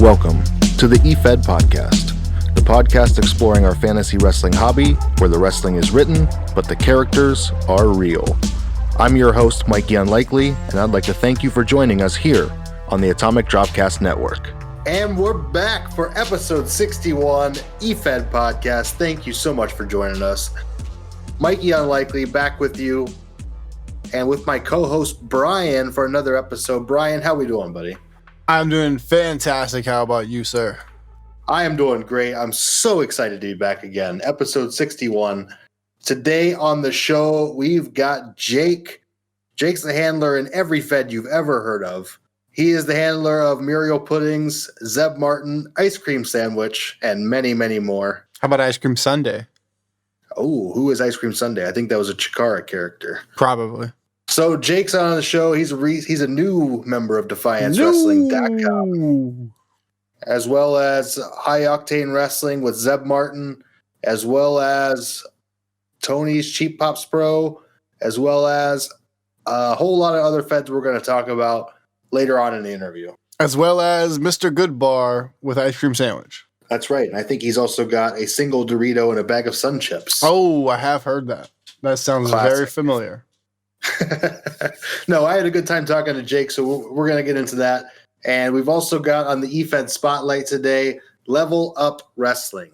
Welcome to the Efed Podcast, the podcast exploring our fantasy wrestling hobby where the wrestling is written, but the characters are real. I'm your host, Mikey Unlikely, and I'd like to thank you for joining us here on the Atomic Dropcast Network. And we're back for episode 61, Efed Podcast. Thank you so much for joining us. Mikey Unlikely back with you and with my co-host Brian for another episode. Brian, how we doing, buddy? I'm doing fantastic. How about you, sir? I am doing great. I'm so excited to be back again. Episode 61. Today on the show, we've got Jake. Jake's the handler in every Fed you've ever heard of. He is the handler of Muriel Puddins, Zeb Martin, Ice Cream Sandwich, and many, many more. How about Ice Cream Sunday? Oh, who is Ice Cream Sunday? I think that was a Chikara character. Probably. So Jake's on the show. He's a new member of DefianceWrestling.com, as well as High Octane Wrestling with Zeb Martin, as well as Tony's Cheap Pops Pro, as well as a whole lot of other feds we're going to talk about later on in the interview. As well as Mr. Good Bar with Ice Cream Sandwich. That's right. And I think he's also got a single Dorito and a bag of Sun Chips. Oh, I have heard that. That sounds very familiar. No, I had a good time talking to Jake, so we're going to get into that. And we've also got on the Efed Spotlight today, Level Up Wrestling.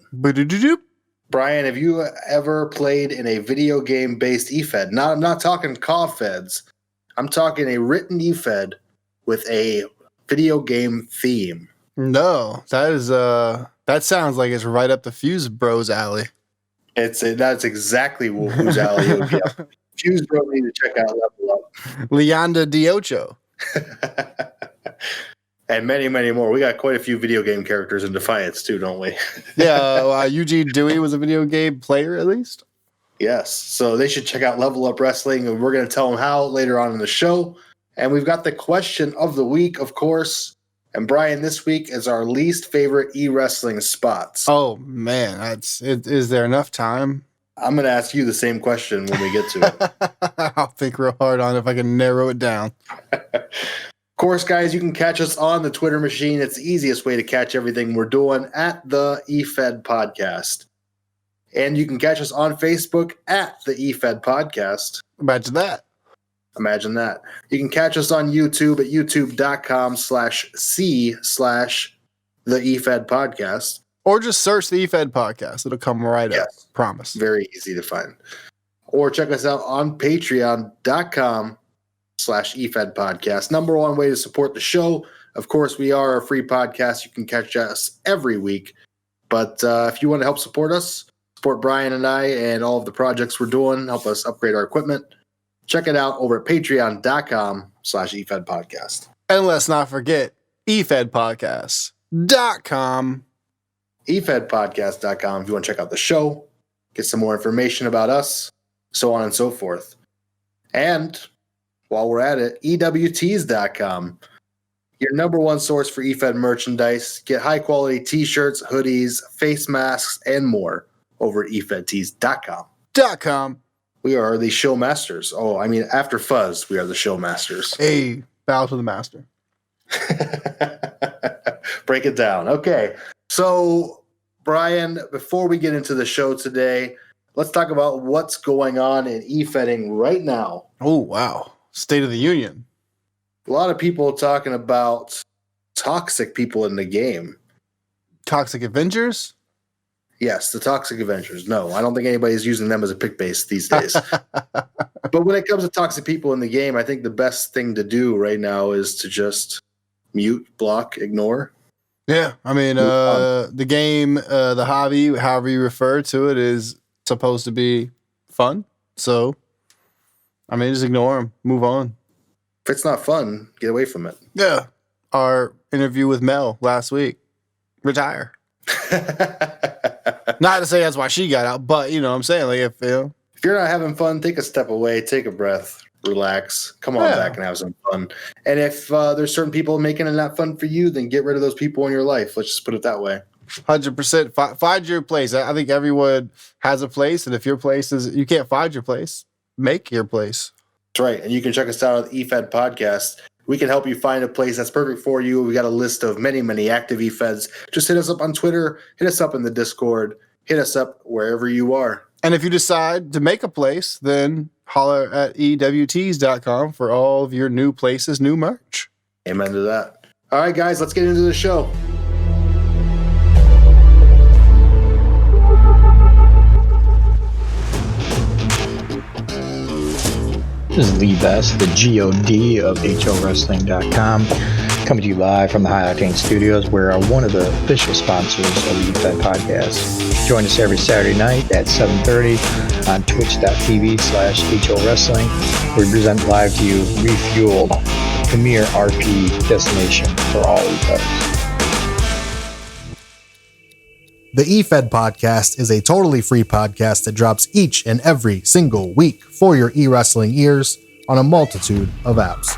Brian, have you ever played in a video game-based Efed? I'm not talking call feds. I'm talking a written Efed with a video game theme. No, that sounds like it's right up the Fuse Bros alley. That's exactly whose alley it would be up. Fuse Bros need to check out Level Up. Leanda Diocho. And many, many more. We got quite a few video game characters in Defiance too, don't we? Yeah, Eugene Dewey was a video game player at least. Yes, so they should check out Level Up Wrestling, and we're going to tell them how later on in the show. And we've got the question of the week, of course. And Brian, this week is our least favorite e-wrestling spots. Oh man, is there enough time? I'm going to ask you the same question when we get to it. I'll think real hard on if I can narrow it down. Of course, guys, you can catch us on the Twitter machine. It's the easiest way to catch everything we're doing at the Efed Podcast. And you can catch us on Facebook at the Efed Podcast. Imagine that. Imagine that. You can catch us on YouTube at youtube.com/c/the Efed Podcast. Or just search the Efed Podcast. It'll come right up. Promise. Very easy to find. Or check us out on patreon.com/Efed Podcast. Number one way to support the show. Of course, we are a free podcast. You can catch us every week. But if you want to help support us, support Brian and I and all of the projects we're doing, help us upgrade our equipment, check it out over at patreon.com/Efed Podcast. And let's not forget efedpodcast.com. efedpodcast.com if you want to check out the show, get some more information about us, so on and so forth. And while we're at it, EWTs.com, your number one source for Efed merchandise. Get high-quality t-shirts, hoodies, face masks, and more over at efedtees.com. We are the show masters. Oh, I mean, after Fuzz, we are the show masters. Hey, bow to the master. Break it down. Okay. So, Brian, before we get into the show today, let's talk about what's going on in Efedding right now. Oh, wow. State of the Union. A lot of people talking about toxic people in the game. Toxic Avengers? Yes, the Toxic Avengers. No, I don't think anybody's using them as a pick base these days. But when it comes to toxic people in the game, I think the best thing to do right now is to just mute, block, ignore. Yeah, I mean, the game, the hobby, however you refer to it, is supposed to be fun. So, I mean, just ignore them. Move on. If it's not fun, get away from it. Yeah. Our interview with Mel last week. Retire. Not to say that's why she got out, but you know what I'm saying? Like if you're not having fun, take a step away, take a breath, relax, come on back and have some fun. And if there's certain people making it not fun for you, then get rid of those people in your life. Let's just put it that way. 100%. Find your place. I think everyone has a place, and if your place is, you can't find your place, make your place. That's right. And you can check us out at Efed Podcast. We can help you find a place that's perfect for you. We got a list of many, many active eFeds. Just hit us up on Twitter, hit us up in the Discord, hit us up wherever you are. And if you decide to make a place, then holler at EWTs.com for all of your new places, new merch. Amen to that. All right, guys, let's get into the show. This is Lee Best, the GOD of HOWrestling.com, coming to you live from the High Octane Studios, where are one of the official sponsors of the Efed podcast. Join us every Saturday night at 7:30 on twitch.tv/HOWrestling, where we present live to you Refueled, the premier RP destination for all Efeds. The Efed podcast is a totally free podcast that drops each and every single week for your e-wrestling ears on a multitude of apps.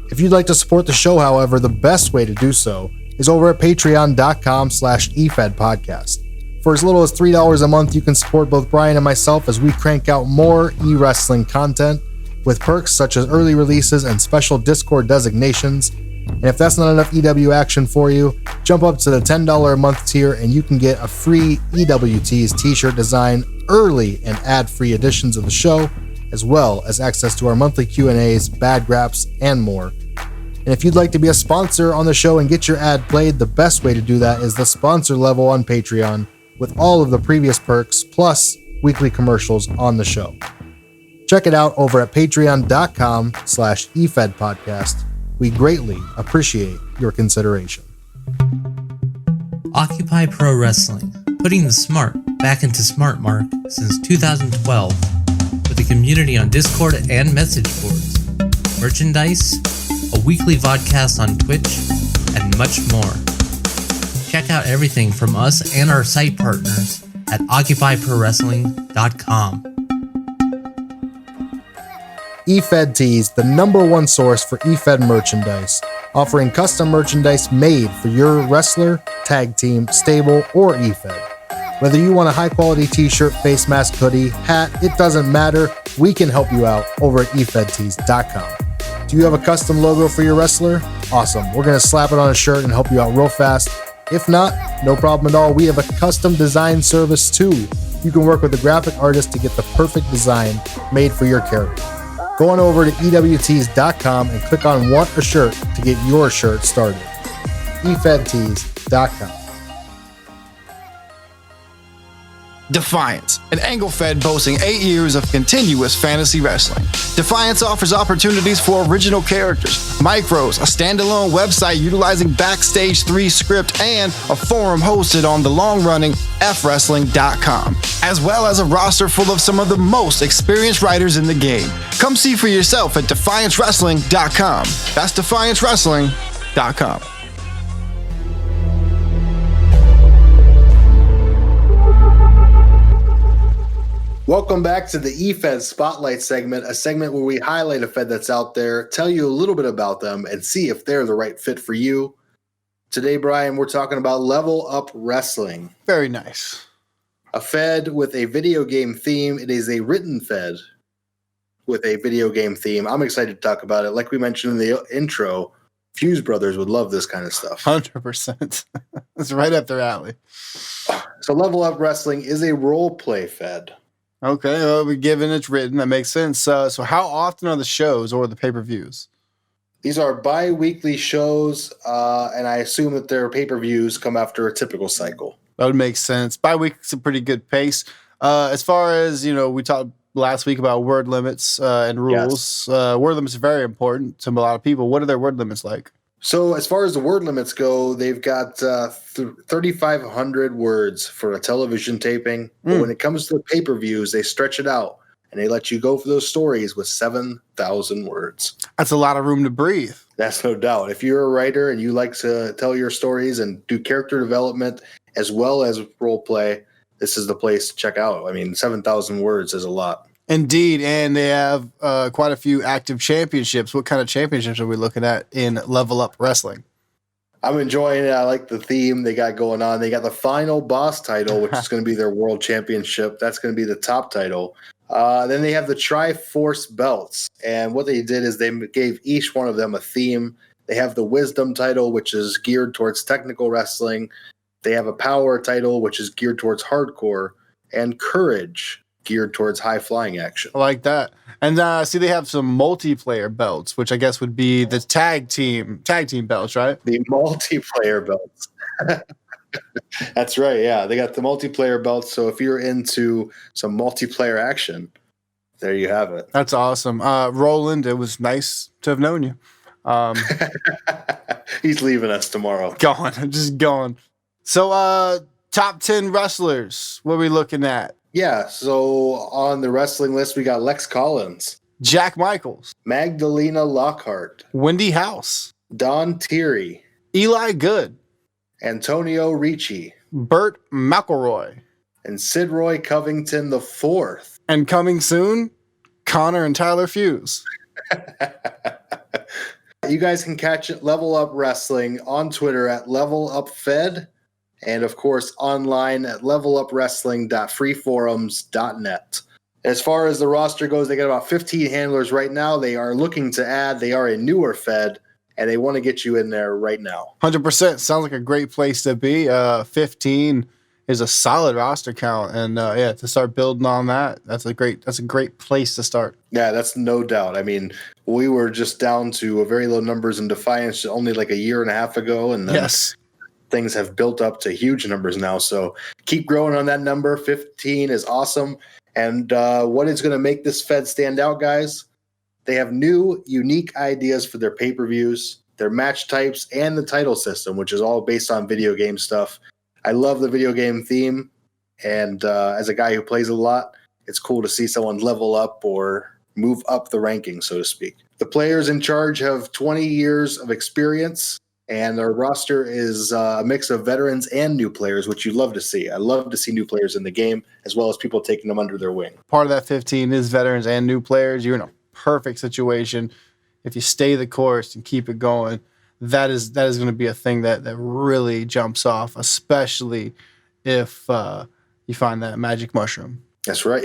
If you'd like to support the show, however, the best way to do so is over at patreon.com/Efed podcast. For as little as $3 a month, you can support both Brian and myself as we crank out more e-wrestling content with perks such as early releases and special Discord designations. And if that's not enough EW action for you, jump up to the $10 a month tier and you can get a free EWT's t-shirt design, early and ad-free editions of the show, as well as access to our monthly Q&As, bad graps, and more. And if you'd like to be a sponsor on the show and get your ad played, the best way to do that is the sponsor level on Patreon, with all of the previous perks, plus weekly commercials on the show. Check it out over at patreon.com/Efed podcast. We greatly appreciate your consideration. Occupy Pro Wrestling, putting the smart back into smart mark since 2012, with a community on Discord and message boards, merchandise, a weekly vodcast on Twitch, and much more. Check out everything from us and our site partners at OccupyProWrestling.com. Efed Tees, the #1 source for Efed merchandise, offering custom merchandise made for your wrestler, tag team, stable, or Efed. Whether you want a high-quality t-shirt, face mask, hoodie, hat, it doesn't matter. We can help you out over at EfedTees.com. Do you have a custom logo for your wrestler? Awesome. We're going to slap it on a shirt and help you out real fast. If not, no problem at all. We have a custom design service too. You can work with a graphic artist to get the perfect design made for your character. Go on over to EWTs.com and click on Want a Shirt to get your shirt started. EfedTees.com. Defiance, an angle fed boasting 8 years of continuous fantasy wrestling. Defiance offers opportunities for original characters, micros, a standalone website utilizing Backstage 3 script, and a forum hosted on the long-running FWrestling.com, as well as a roster full of some of the most experienced writers in the game. Come see for yourself at DefianceWrestling.com. That's DefianceWrestling.com. Welcome back to the Efed Spotlight segment, a segment where we highlight a Fed that's out there, tell you a little bit about them, and see if they're the right fit for you. Today, Brian, we're talking about Level Up Wrestling. Very nice. A Fed with a video game theme. It is a written Fed with a video game theme. I'm excited to talk about it. Like we mentioned in the intro, Fuse Brothers would love this kind of stuff. 100%. It's right up their alley. So Level Up Wrestling is a role-play Fed. Okay, well, we're given it's written. That makes sense. So how often are the shows or the pay-per-views? These are bi-weekly shows, and I assume that their pay-per-views come after a typical cycle. That would make sense. Bi-week is a pretty good pace. As far as, we talked last week about word limits and rules. Yes. Word limits are very important to a lot of people. What are their word limits like? So as far as the word limits go, they've got 3,500 words for a television taping. But when it comes to the pay-per-views, they stretch it out, and they let you go for those stories with 7,000 words. That's a lot of room to breathe. That's no doubt. If you're a writer and you like to tell your stories and do character development as well as role play, this is the place to check out. I mean, 7,000 words is a lot. Indeed, and they have quite a few active championships. What kind of championships are we looking at in Level Up Wrestling? I'm enjoying it. I like the theme they got going on. They got the final boss title, which is going to be their world championship. That's going to be the top title. Then they have the Triforce belts. And what they did is they gave each one of them a theme. They have the Wisdom title, which is geared towards technical wrestling. They have a Power title, which is geared towards hardcore. And Courage, geared towards high-flying action. I like that. And see, they have some multiplayer belts, which I guess would be the tag team belts, right? The multiplayer belts. That's right, yeah. They got the multiplayer belts, so if you're into some multiplayer action, there you have it. That's awesome. Roland, it was nice to have known you. He's leaving us tomorrow. Gone, just gone. So, top 10 wrestlers, what are we looking at? Yeah, so on the wrestling list, we got Lex Collins, Jack Michaels, Magdalena Lockhart, Wendy House, Don Thierry, Eli Good, Antonio Ricci, Burt McElroy, and Sid Roy Covington IV. And coming soon, Connor and Tyler Fuse. You guys can catch it, Level Up Wrestling on Twitter at Level Up Fed, and of course online at levelupwrestling.freeforums.net. As far as the roster goes, they got about 15 handlers right now. They are looking to add. They are a newer Fed, and they want to get you in there right now. 100%. Sounds like a great place to be. 15 is a solid roster count, and to start building on that, that's a great place to start. Yeah, that's no doubt. I mean, we were just down to very low numbers in Defiance only like a year and a half ago, and then yes, things have built up to huge numbers now. So keep growing on that number. 15 is awesome. And what is going to make this Fed stand out, guys? They have new, unique ideas for their pay-per-views, their match types, and the title system, which is all based on video game stuff. I love the video game theme, and as a guy who plays a lot, it's cool to see someone level up or move up the rankings, so to speak. The players in charge have 20 years of experience, and their roster is a mix of veterans and new players, which you love to see. I love to see new players in the game, as well as people taking them under their wing. Part of that 15 is veterans and new players. You're in a perfect situation. If you stay the course and keep it going, that is going to be a thing that really jumps off, especially if you find that magic mushroom. That's right.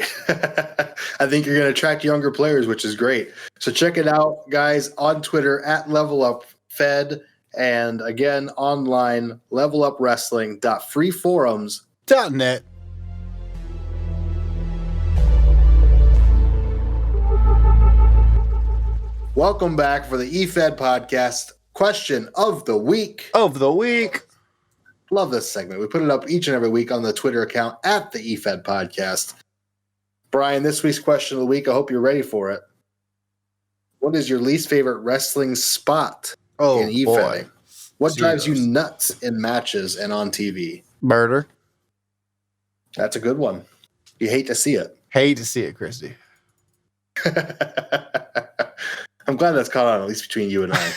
I think you're going to attract younger players, which is great. So check it out, guys, on Twitter at LevelUpFed, and again, online, levelupwrestling.freeforums.net. Welcome back for the Efed podcast. Question of the week. Love this segment. We put it up each and every week on the Twitter account at the Efed podcast. Brian, this week's question of the week, I hope you're ready for it. What is your least favorite wrestling spot in Efed? Boy. What drives you nuts in matches and on TV? Murder. That's a good one. You hate to see it. Hate to see it, Christy. I'm glad that's caught on, at least between you and I.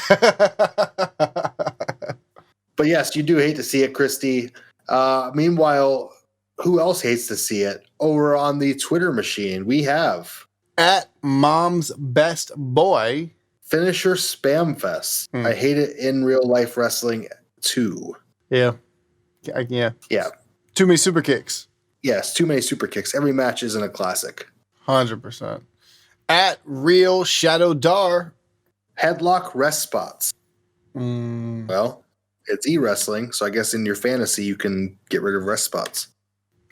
But yes, you do hate to see it, Christy. Meanwhile, who else hates to see it? Over on the Twitter machine, we have at Mom's Best Boy, Finisher Spam Fest. I hate it in real life wrestling too. Yeah. Too many super kicks. Yes, too many super kicks. Every match isn't a classic. 100%. At Real Shadow Dar, headlock rest spots. Well, it's e-wrestling, so I guess in your fantasy you can get rid of rest spots.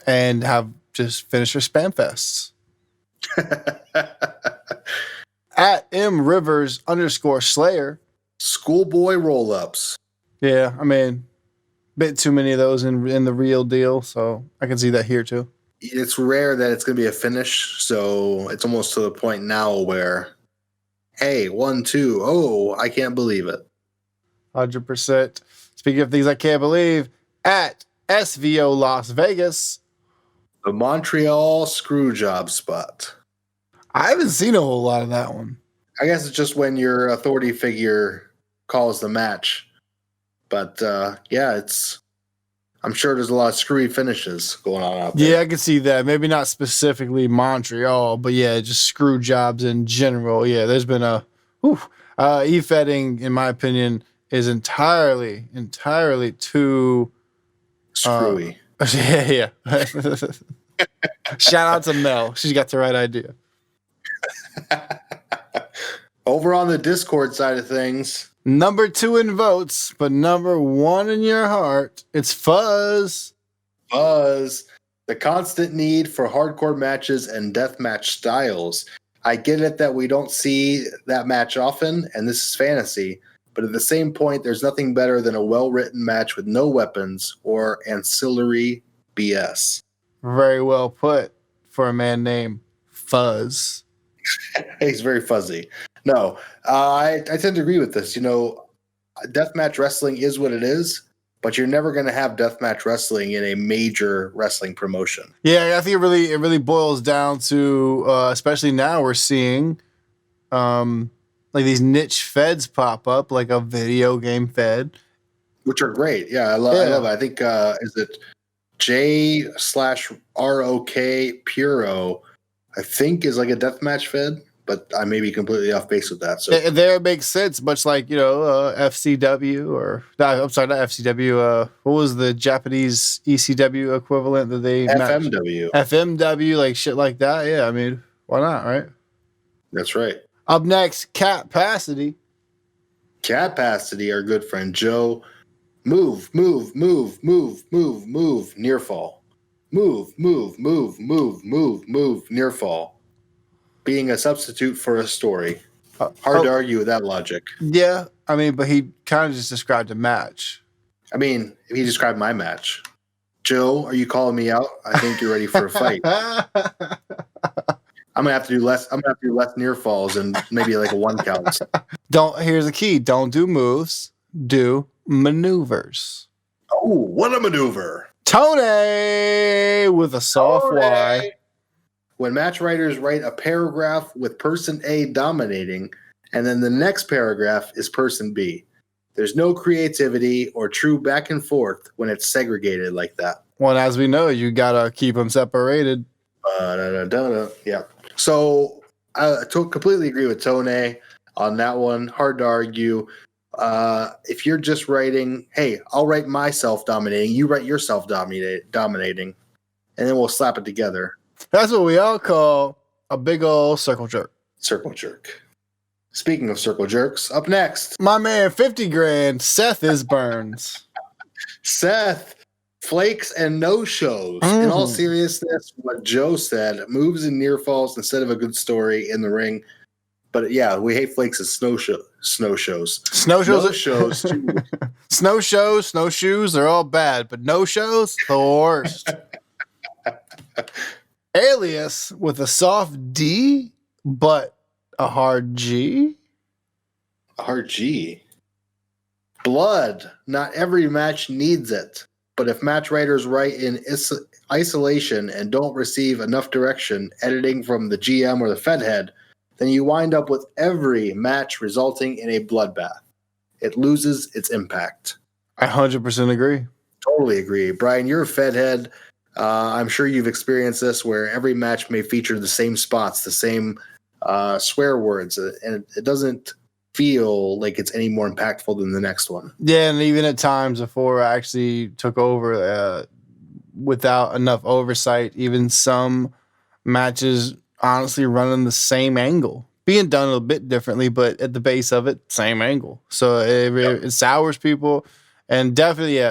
And have just finisher spam fests. At MRivers_Slayer, schoolboy roll-ups. Yeah, I mean, bit too many of those in the real deal, so I can see that here too. It's rare that it's going to be a finish, so it's almost to the point now where, hey, 1, 2, oh, I can't believe it. 100%. Speaking of things I can't believe, at SVO Las Vegas, the Montreal Screwjob spot. I haven't seen a whole lot of that one. I guess it's just when your authority figure calls the match. But, I'm sure there's a lot of screwy finishes going on out there. Yeah, I can see that. Maybe not specifically Montreal, but yeah, just screw jobs in general. Yeah, there's been e-fedding, in my opinion, is entirely too screwy. Yeah. Shout out to Mel. She's got the right idea. Over on the Discord side of things, number 2 in votes, but number 1 in your heart, it's Fuzz. Fuzz. The constant need for hardcore matches and deathmatch styles. I get it that we don't see that match often, and this is fantasy, but at the same point, there's nothing better than a well-written match with no weapons or ancillary BS. Very well put for a man named Fuzz. He's very fuzzy. No, I tend to agree with this. You know, deathmatch wrestling is what it is, but you're never going to have deathmatch wrestling in a major wrestling promotion. Yeah, I think it really boils down to, especially now we're seeing like these niche feds pop up, like a video game fed. Which are great. Yeah, I love it. I think, is it J/ROK Puro, I think is like a deathmatch fed, but I may be completely off base with that. So there it makes sense, much like, you know, FCW or I'm sorry, not FCW. What was the Japanese ECW equivalent that they FMW? FMW, like shit like that. Yeah, I mean, why not, right? That's right. Up next, Capacity. Capacity, our good friend Joe. Move, near fall. Move, near fall. Being a substitute for a story. Hard to argue with that logic. Yeah, I mean, but he kind of just described a match. I mean, if he described my match. Joe, are you calling me out? I think you're ready for a fight. I'm gonna have to do less. I'm gonna have to do less near falls and maybe like a 1 count. Here's the key. Don't do moves. Do maneuvers. Oh, what a maneuver. Tony with a soft Y. When match writers write a paragraph with person A dominating, and then the next paragraph is person B. There's no creativity or true back and forth when it's segregated like that. Well, as we know, you gotta keep them separated. Yeah. So I completely agree with Tone on that one. Hard to argue. If you're just writing, hey, I'll write myself dominating, you write yourself dominating, and then we'll slap it together. That's what we all call a big old circle jerk. Circle jerk. Speaking of circle jerks, up next, my man, 50 grand, Seth is Burns. Seth, flakes and no-shows. In all seriousness, what Joe said, moves and near falls instead of a good story in the ring. But yeah, we hate flakes and snowshoes. Snowshows. No-shows, too. Snowshoes, they're all bad, but no-shows, the worst. Alias with a soft D, but a hard G. A hard G. Blood. Not every match needs it. But if match writers write in isolation and don't receive enough direction, editing from the GM or the Fed head, then you wind up with every match resulting in a bloodbath. It loses its impact. I 100% agree. Totally agree. Brian, you're a Fed head. I'm sure you've experienced this where every match may feature the same spots, the same swear words, and it doesn't feel like it's any more impactful than the next one. Yeah, and even at times before I actually took over without enough oversight, even some matches honestly running the same angle, being done a little bit differently, but at the base of it, same angle. So it sours people, and definitely,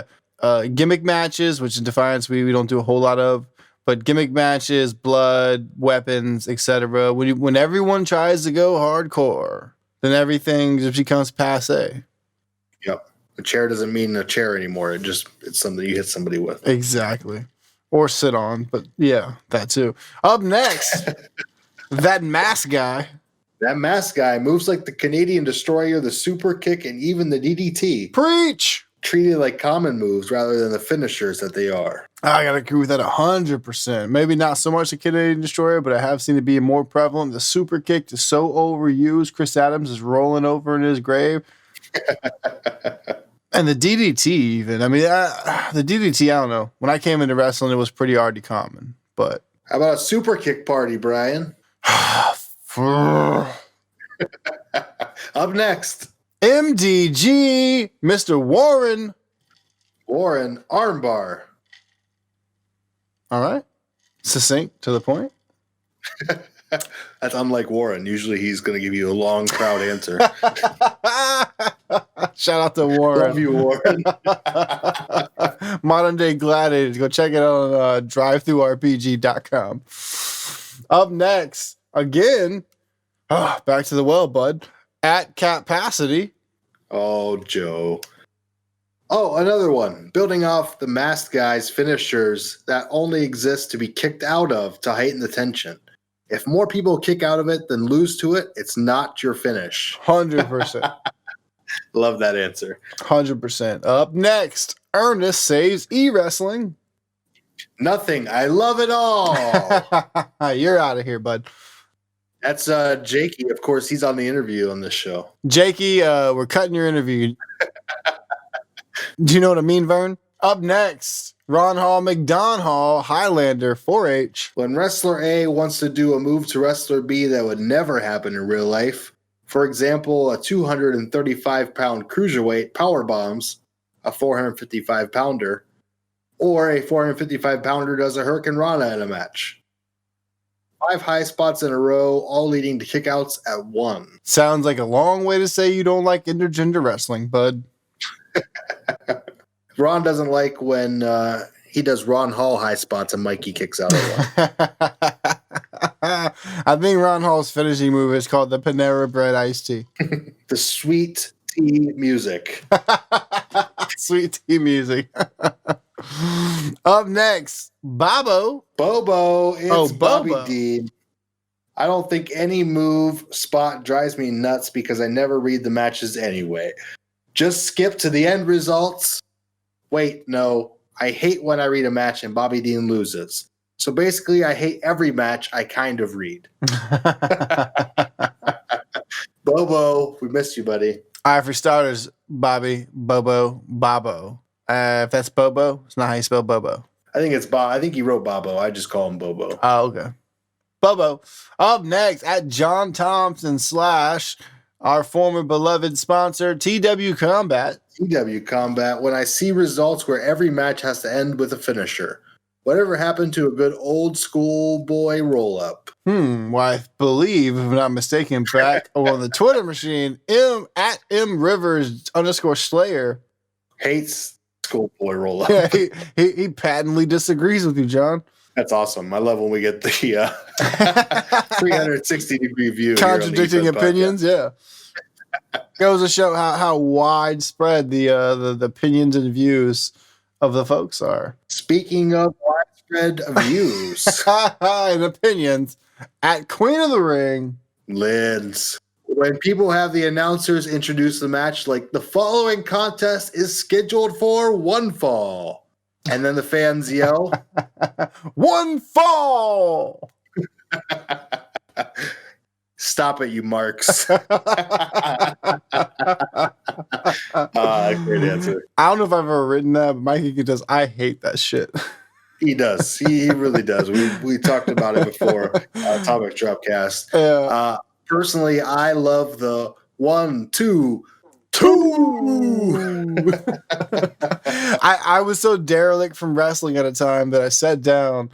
gimmick matches, which in Defiance we don't do a whole lot of, but gimmick matches, blood, weapons, etc. When everyone tries to go hardcore, then everything just becomes passe. Yep. A chair doesn't mean a chair anymore. It's something you hit somebody with. Exactly. Or sit on, but yeah, that too. Up next, that mask guy. That mask guy moves like the Canadian Destroyer, the super kick, and even the DDT. Preach! Treated like common moves rather than the finishers that they are. I gotta agree with that 100%. Maybe not so much the Canadian Destroyer, but I have seen it be more prevalent. The super kick is so overused. Chris Adams is rolling over in his grave. And the DDT even. I mean, the DDT, I don't know. When I came into wrestling, it was pretty already common. But how about a super kick party, Brian? Up next, MDG, Mr. Warren. Warren, armbar. All right. Succinct, to the point. That's unlike Warren. Usually he's going to give you a long, proud answer. Shout out to Warren. Love you, Warren. Modern Day Gladiators. Go check it out on drivethroughrpg.com. Up next, again, back to the well, bud. At Capacity. Oh, Joe. Oh, another one. Building off the masked guy's finishers that only exist to be kicked out of to heighten the tension. If more people kick out of it than lose to it, it's not your finish. 100%. Love that answer. 100%. Up next, Ernest saves e-wrestling. Nothing. I love it all. You're out of here, bud. That's Jakey. Of course, he's on the interview on this show. Jakey, we're cutting your interview. Do you know what I mean, Vern? Up next, Ron Hall, McDon Hall, Highlander, 4-H. When Wrestler A wants to do a move to Wrestler B that would never happen in real life, for example, a 235-pound cruiserweight power bombs a 455-pounder, or a 455-pounder does a Hurricane Rana in a match. 5 high spots in a row, all leading to kickouts at 1. Sounds like a long way to say you don't like intergender wrestling, bud. Ron doesn't like when he does Ron Hall high spots and Mikey kicks out at 1. I think Ron Hall's finishing move is called the Panera Bread Iced Tea. The sweet tea music. Sweet tea music. Up next, Bobo. Bobo. It's Bobby Bobo. Dean. I don't think any move spot drives me nuts because I never read the matches anyway. Just skip to the end results. Wait, no. I hate when I read a match and Bobby Dean loses. So basically, I hate every match I kind of read. Bobo, we missed you, buddy. All right, for starters, Bobby, Bobo, Bobo. If that's Bobo, it's not how you spell Bobo. I think it's Bob. I think he wrote Bobo. I just call him Bobo. Oh, okay. Bobo. Up next, at John Thompson / our former beloved sponsor, TW Combat. TW Combat. When I see results where every match has to end with a finisher. Whatever happened to a good old school boy roll up? Well, I believe, if I'm not mistaken, back on the Twitter machine, at @MRivers_Slayer hates schoolboy roll up. Yeah, he patently disagrees with you, John. That's awesome. I love when we get the 360-degree view. Contradicting opinions, yeah. Goes to show how widespread the opinions and views of the folks are. Speaking of widespread views and opinions, at Queen of the Ring, Lids. When people have the announcers introduce the match like the following contest is scheduled for one fall, and then the fans yell, "One fall!" Stop it, you marks. Great answer. I don't know if I've ever written that, but Mikey does. I hate that shit. He does. He really does. We talked about it before. Atomic Dropcast. Yeah. Personally, I love the 1, 2, 2. I was so derelict from wrestling at a time that I sat down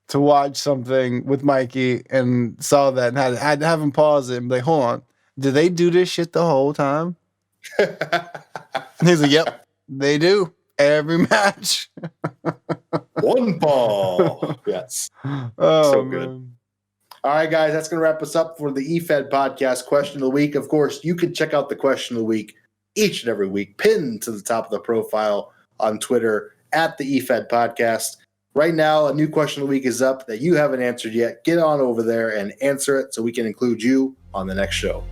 to watch something with Mikey and saw that and had to have him pause it and be like, hold on, did they do this shit the whole time? He's like, yep, they do. Every match. One ball. Yes. Oh, so good. Man. All right, guys, that's going to wrap us up for the Efed podcast question of the week. Of course, you can check out the question of the week each and every week, pinned to the top of the profile on Twitter at the Efed podcast. Right now, a new question of the week is up that you haven't answered yet. Get on over there and answer it so we can include you on the next show.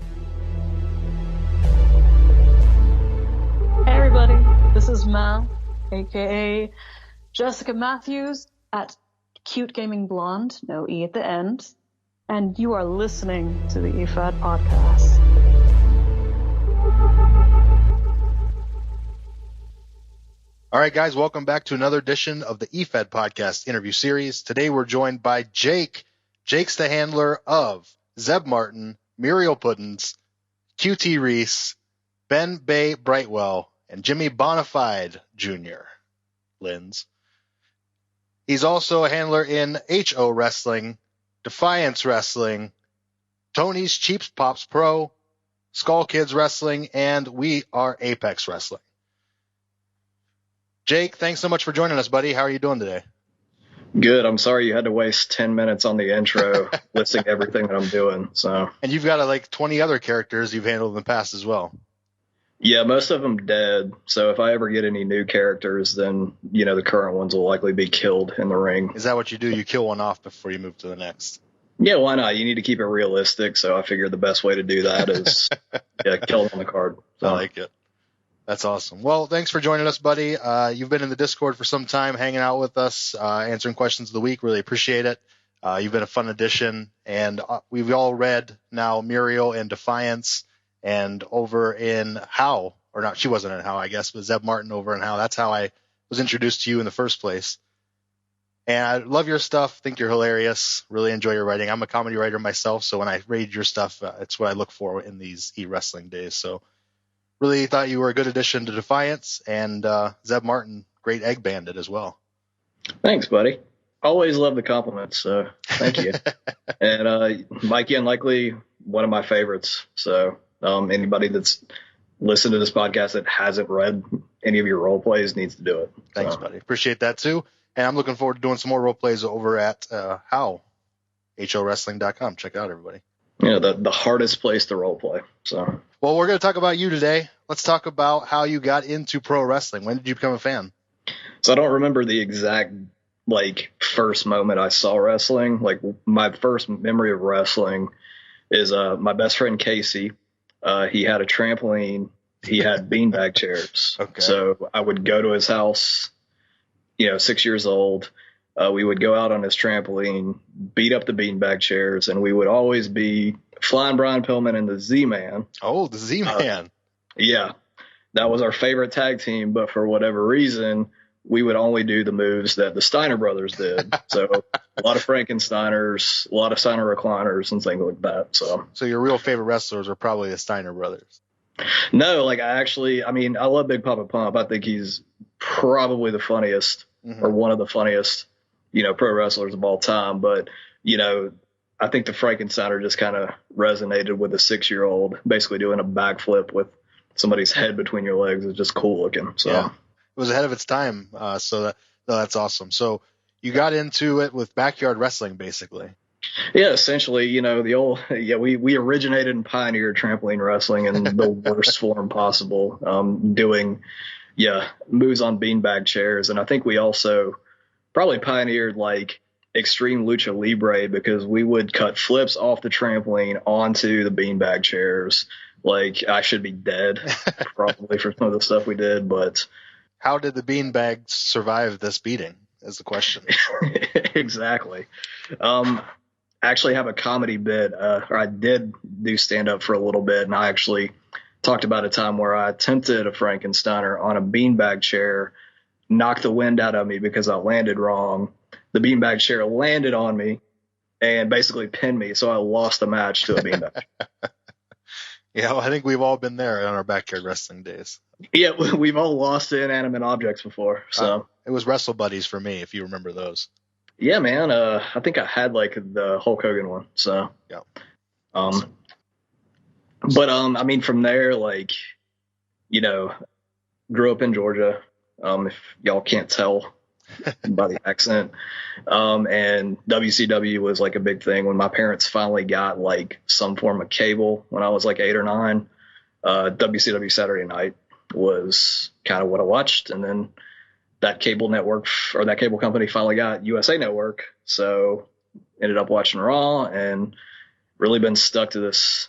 Hey, everybody. This is Mal, a.k.a. Jessica Matthews at Cute Gaming Blonde, no E at the end. And you are listening to the Efed podcast. All right, guys, welcome back to another edition of the Efed podcast interview series. Today we're joined by Jake. Jake's the handler of Zeb Martin, Muriel Puddins, QT Reese, Ben Bay Brightwell, and Jimmy Bonafide Jr. Linz. He's also a handler in HO Wrestling, Defiance Wrestling, Tony's Cheap Pops Pro, Skull Kids Wrestling, and we are Apex Wrestling. Jake, thanks so much for joining us, buddy. How are you doing today? Good. I'm sorry you had to waste 10 minutes on the intro listing everything that I'm doing. So. And you've got like 20 other characters you've handled in the past as well. Yeah, most of them dead. So if I ever get any new characters, then, the current ones will likely be killed in the ring. Is that what you do? You kill one off before you move to the next? Yeah, why not? You need to keep it realistic. So I figured the best way to do that is kill them on the card. So. I like it. That's awesome. Well, thanks for joining us, buddy. You've been in the Discord for some time, hanging out with us, answering questions of the week. Really appreciate it. You've been a fun addition. And we've all read now Muriel in Defiance and over in How, or not, she wasn't in How, I guess, but Zeb Martin over in How. That's how I was introduced to you in the first place. And I love your stuff. Think you're hilarious. Really enjoy your writing. I'm a comedy writer myself, so when I read your stuff, it's what I look for in these e-wrestling days. So really thought you were a good addition to Defiance, and Zeb Martin, great Egg Bandit as well. Thanks, buddy. Always love the compliments, so thank you. And Mikey Unlikely, one of my favorites. So anybody that's listened to this podcast that hasn't read any of your role plays needs to do it. Thanks, buddy. Appreciate that too. And I'm looking forward to doing some more role plays over at HOWrestling.com. Check it out, everybody. The hardest place to role play. So. Well, we're going to talk about you today. Let's talk about how you got into pro wrestling. When did you become a fan? So I don't remember the exact first moment I saw wrestling. Like my first memory of wrestling is my best friend Casey. He had a trampoline. He had beanbag chairs. Okay. So I would go to his house, 6 years old. We would go out on his trampoline, beat up the beanbag chairs, and we would always be Flying Brian Pillman and the Z-Man. Oh, the Z-Man. Yeah. That was our favorite tag team, but for whatever reason, we would only do the moves that the Steiner brothers did. So a lot of Frankensteiners, a lot of Steiner recliners and things like that. So your real favorite wrestlers are probably the Steiner brothers. No, I love Big Papa Pump. I think he's probably the funniest or one of the funniest, pro wrestlers of all time. But, I think the Frankensteiner just kind of resonated with a 6-year-old, basically doing a backflip with somebody's head between your legs is just cool looking. So yeah, it was ahead of its time. That's awesome. So you got into it with backyard wrestling, basically. Yeah, essentially, we originated and pioneered trampoline wrestling in the worst form possible, doing, moves on beanbag chairs. And I think we also probably pioneered extreme lucha libre because we would cut flips off the trampoline onto the beanbag chairs. I should be dead probably for some of the stuff we did, but how did the beanbags survive this beating is the question. Exactly. I actually have a comedy bit, or I did do stand up for a little bit. And I actually talked about a time where I attempted a Frankensteiner on a beanbag chair, knocked the wind out of me because I landed wrong. The beanbag chair landed on me and basically pinned me. So I lost the match to a beanbag. Yeah, well, I think we've all been there on our backyard wrestling days. Yeah, we've all lost to inanimate objects before. So it was Wrestle Buddies for me, if you remember those. Yeah, man. I think I had the Hulk Hogan one. So yeah. From there, grew up in Georgia. If y'all can't tell by the accent. And WCW was a big thing when my parents finally got some form of cable when I was 8 or 9. WCW Saturday Night was kind of what I watched. And then that cable network or that cable company finally got USA Network. So ended up watching Raw and really been stuck to this,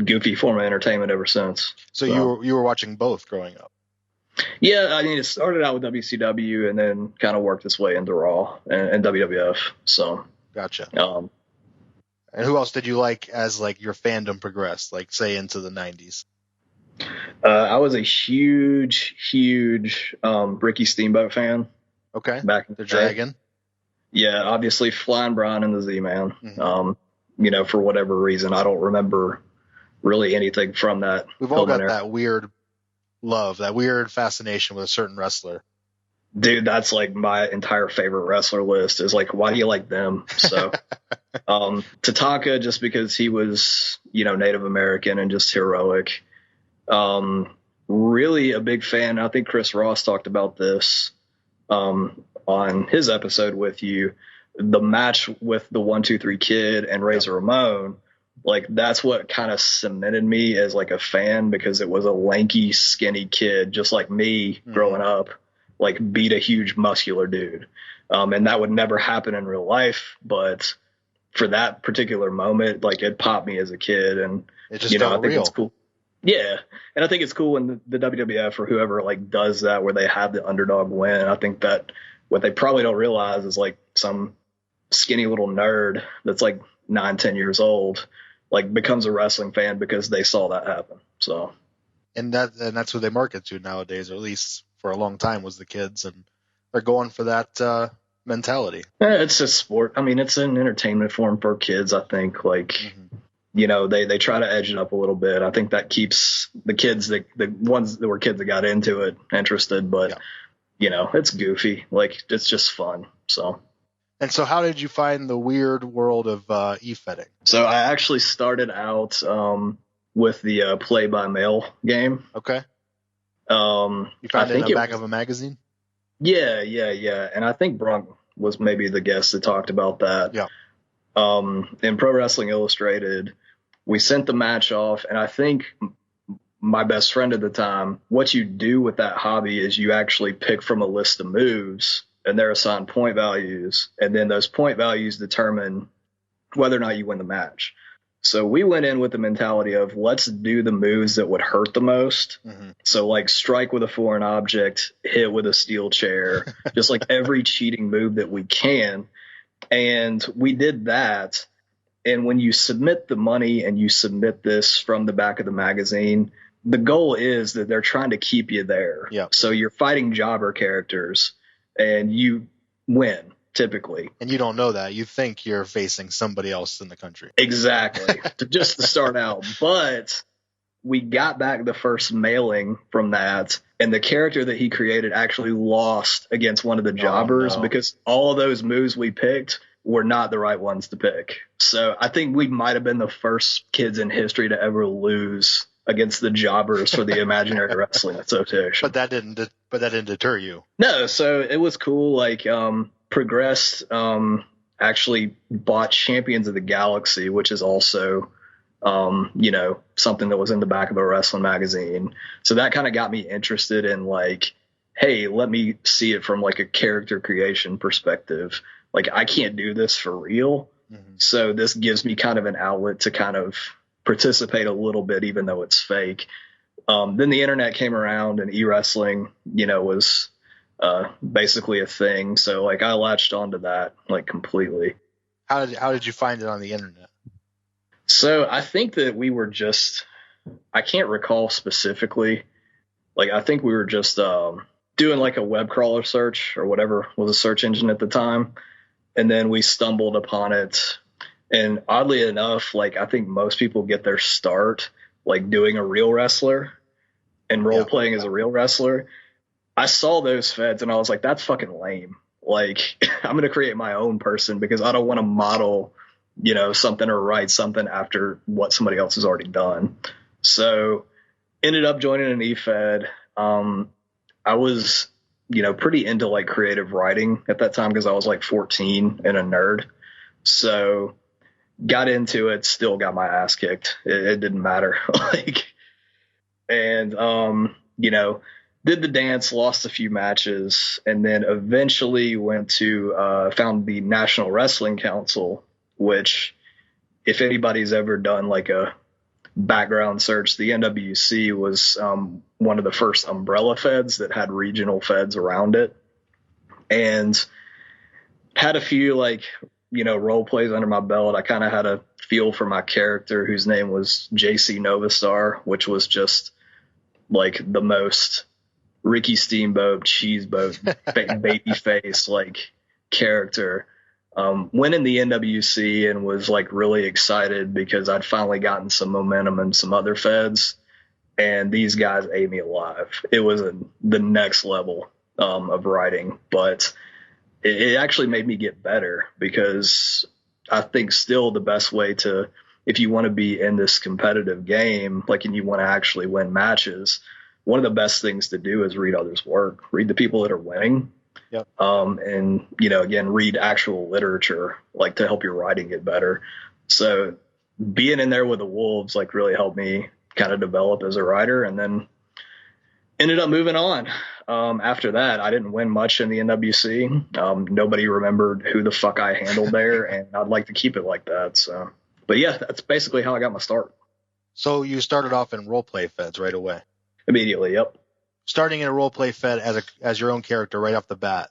goofy form of entertainment ever since. So you were watching both growing up? Yeah, it started out with WCW and then kind of worked its way into Raw and WWF. So gotcha. And who else did you like as your fandom progressed, say into the 90s? I was a huge Ricky Steamboat fan. Okay. Back in the Dragon. Yeah, obviously Flying Brian and the Z-Man. Mm-hmm. For whatever reason, I don't remember really anything from that. We've all got that weird love, that weird fascination with a certain wrestler. Dude, that's like my entire favorite wrestler list is like, why do you like them? So, Tatanka, just because he was, Native American and just heroic. Really a big fan. I think Chris Ross talked about this, on his episode with you, the match with the 1-2-3 Kid and Razor Ramon. Like, that's what kind of cemented me as like a fan, because it was a lanky, skinny kid, just like me growing up, like beat a huge muscular dude. And that would never happen in real life, but for that particular moment, like, it popped me as a kid, and it just felt I think real. it's cool. Yeah. And I think it's cool when the WWF or whoever like does that, where they have the underdog win. I think that what they probably don't realize is like some skinny little nerd that's like 9-10 years old, like, becomes a wrestling fan because they saw that happen. So, and that's who they market to nowadays, or at least for a long time was the kids, and they're going for that mentality. It's just sport. I mean, it's an entertainment form for kids, I think. Like, they try to edge it up a little bit. I think that keeps the kids, the ones that were kids that got into it, interested. But, it's goofy. Like, it's just fun. So. And so how did you find the weird world of Efedding? So I actually started out with the play by mail game. Okay. You found it in the back of a magazine? Yeah. And I think Bronk was maybe the guest that talked about that. Yeah. In Pro Wrestling Illustrated, we sent the match off, and I think my best friend at the time, what you do with that hobby is you actually pick from a list of moves, and they're assigned point values, and then those point values determine whether or not you win the match. So we went in with the mentality of, let's do the moves that would hurt the most. So like strike with a foreign object, hit with a steel chair, just like every cheating move that we can. And we did that. And when you submit the money and you submit this from the back of the magazine, the goal is that they're trying to keep you there. Yeah. So you're fighting jobber characters, and you win typically. And you don't know that. You think you're facing somebody else in the country. Exactly. Just to start out. But we got back the first mailing from that, and the character that he created actually lost against one of the jobbers because all of those moves we picked were not the right ones to pick. So I think we might have been the first kids in history to ever lose against the jobbers for the Imaginary Wrestling Association. But that didn't deter you. No, so it was cool. Like, Progressed actually bought Champions of the Galaxy, which is also something that was in the back of a wrestling magazine. So that kind of got me interested in like, hey, let me see it from like a character creation perspective. Like, I can't do this for real. So this gives me kind of an outlet to kind of participate a little bit, even though it's fake. Then the internet came around, and e-wrestling, was basically a thing. So like, I latched onto that like completely. How did you find it on the internet? So I think that we were just, I can't recall specifically. Like, I think we were just doing like a web crawler search or whatever was a search engine at the time. And then we stumbled upon it. And oddly enough, like, I think most people get their start like doing a real wrestler and role playing as a real wrestler. I saw those feds and I was like, that's fucking lame. Like, I'm going to create my own person because I don't want to model, something or write something after what somebody else has already done. So ended up joining an Efed. I was, pretty into like creative writing at that time because I was like 14 and a nerd. So got into it, still got my ass kicked. It didn't matter. Did the dance, lost a few matches, and then eventually went to found the National Wrestling Council, which, if anybody's ever done like a background search, the NWC was one of the first umbrella feds that had regional feds around it, and had a few role plays under my belt. I kind of had a feel for my character, whose name was JC Novastar, which was just like the most Ricky Steamboat, cheeseboat, baby face character. Went in the NWC and was like really excited because I'd finally gotten some momentum in some other feds, and these guys ate me alive. It was the next level. of writing, but it actually made me get better, because I think still the best way to, if you want to be in this competitive game, like, and you want to actually win matches, one of the best things to do is read others' work, read the people that are winning. Yep. And, again, read actual literature, like, to help your writing get better. So being in there with the Wolves, like, really helped me kind of develop as a writer, and then ended up moving on. After that, I didn't win much in the NWC. Nobody remembered who the fuck I handled there, and I'd like to keep it like that. So, but yeah, that's basically how I got my start. So you started off in roleplay feds right away? Immediately, yep. Starting in a roleplay fed as your own character right off the bat,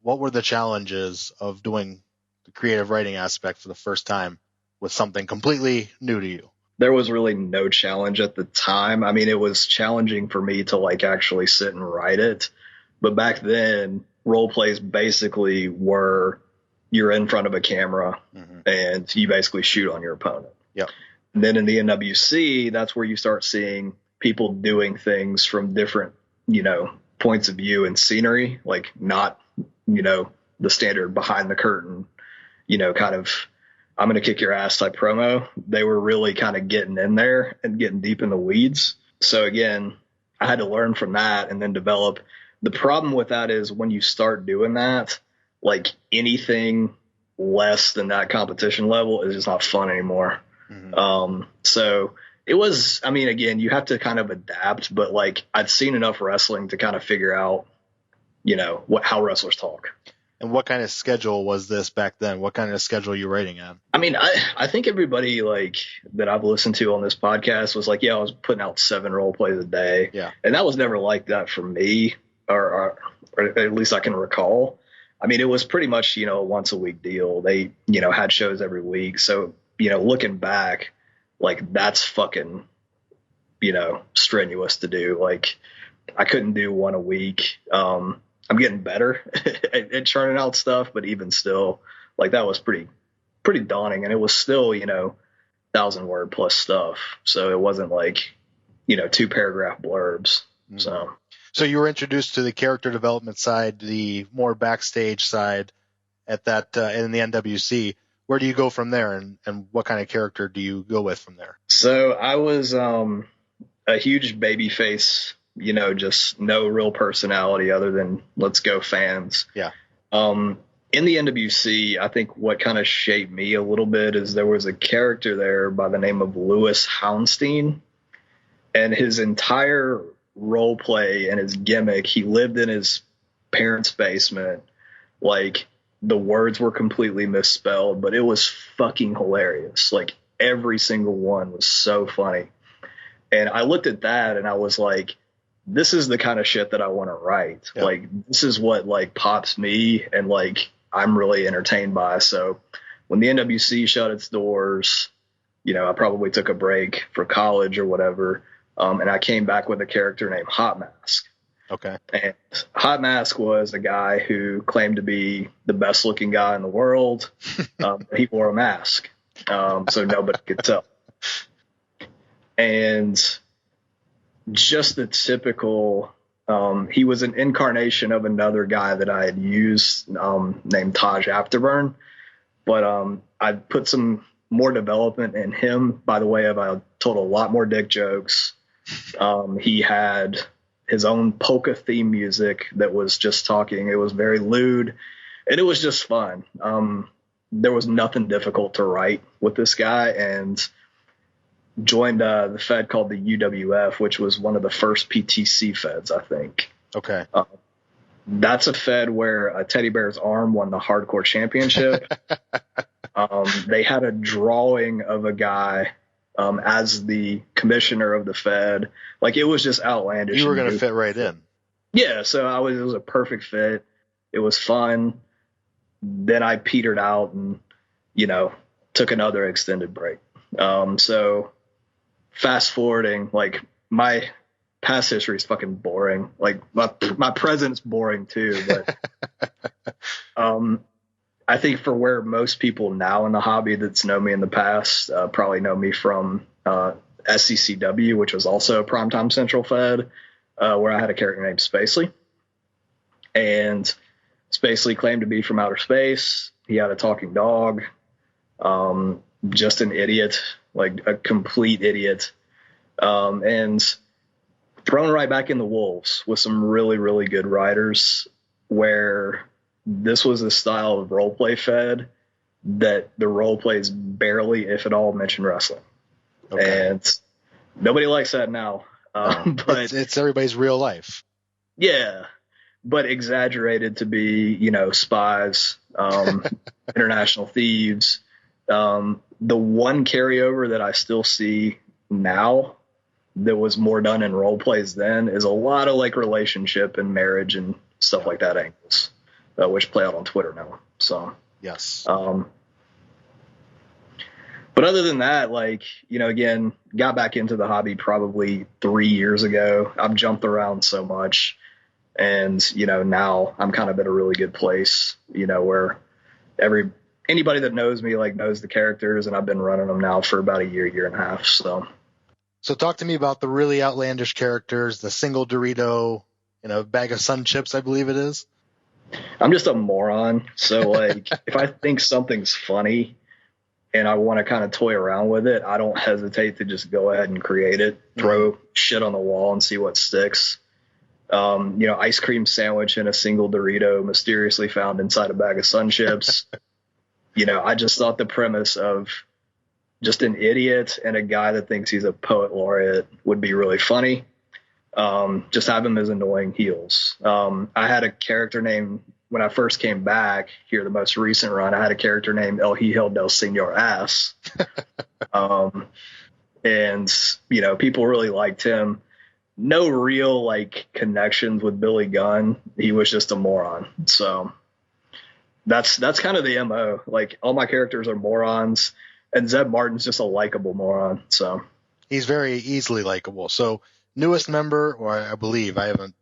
what were the challenges of doing the creative writing aspect for the first time with something completely new to you? There was really no challenge at the time. I mean, it was challenging for me to like actually sit and write it. But back then, role plays basically were you're in front of a camera and you basically shoot on your opponent. Yep. And then in the NWC, that's where you start seeing people doing things from different, points of view and scenery, like not, the standard behind the curtain, kind of, I'm going to kick your ass type promo. They were really kind of getting in there and getting deep in the weeds. So again, I had to learn from that and then develop. The problem with that is when you start doing that, like anything less than that competition level is just not fun anymore. So it was, I mean, again, you have to kind of adapt, but like I'd seen enough wrestling to kind of figure out, how wrestlers talk. And what kind of schedule was this back then? What kind of schedule are you writing on? I mean, I think everybody like that I've listened to on this podcast was like, yeah, I was putting out 7 role plays a day. Yeah. And that was never like that for me, or at least I can recall. I mean, it was pretty much, a once a week deal. They, had shows every week. So, looking back, like that's fucking, strenuous to do. Like I couldn't do one a week. I'm getting better at churning out stuff, but even still, like that was pretty daunting. And it was still, 1,000-word plus stuff. So it wasn't like, 2-paragraph blurbs. So you were introduced to the character development side, the more backstage side at that in the NWC. Where do you go from there, and what kind of character do you go with from there? So I was a huge baby face, just no real personality other than let's go fans. Yeah. In the NWC, I think what kind of shaped me a little bit is there was a character there by the name of Louis Houndstein, and his entire role play and his gimmick, he lived in his parents' basement. Like the words were completely misspelled, but it was fucking hilarious. Like every single one was so funny. And I looked at that and I was like, this is the kind of shit that I want to write. Yeah. Like this is what like pops me and like I'm really entertained by. So when the NWC shut its doors, I probably took a break for college or whatever. And I came back with a character named Hot Mask. Okay. And Hot Mask was a guy who claimed to be the best looking guy in the world. He wore a mask. So nobody could tell. And just the typical, he was an incarnation of another guy that I had used named Taj Afterburn. But I put some more development in him by the way of I told a lot more dick jokes. He had his own polka theme music that was just talking. It was very lewd and it was just fun. There was nothing difficult to write with this guy, and joined the Fed called the UWF, which was one of the first PTC Feds, I think. Okay. That's a Fed where a teddy bear's arm won the hardcore championship. They had a drawing of a guy as the commissioner of the Fed. Like it was just outlandish. You were going to fit right in. Yeah. So it was a perfect fit. It was fun. Then I petered out and, took another extended break. So fast forwarding, like my past history is fucking boring. Like my present's boring too, but, I think for where most people now in the hobby that's known me in the past, probably know me from SCCW, which was also a Primetime Central Fed, where I had a character named Spacely. and it's basically claimed to be from outer space. He had a talking dog, just an idiot, like a complete idiot, and thrown right back in the wolves with some really, really good writers, where this was a style of roleplay fed that the roleplays barely, if at all, mention wrestling. Okay. And nobody likes that now. But it's everybody's real life. Yeah, but exaggerated to be, spies, international thieves. The one carryover that I still see now that was more done in role plays then is a lot of like relationship and marriage and stuff like that angles, which play out on Twitter now. So yes. But other than that, like, again, got back into the hobby probably 3 years ago. I've jumped around so much, and now I'm kind of at a really good place, where anybody that knows me like knows the characters, and I've been running them now for about a year and a half. So talk to me about the really outlandish characters, the single Dorito in a bag of Sun Chips, I believe it is. I'm just a moron. So like, if I think something's funny and I want to kind of toy around with it, I don't hesitate to just go ahead and create it, throw shit on the wall and see what sticks. Ice cream sandwich and a single Dorito mysteriously found inside a bag of Sun Chips. I just thought the premise of just an idiot and a guy that thinks he's a poet laureate would be really funny. Just have him as annoying heels. I had a character named, when I first came back here, the most recent run, I had a character named El Hijo del Señor Ass. And, people really liked him. No real like connections with Billy Gunn. He was just a moron. So that's kind of the MO. Like, all my characters are morons, and Zeb Martin's just a likable moron. So he's very easily likable. So newest member, or I believe I haven't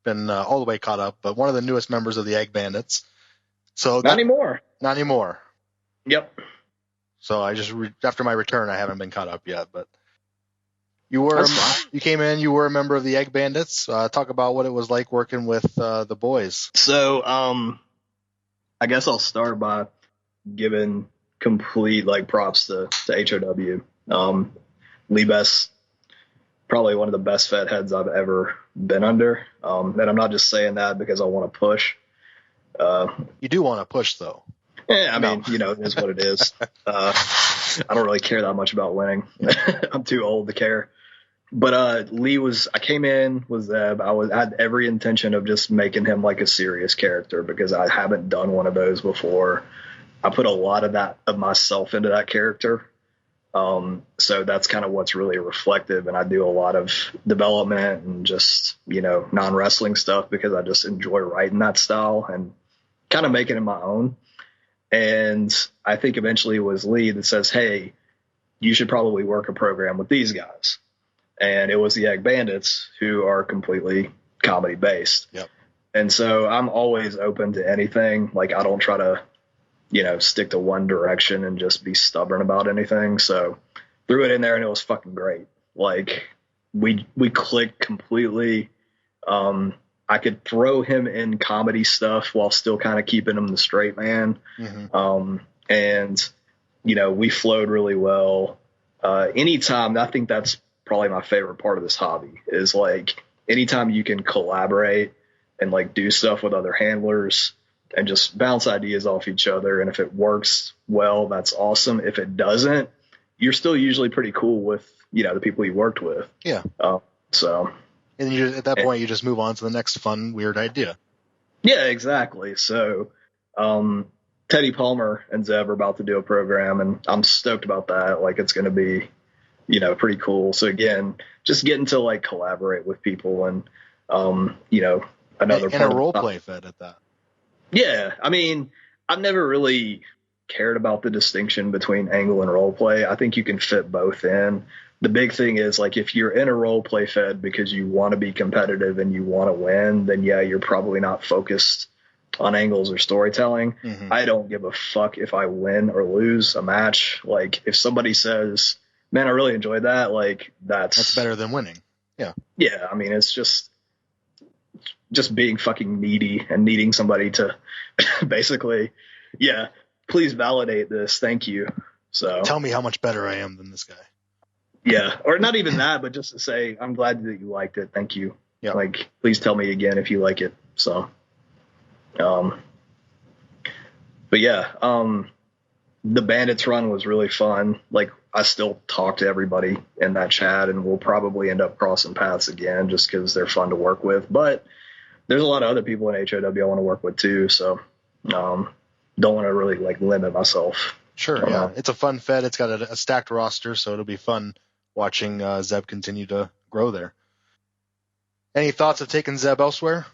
been all the way caught up, but one of the newest members of the Egg Bandits. So not anymore. Not anymore. Yep. So I just after my return, I haven't been caught up yet, but you came in, you were a member of the Egg Bandits. Talk about what it was like working with the boys. So, I guess I'll start by giving complete like props to HOW. Lee Best, probably one of the best fed heads I've ever been under. And I'm not just saying that because I want to push. You do want to push, though. Yeah, I mean, it is what it is. I don't really care that much about winning. I'm too old to care. But Lee I came in with Zeb. I had every intention of just making him like a serious character because I haven't done one of those before. I put a lot of myself into that character. So that's kind of what's really reflective. And I do a lot of development and just, non-wrestling stuff because I just enjoy writing that style and kind of making it my own. And I think eventually it was Lee that says, hey, you should probably work a program with these guys. And it was the Egg Bandits, who are completely comedy based. Yep. And so I'm always open to anything. Like, I don't try to, stick to one direction and just be stubborn about anything. So threw it in there and it was fucking great. Like, we clicked completely. I could throw him in comedy stuff while still kind of keeping him the straight man. Mm-hmm. And we flowed really well. Anytime, I think that's probably my favorite part of this hobby is like anytime you can collaborate and like do stuff with other handlers and just bounce ideas off each other. And if it works well, that's awesome. If it doesn't, you're still usually pretty cool with, the people you worked with. Yeah. And at that point, you just move on to the next fun, weird idea. Yeah, exactly. So, Teddy Palmer and Zeb are about to do a program, and I'm stoked about that. Like, it's going to be, pretty cool. So again, just getting to like collaborate with people and, another and a role play fed at that. Yeah. I mean, I've never really cared about the distinction between angle and role play. I think you can fit both in. The big thing is like, if you're in a role play fed because you want to be competitive and you want to win, then yeah, you're probably not focused on angles or storytelling. Mm-hmm. I don't give a fuck if I win or lose a match. Like, if somebody says, man, I really enjoyed that, like that's better than winning. Yeah. Yeah. I mean, it's just just being fucking needy and needing somebody to basically, yeah, please validate this. Thank you. So tell me how much better I am than this guy. Yeah. Or not even that, but just to say, I'm glad that you liked it. Thank you. Yeah. Like, please tell me again if you like it. So, but yeah, the Bandits run was really fun. Like, I still talk to everybody in that chat, and we'll probably end up crossing paths again just because they're fun to work with. But there's a lot of other people in HOW I want to work with too. So, don't want to really like limit myself. Sure. Yeah. It's a fun Fed. It's got a stacked roster, so it'll be fun watching Zeb continue to grow there. Any thoughts of taking Zeb elsewhere?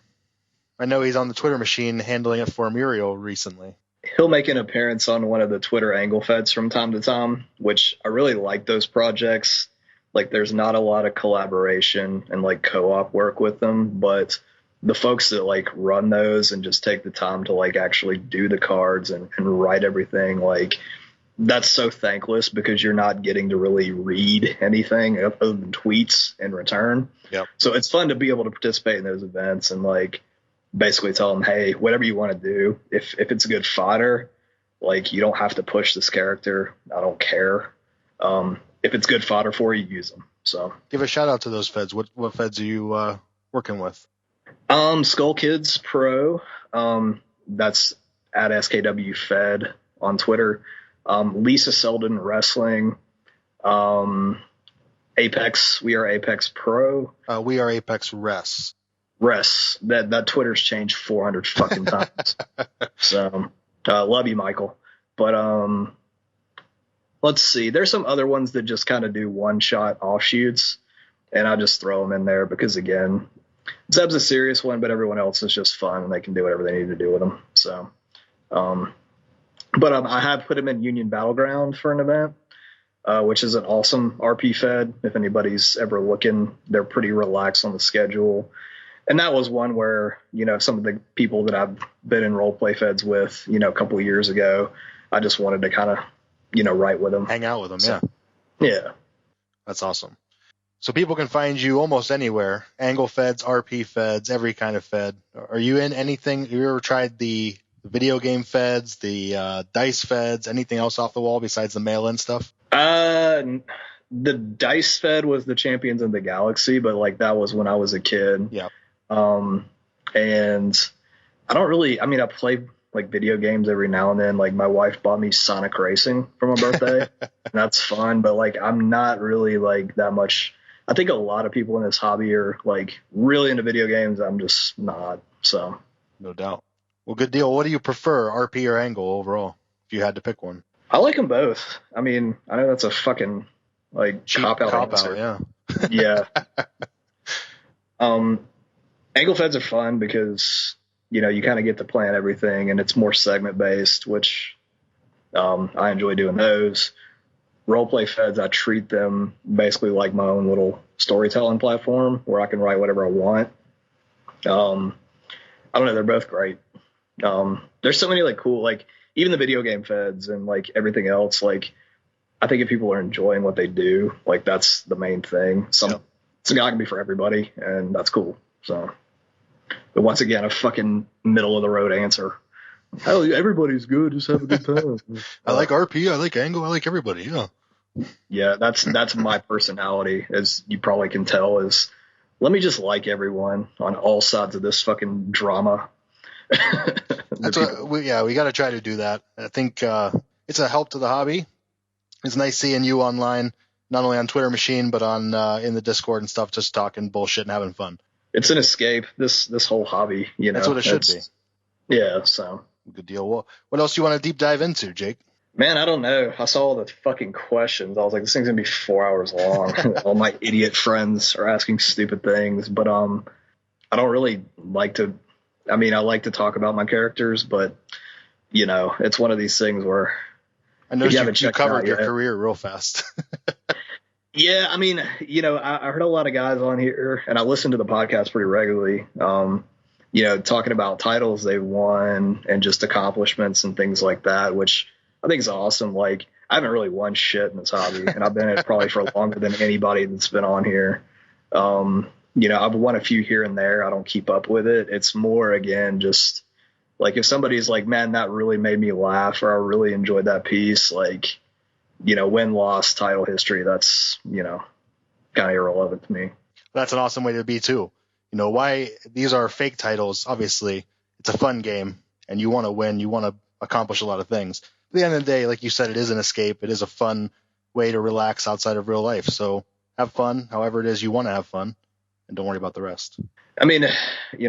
I know he's on the Twitter machine handling it for Muriel recently. He'll make an appearance on one of the Twitter angle feds from time to time, which I really like those projects. Like, there's not a lot of collaboration and like co-op work with them, but the folks that like run those and just take the time to like actually do the cards and write everything, like, that's so thankless because you're not getting to really read anything other than tweets in return. Yep. So it's fun to be able to participate in those events and like basically tell them, hey, whatever you want to do, if it's a good fodder, like, you don't have to push this character. I don't care. If it's good fodder for you, use them. So give a shout out to those feds. What feds are you working with? Skull Kids Pro. That's at SKW Fed on Twitter. Lisa Selden Wrestling. Apex. We are Apex Pro. We are Apex Res. That Twitter's changed 400 fucking times. So love you, Michael. But let's see. There's some other ones that just kind of do one-shot offshoots, and I just throw them in there because, again, Zeb's a serious one, but everyone else is just fun, and they can do whatever they need to do with them. So, but I have put him in Union Battleground for an event, which is an awesome RP Fed. If anybody's ever looking, they're pretty relaxed on the schedule. And that was one where, you know, some of the people that I've been in role play Feds with, you know, a couple of years ago, I just wanted to kind of, you know, write with them. Hang out with them, so, yeah. Yeah. That's awesome. So people can find you almost anywhere. Angle Feds, RP Feds, every kind of Fed. Are you in anything? Have you ever tried the video game Feds, the dice Feds, anything else off the wall besides the mail-in stuff? The dice Fed was the Champions of the Galaxy, but like that was when I was a kid. Yeah. And I don't really, I mean, I play like video games every now and then. Like, my wife bought me Sonic Racing for my birthday, and that's fun, but like, I'm not really like that much. I think a lot of people in this hobby are like really into video games. I'm just not. So no doubt. Well, good deal. What do you prefer, RP or Angle overall, if you had to pick one? I like them both. I mean, I know that's a fucking like cop-out answer. Yeah. Yeah. Angle Feds are fun because, you know, you kind of get to plan everything, and it's more segment based, which I enjoy doing those. Roleplay Feds, I treat them basically like my own little storytelling platform where I can write whatever I want. I don't know, they're both great. There's so many like cool, like even the video game Feds and like everything else. Like, I think if people are enjoying what they do, like that's the main thing. It's not gonna be for everybody, and that's cool. So, but once again, a fucking middle of the road answer. Oh, everybody's good. Just have a good time. I like RP. I like Angle. I like everybody. Yeah. Yeah, that's my personality, as you probably can tell. Is let me just like everyone on all sides of this fucking drama. That's what we got to try to do that. I think it's a help to the hobby. It's nice seeing you online, not only on Twitter machine, but on in the Discord and stuff, just talking bullshit and having fun. It's an escape. This whole hobby, you know. That's what it should be. Yeah. So good deal. Well, what else do you want to deep dive into, Jake? Man, I don't know. I saw all the fucking questions. I was like, this thing's gonna be 4 hours long. All my idiot friends are asking stupid things, but I don't really like to. I mean, I like to talk about my characters, but you know, it's one of these things where I know you covered your career real fast. Yeah, I mean, you know, I heard a lot of guys on here, and I listen to the podcast pretty regularly. You know, talking about titles they've won and just accomplishments and things like that, which I think is awesome. Like, I haven't really won shit in this hobby, and I've been in it probably for longer than anybody that's been on here. I've won a few here and there. I don't keep up with it. It's more, again, just like if somebody's like, man, that really made me laugh, or I really enjoyed that piece, like, win, loss, title history, that's, kind of irrelevant to me. That's an awesome way to be too. Why these are fake titles, obviously it's a fun game and you want to win, you want to accomplish a lot of things. At the end of the day, like you said, it is an escape. It is a fun way to relax outside of real life. So have fun, however it is you want to have fun, and don't worry about the rest. I mean,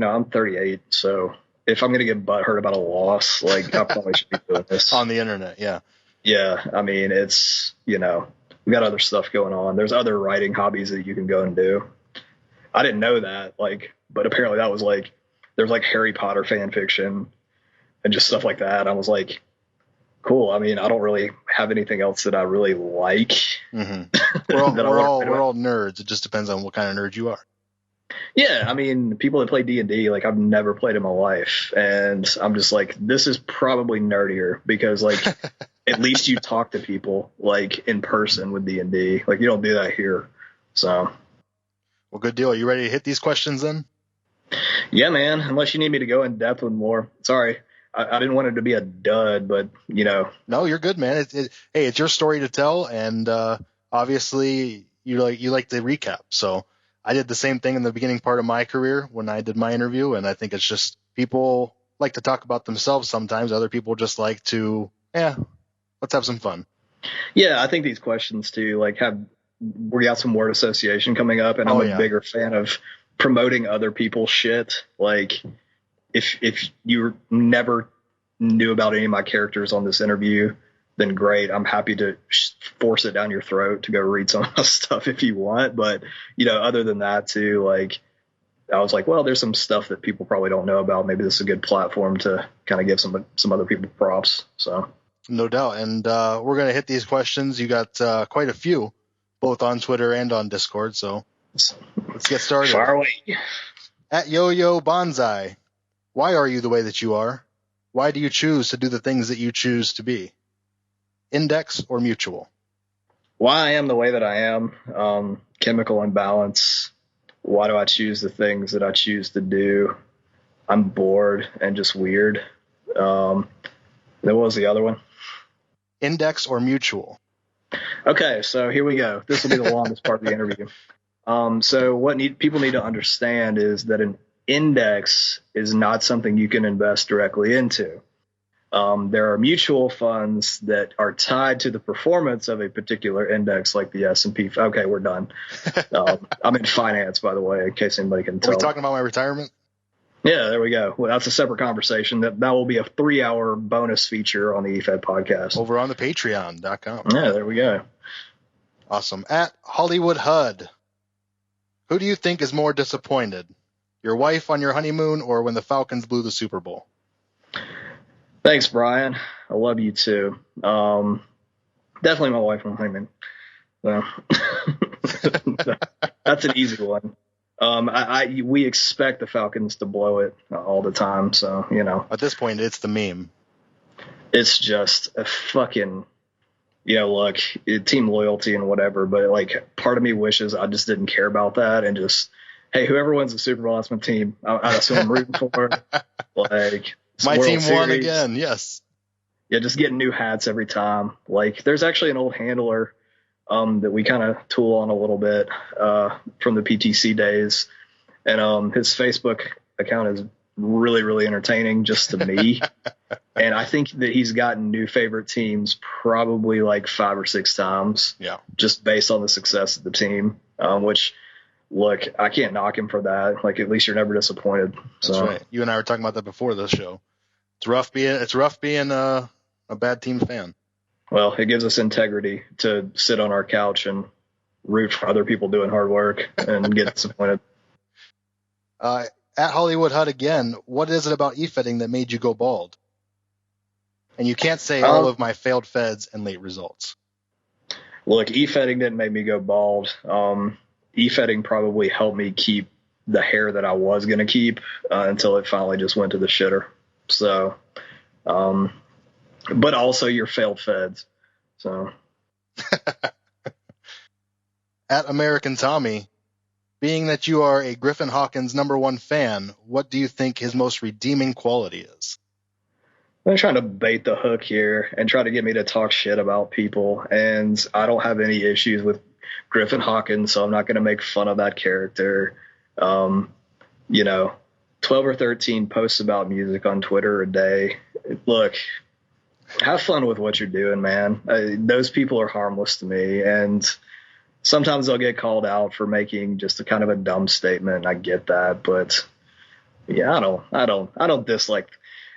I'm 38, so if I'm going to get butthurt about a loss, like I probably should be doing this on the internet. Yeah. Yeah. I mean, it's, we got other stuff going on. There's other writing hobbies that you can go and do. I didn't know that, but apparently that was there's Harry Potter fan fiction and just stuff like that. I was like, cool. I mean, I don't really have anything else that I really like. Mm-hmm. We're all nerds. It just depends on what kind of nerd you are. Yeah, I mean, people that play D&D, I've never played in my life, and I'm just like, this is probably nerdier because at least you talk to people in person with D&D. You don't do that here. So, well, good deal. Are you ready to hit these questions then? Yeah, man. Unless you need me to go in depth with more. Sorry, I didn't want it to be a dud, but No, you're good, man. Hey, it's your story to tell, and obviously you like the recap. So I did the same thing in the beginning part of my career when I did my interview, and I think it's just people like to talk about themselves sometimes. Other people just like to, let's have some fun. Yeah, I think these questions too, we got some word association coming up, and I'm a bigger fan of promoting other people's shit. If you never knew about any of my characters on this interview, then great. I'm happy to force it down your throat to go read some of my stuff if you want. But, other than that too, I was like, well, there's some stuff that people probably don't know about. Maybe this is a good platform to kind of give some other people props. So no doubt. And we're going to hit these questions. You got quite a few, both on Twitter and on Discord. So let's get started. Far away. At Yo-Yo Bonsai, why are you the way that you are? Why do you choose to do the things that you choose to be? Index or mutual? Why I am the way that I am. Chemical imbalance. Why do I choose the things that I choose to do? I'm bored and just weird. What was the other one? Index or mutual? Okay, so here we go. This will be the longest part of the interview. So what people need to understand is that an index is not something you can invest directly into. There are mutual funds that are tied to the performance of a particular index, like the S&P. Okay, we're done. I'm in finance, by the way, in case anybody can tell. Are we talking about my retirement? Yeah, there we go. Well, that's a separate conversation. That will be a 3-hour bonus feature on the Efed podcast. Over on the patreon.com. Yeah, there we go. Awesome. At Hollywood HUD, who do you think is more disappointed? Your wife on your honeymoon or when the Falcons blew the Super Bowl? Thanks, Brian. I love you too. Definitely my wife on honeymoon. So. That's an easy one. We expect the Falcons to blow it all the time. So, At this point, it's the meme. It's just a fucking, look, team loyalty and whatever. But part of me wishes I just didn't care about that and just, hey, whoever wins the Super Bowl, that's my team. That's who I'm rooting for. My World team Series. won again. Yes. Yeah, just getting new hats every time. There's actually an old handler that we kind of tool on a little bit from the PTC days. And his Facebook account is really, really entertaining just to me. And I think that he's gotten new favorite teams probably 5 or 6 times. Yeah. Just based on the success of the team, which, look, I can't knock him for that. At least you're never disappointed. That's right. You and I were talking about that before this show. It's rough being a bad team fan. Well, it gives us integrity to sit on our couch and root for other people doing hard work and get disappointed. At Hollywood HUD again, what is it about Efeding that made you go bald? And you can't say all of my failed feds and late results. Look, Efeding didn't make me go bald. Efeding probably helped me keep the hair that I was going to keep until it finally just went to the shitter. So, but also your failed feds. So at American Tommy, Being that you are a Griffin Hawkins #1 fan, what do you think his most redeeming quality is? They're trying to bait the hook here and try to get me to talk shit about people. And I don't have any issues with Griffin Hawkins, so I'm not going to make fun of that character. 12 or 13 posts about music on Twitter a day. Look, have fun with what you're doing, man. Those people are harmless to me. And sometimes they'll get called out for making just a kind of a dumb statement. I get that. But yeah, I don't dislike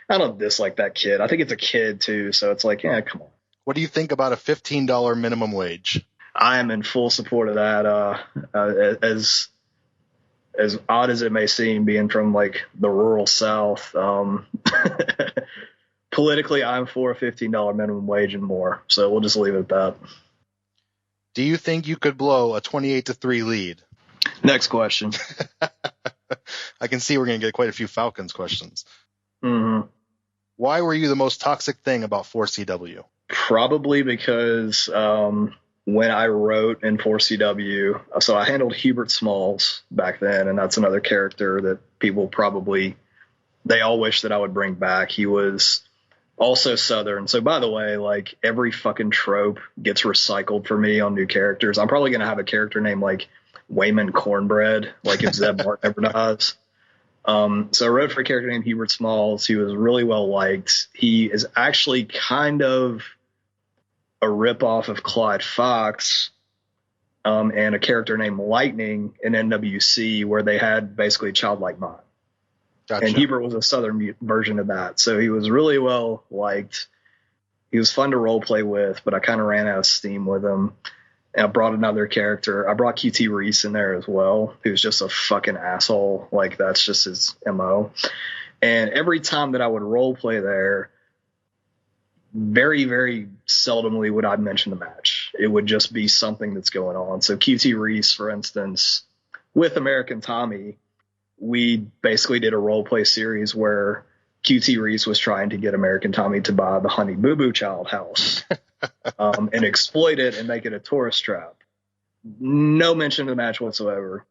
that kid. I think it's a kid too, so it's like, yeah, come on. What do you think about a $15 minimum wage? I am in full support of that. As odd as it may seem, being from like the rural South, politically, I'm for a $15 minimum wage and more. So we'll just leave it at that. Do you think you could blow a 28-3 lead? Next question. I can see we're going to get quite a few Falcons questions. Mm-hmm. Why were you the most toxic thing about 4CW? Probably because when I wrote in 4CW, so I handled Hubert Smalls back then, and that's another character that people they all wish that I would bring back. He was also Southern. So by the way, like every fucking trope gets recycled for me on new characters. I'm probably going to have a character named like Wayman Cornbread, like if Zeb Martin ever dies. So I wrote for a character named Hubert Smalls. He was really well liked. He is actually kind of a ripoff of Clyde Fox, and a character named Lightning in NWC, where they had basically a childlike mind. Gotcha. And Hubert was a Southern version of that. So he was really well liked. He was fun to role play with, but I kind of ran out of steam with him. And I brought another character. I brought QT Reese in there as well, who's just a fucking asshole. Like, that's just his MO. And every time that I would role play there, very, very seldomly would I mention the match. It would just be something that's going on. So QT Reese, for instance, with American Tommy, we basically did a role play series where QT Reese was trying to get American Tommy to buy the Honey Boo Boo Child house and exploit it and make it a tourist trap. No mention of the match whatsoever.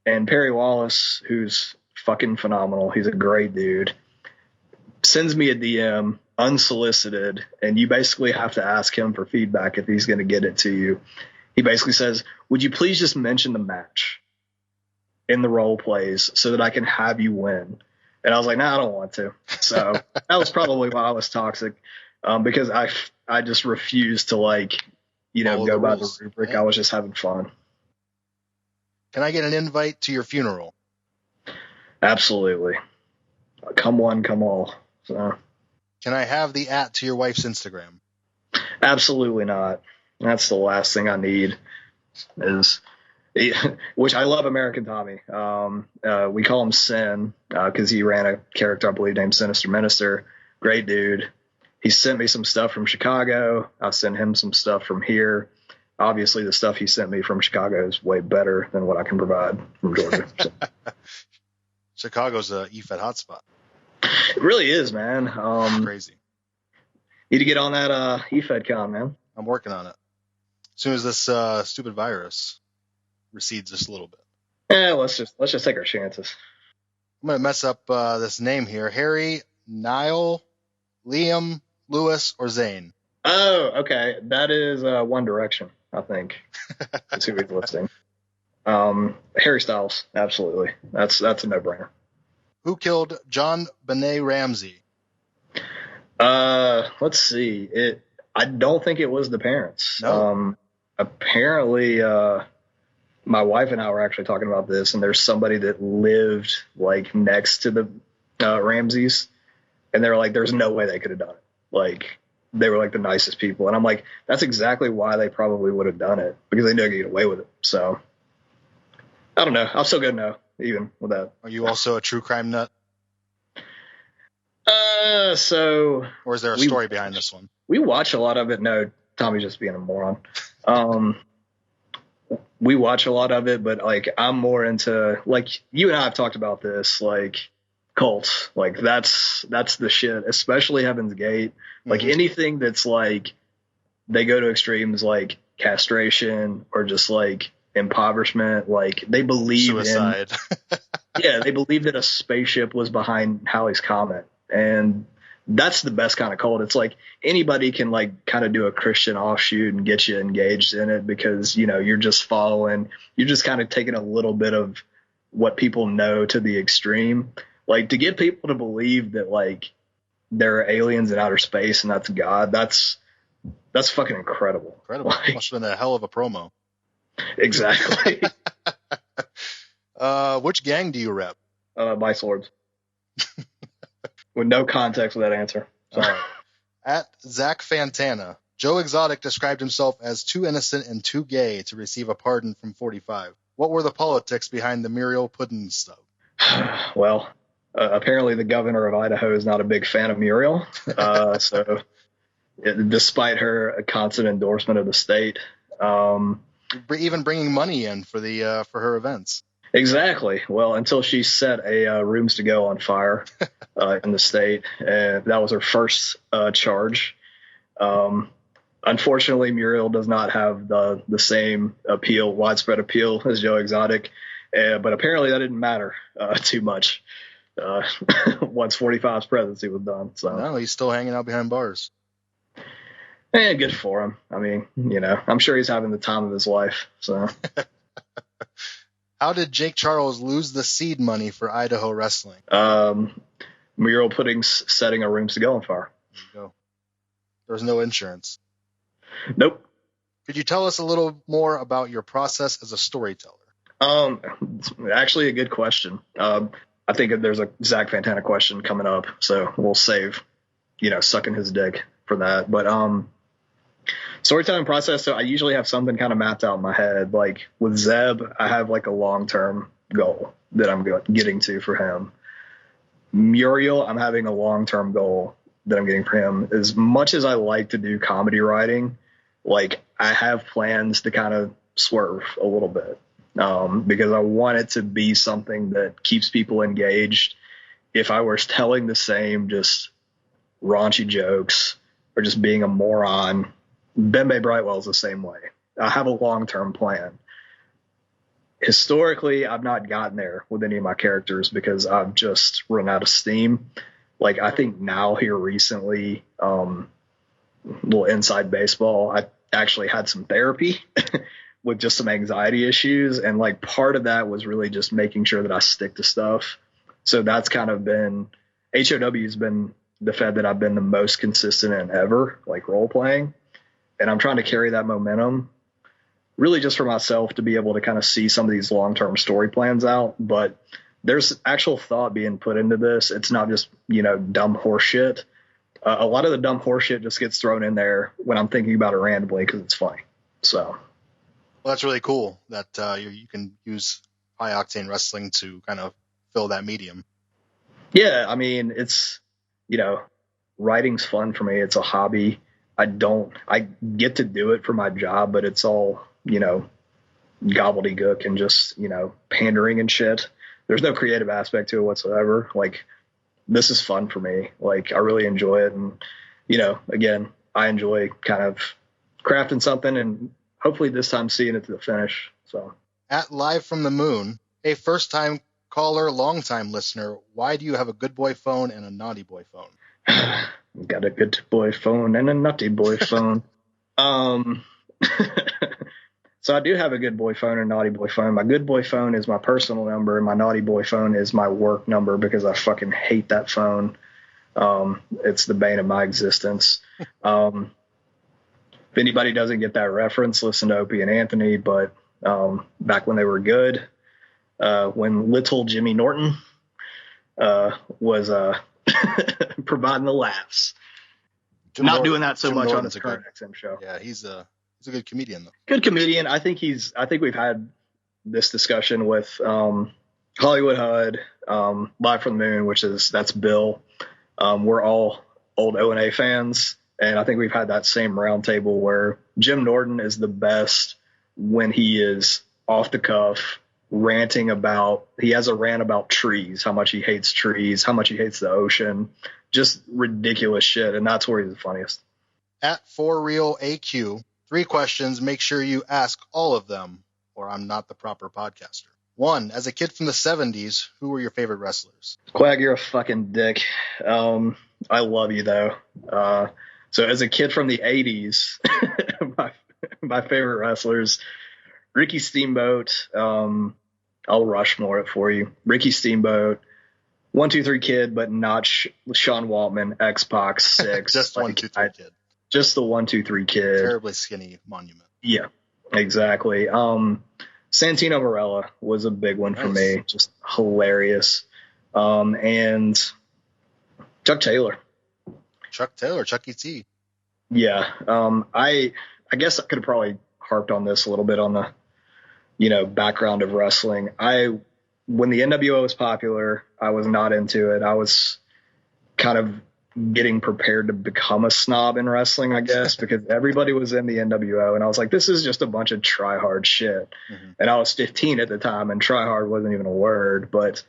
And Perry Wallace, who's fucking phenomenal, he's a great dude, sends me a DM unsolicited, and you basically have to ask him for feedback if he's going to get it to you. He basically says, would you please just mention the match in the role plays so that I can have you win? And I was like, I don't want to. So that was probably why I was toxic, because I just refused to go by the rubric. Yeah. I was just having fun. Can I get an invite to your funeral? Absolutely. Come one, come all. So. Can I have the @ to your wife's Instagram? Absolutely not. That's the last thing I need. Which I love American Tommy. We call him Sin because he ran a character, I believe, named Sinister Minister. Great dude. He sent me some stuff from Chicago. I sent him some stuff from here. Obviously, the stuff he sent me from Chicago is way better than what I can provide from Georgia. So. Chicago's a Efed hotspot. It really is, man. Crazy. Need to get on that Efed con, man. I'm working on it. As soon as this stupid virus recedes just a little bit. Yeah, let's just take our chances. I'm gonna mess up this name here. Harry, Niall, Liam, Lewis, or Zane? Oh, okay. That is One Direction, I think. That's who he's listing. Harry Styles, absolutely. That's a no-brainer. Who killed John Benet Ramsey? Let's see. I don't think it was the parents. No. Apparently, my wife and I were actually talking about this, and there's somebody that lived like next to the Ramseys, and they were like, "There's no way they could have done it." Like, they were like the nicest people, and I'm like, that's exactly why they probably would have done it, because they knew they could get away with it. So, I don't know. I'm still good now, even with that. Are you also a true crime nut? Or is there a story behind this one? We watch a lot of it. No, Tommy's just being a moron. We watch a lot of it, but like, I'm more into, like, you and I have talked about this, like, cults. Like, that's the shit, especially Heaven's Gate. Like, anything that's like, they go to extremes like castration or just like impoverishment. Like they believed suicide. They believed that a spaceship was behind Halley's Comet, and that's the best kind of cult. It's like anybody can like kind of do a Christian offshoot and get you engaged in it because, you know, you're just kind of taking a little bit of what people know to the extreme. Like to get people to believe that like there are aliens in outer space and that's God. That's fucking incredible. Incredible. Like, must have been a hell of a promo. Exactly. Which gang do you rep? Vice Lords. With no context with that answer. All right. At Zach Fantana, Joe Exotic described himself as too innocent and too gay to receive a pardon from 45. What were the politics behind the Muriel Puddins stuff? Well, apparently the governor of Idaho is not a big fan of Muriel. Despite her constant endorsement of the state. Even bringing money in for her events. Exactly. Well, until she set a Rooms to Go on fire in the state. That was her first charge. Unfortunately, Muriel does not have the same widespread appeal as Joe Exotic. But apparently that didn't matter too much once 45's presidency was done. So no, he's still hanging out behind bars. Good for him. I mean, you know, I'm sure he's having the time of his life. So. How did Jake Charles lose the seed money for Idaho wrestling? Muriel Puddins setting a Rooms to Go on fire. There you go. There was no insurance. Nope. Could you tell us a little more about your process as a storyteller? Actually, a good question. I think there's a Zach Fantana question coming up, so we'll save, sucking his dick for that. But storytelling process, so I usually have something kind of mapped out in my head. Like with Zeb, I have like a long-term goal that I'm getting to for him. Muriel, I'm having a long-term goal that I'm getting for him. As much as I like to do comedy writing, like I have plans to kind of swerve a little bit because I want it to be something that keeps people engaged. If I were telling the same just raunchy jokes or just being a moron, Bembe Brightwell's the same way. I have a long-term plan. Historically, I've not gotten there with any of my characters because I've just run out of steam. Like, I think now here recently, little inside baseball, I actually had some therapy with just some anxiety issues. And like part of that was really just making sure that I stick to stuff. So that's kind of been, HOW has been the Fed that I've been the most consistent in ever, like role playing. And I'm trying to carry that momentum really just for myself to be able to kind of see some of these long-term story plans out. But there's actual thought being put into this. It's not just, dumb horse shit. A lot of the dumb horse shit just gets thrown in there when I'm thinking about it randomly because it's funny. So. Well, that's really cool that you can use high octane wrestling to kind of fill that medium. Yeah. I mean, it's, writing's fun for me. It's a hobby. I get to do it for my job, but it's all, gobbledygook and just, pandering and shit. There's no creative aspect to it whatsoever. Like, this is fun for me. Like, I really enjoy it. And, again, I enjoy kind of crafting something and hopefully this time seeing it to the finish. So at Live from the Moon, a first-time caller, long-time listener, why do you have a good boy phone and a naughty boy phone? Got a good boy phone and a nutty boy phone. So I do have a good boy phone and a naughty boy phone. My good boy phone is my personal number, and my naughty boy phone is my work number because I fucking hate that phone. It's the bane of my existence. If anybody doesn't get that reference, listen to Opie and Anthony. But back when they were good, when little Jimmy Norton was providing the laughs. Not doing that so much on this current XM show. Yeah, he's a good comedian though. Good comedian. I think we've had this discussion with Hollywood HUD, Live from the Moon, that's Bill. We're all old O&A fans, and I think we've had that same roundtable where Jim Norton is the best when he is off the cuff, ranting about, he has a rant about trees, how much he hates trees, how much he hates the ocean, just ridiculous shit, and that's where he's the funniest. At For Real AQ, 3 questions, make sure you ask all of them. or I'm not the proper podcaster. 1, as a kid from the 70s, who were your favorite wrestlers? Quag, you're a fucking dick. I love you though. So as a kid from the 80s, my favorite wrestlers, Ricky Steamboat. I'll Rushmore it for you. Ricky Steamboat, 1, 2, 3 Kid, but not Sean Waltman, X-Pac, Six. Just 1, 2, 3 Kid. Just the 1, 2, 3 Kid. Terribly skinny monument. Yeah, exactly. Santino Marella was a big one for me. Just hilarious. And Chuck Taylor. Chucky T. Yeah. I guess I could have probably harped on this a little bit on the, background of wrestling. When the NWO was popular, I was not into it. I was kind of getting prepared to become a snob in wrestling, I guess, because everybody was in the NWO, and I was like, this is just a bunch of try-hard shit. Mm-hmm. And I was 15 at the time, and try-hard wasn't even a word, but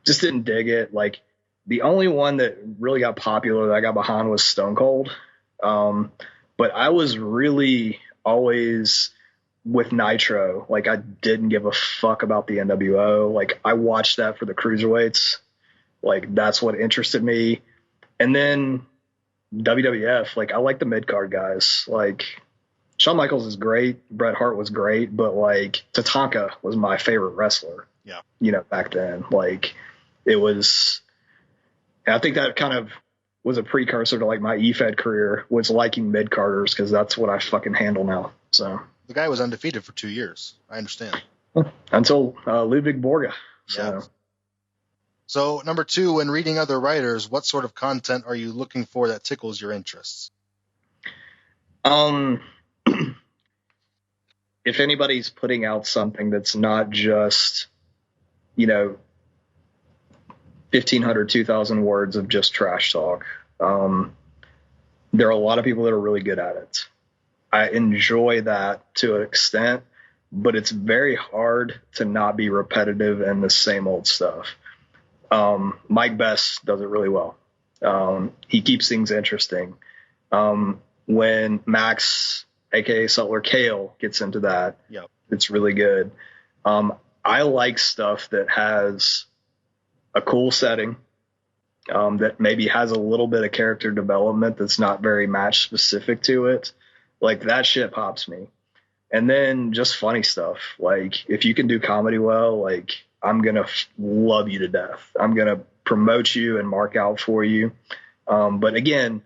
just didn't dig it. Like, the only one that really got popular that I got behind was Stone Cold. But I was really always with Nitro. Like, I didn't give a fuck about the NWO. Like, I watched that for the cruiserweights. Like, that's what interested me. And then WWF, like, I like the mid-card guys. Like, Shawn Michaels is great. Bret Hart was great. But, like, Tatanka was my favorite wrestler. Yeah. Back then. Like, it was... I think that kind of was a precursor to, like, my Efed career, was liking mid-carders, because that's what I fucking handle now. So the guy was undefeated for 2 years. I understand. Until Ludwig Borga. So. Yeah. So, number 2, when reading other writers, what sort of content are you looking for that tickles your interests? If anybody's putting out something that's not just, 1,500, 2,000 words of just trash talk, there are a lot of people that are really good at it. I enjoy that to an extent, but it's very hard to not be repetitive and the same old stuff. Mike Best does it really well. He keeps things interesting. When Max, aka Sutler Kale, gets into that, It's really good. I like stuff that has a cool setting, that maybe has a little bit of character development that's not very match specific to it. Like, that shit pops me. And then just funny stuff. Like, if you can do comedy well, like, I'm going to love you to death. I'm going to promote you and mark out for you. But again,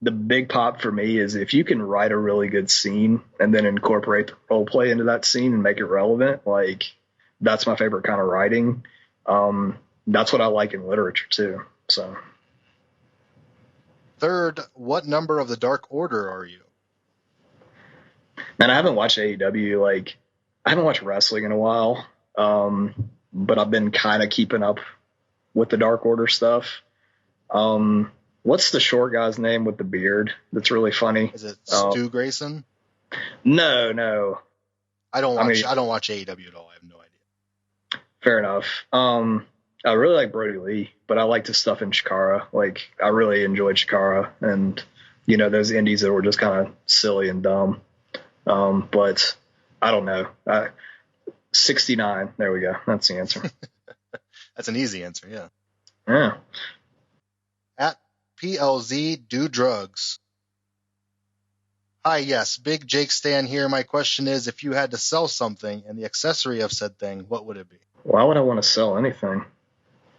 the big pop for me is if you can write a really good scene and then incorporate the role play into that scene and make it relevant, like, that's my favorite kind of writing. That's what I like in literature too. So, 3rd, what number of the Dark Order are you? Man, I haven't watched AEW. Like, I haven't watched wrestling in a while. But I've been kind of keeping up with the Dark Order stuff. What's the short guy's name with the beard that's really funny? Is it Stu Grayson? No. I don't watch AEW at all. I have no idea. Fair enough. I really like Brody Lee, but I like his stuff in Chikara. Like, I really enjoyed Chikara, and those indies that were just kind of silly and dumb. But I don't know. 69. There we go. That's the answer. That's an easy answer. Yeah. Yeah. At PLZ Do Drugs. Hi, yes. Big Jake Stan here. My question is, if you had to sell something and the accessory of said thing, what would it be? Why would I want to sell anything?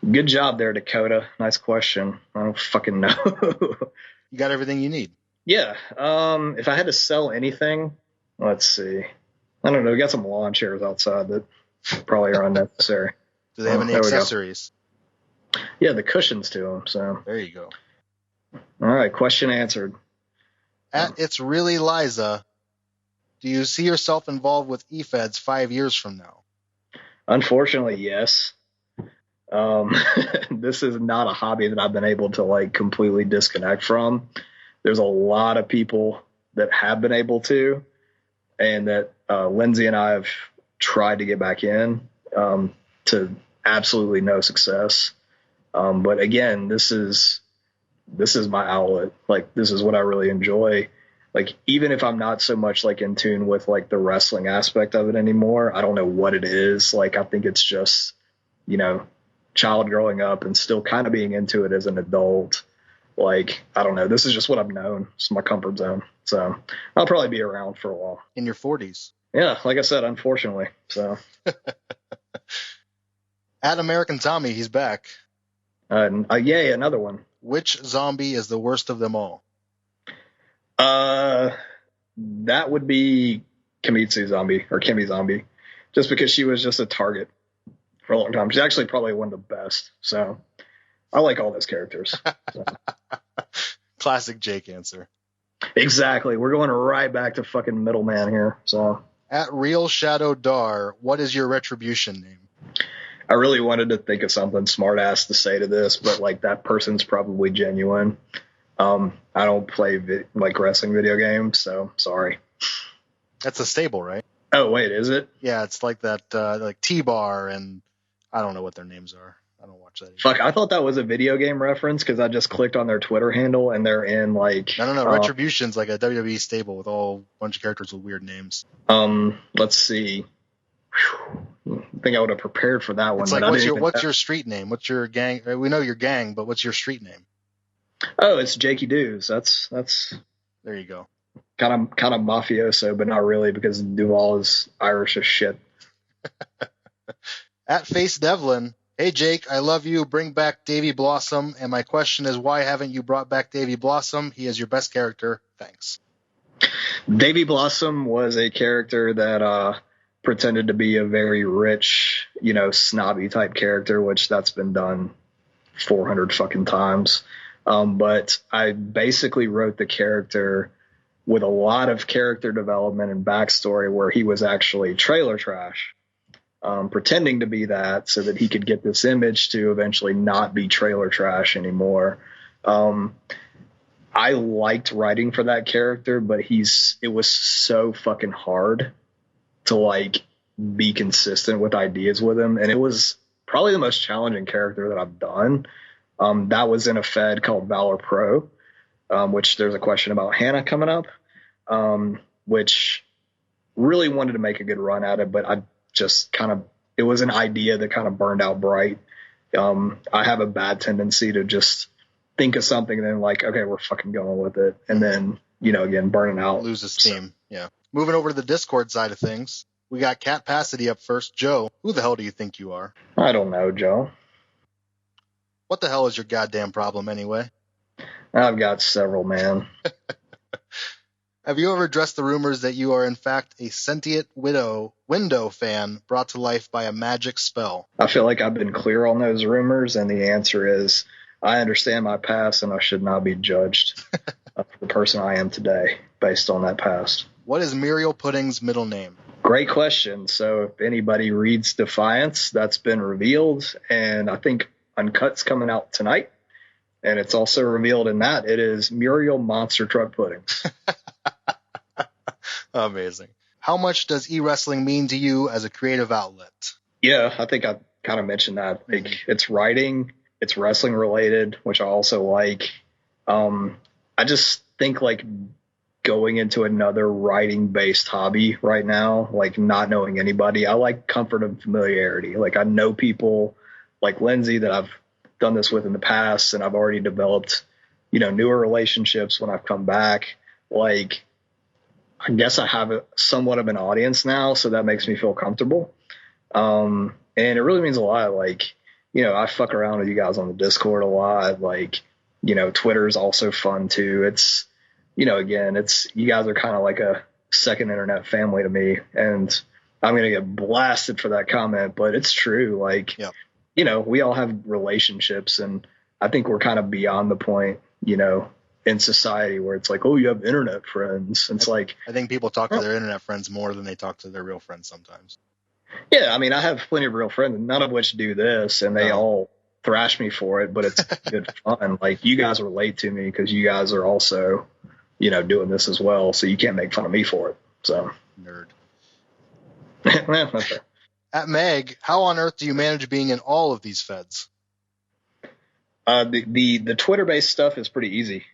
Good job there, Dakota. Nice question. I don't fucking know. You got everything you need. Yeah. If I had to sell anything, let's see. I don't know. We got some lawn chairs outside that probably are unnecessary. Do they have any accessories? Yeah, the cushions to them. So there you go. All right. Question answered. At It's Really Liza, do you see yourself involved with Efeds 5 years from now? Unfortunately, yes. This is not a hobby that I've been able to, like, completely disconnect from. There's a lot of people that have been able to, and that Lindsay and I have tried to get back in, to absolutely no success. But again, this is my outlet. Like, this is what I really enjoy. like, even if I'm not so much like in tune with like the wrestling aspect of it anymore, I don't know what it is. Like, I think it's just, you know, child growing up and still kind of being into it as an adult. Like, I don't know. This is just what I've known. It's my comfort zone. So I'll probably be around for a while. In your 40s. Yeah, like I said, unfortunately. So At American Tommy, he's back. yay, another one. Which zombie is the worst of them all? That would be Kimitsu Zombie or Kimmy Zombie, just because she was just a target for a long time. She's actually probably one of the best. So I like all those characters. So. Classic Jake answer. Exactly. We're going right back to fucking middleman here. So At Real Shadow Dar, what is your retribution name? I really wanted to think of something smart ass to say to this, but like that person's probably genuine. I don't play like wrestling video games, so sorry. That's a stable, right? Oh wait, is it? Yeah, it's like that, like T-Bar, and I don't know what their names are. I don't watch that either. Fuck, I thought that was a video game reference because I just clicked on their Twitter handle and they're in like. No. Retribution's like a WWE stable with a bunch of characters with weird names. Let's see. Whew. I think I would have prepared for that one. It's like, what's your street name? What's your gang? We know your gang, but what's your street name? Oh, it's Jakey Doos. That's. There you go. Kind of mafioso, but not really because Duval is Irish as shit. At Face Devlin, hey Jake, I love you. Bring back Davy Blossom. And my question is, why haven't you brought back Davy Blossom? He is your best character. Thanks. Davy Blossom was a character that pretended to be a very rich, you know, snobby type character, which that's been done 400 fucking times. But I basically wrote the character with a lot of character development and backstory where he was actually trailer trash, pretending to be that so that he could get this image to eventually not be trailer trash anymore. I liked writing for that character, but it was so fucking hard to like be consistent with ideas with him. And it was probably the most challenging character that I've done. That was in a Fed called Valor Pro, which there's a question about Hannah coming up, which really wanted to make a good run at it, but I just it was an idea that kind of burned out bright. I have a bad tendency to just think of something and then like, okay, we're fucking going with it. And then, you know, again, burning out. Loses steam. Yeah. Moving over to the Discord side of things. We got Cat Pasadena up first. Joe, who the hell do you think you are? I don't know, Joe. What the hell is your goddamn problem anyway? I've got several, man. Have you ever addressed the rumors that you are in fact a sentient window fan brought to life by a magic spell? I feel like I've been clear on those rumors, and the answer is I understand my past and I should not be judged for the person I am today based on that past. What is Muriel Puddins' middle name? Great question. So if anybody reads Defiance, that's been revealed, and I think Uncut's coming out tonight, and it's also revealed in that it is Muriel Monster Truck Puddings. Amazing. How much does e-wrestling mean to you as a creative outlet? Yeah, I think I kind of mentioned that. Like, it's writing, it's wrestling related, which I also like. I just think like going into another writing based hobby right now, like not knowing anybody, I like comfort and familiarity. Like I know people like Lindsay that I've done this with in the past, and I've already developed, you know, newer relationships when I've come back. Like, I guess I have somewhat of an audience now, so that makes me feel comfortable. And it really means a lot. Like, you know, I fuck around with you guys on the Discord a lot. Like, you know, Twitter is also fun too. It's, you know, again, you guys are kind of like a second internet family to me, and I'm going to get blasted for that comment, but it's true. Like, yep. You know, we all have relationships, and I think we're kind of beyond the point, you know, in society where it's like, oh, you have internet friends. It's like, I think people talk to their internet friends more than they talk to their real friends sometimes. Yeah, I mean, I have plenty of real friends, none of which do this, and they all thrash me for it, but it's good fun. Like, you guys relate to me because you guys are also, you know, doing this as well, so you can't make fun of me for it. So nerd. Okay. At Meg, how on earth do you manage being in all of these feds? The Twitter based stuff is pretty easy.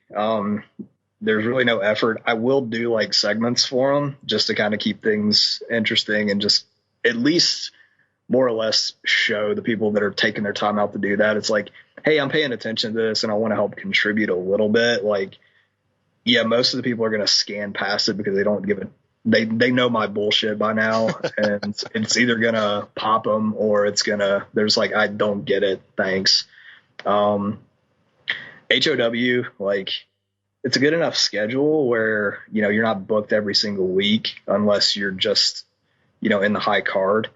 there's really no effort. I will do like segments for them just to kind of keep things interesting and just at least more or less show the people that are taking their time out to do that. It's like, hey, I'm paying attention to this and I want to help contribute a little bit. Like, yeah, most of the people are going to scan past it because they don't give it. They know my bullshit by now, and it's either going to pop them or it's going to, there's like, I don't get it. Thanks. HOW, like, it's a good enough schedule where, you know, you're not booked every single week unless you're just, you know, in the high card.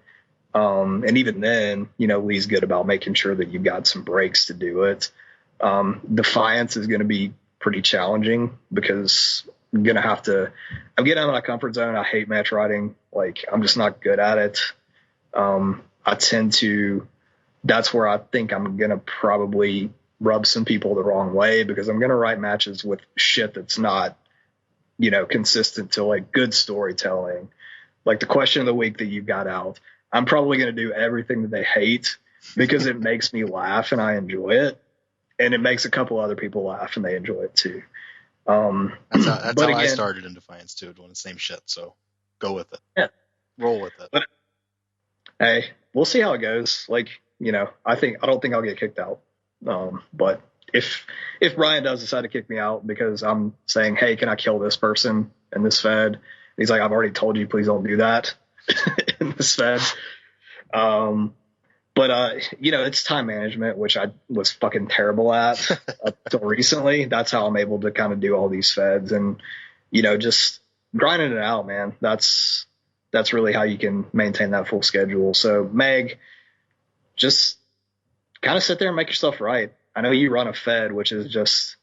And even then, you know, Lee's good about making sure that you've got some breaks to do it. Defiance is going to be pretty challenging because I'm getting out of my comfort zone. I hate match writing. Like, I'm just not good at it. That's where I think I'm going to probably rub some people the wrong way because I'm going to write matches with shit that's not, you know, consistent to like good storytelling. Like the question of the week that you got out, I'm probably going to do everything that they hate because it makes me laugh and I enjoy it. And it makes a couple other people laugh and they enjoy it too. That's how I started in Defiance too, doing the same shit. So go with it. Yeah. Roll with it. But, hey, we'll see how it goes. Like, you know, I don't think I'll get kicked out. But if Brian does decide to kick me out because I'm saying, hey, can I kill this person in this Fed? He's like, I've already told you, please don't do that in this Fed. But you know, it's time management, which I was fucking terrible at up until recently. That's how I'm able to kind of do all these Feds and, you know, just grinding it out, man. That's really how you can maintain that full schedule. So Meg, just kind of sit there and make yourself right. I know you run a Fed, which is just,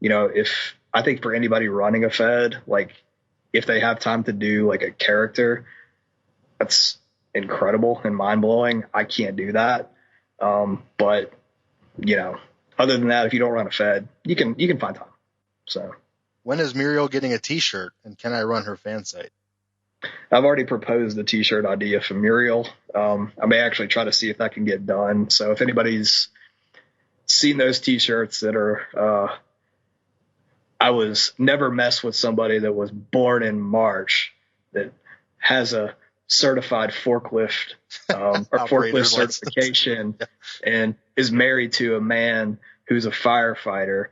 you know, I think for anybody running a Fed, like if they have time to do like a character, that's incredible and mind blowing. I can't do that. But you know, other than that, if you don't run a Fed, you can find time. So when is Muriel getting a t-shirt and can I run her fan site? I've already proposed the t-shirt idea for Muriel. I may actually try to see if that can get done. So if anybody's seen those t-shirts that are, I was never messed with somebody that was born in March that has a certified forklift or forklift certification and is married to a man who's a firefighter.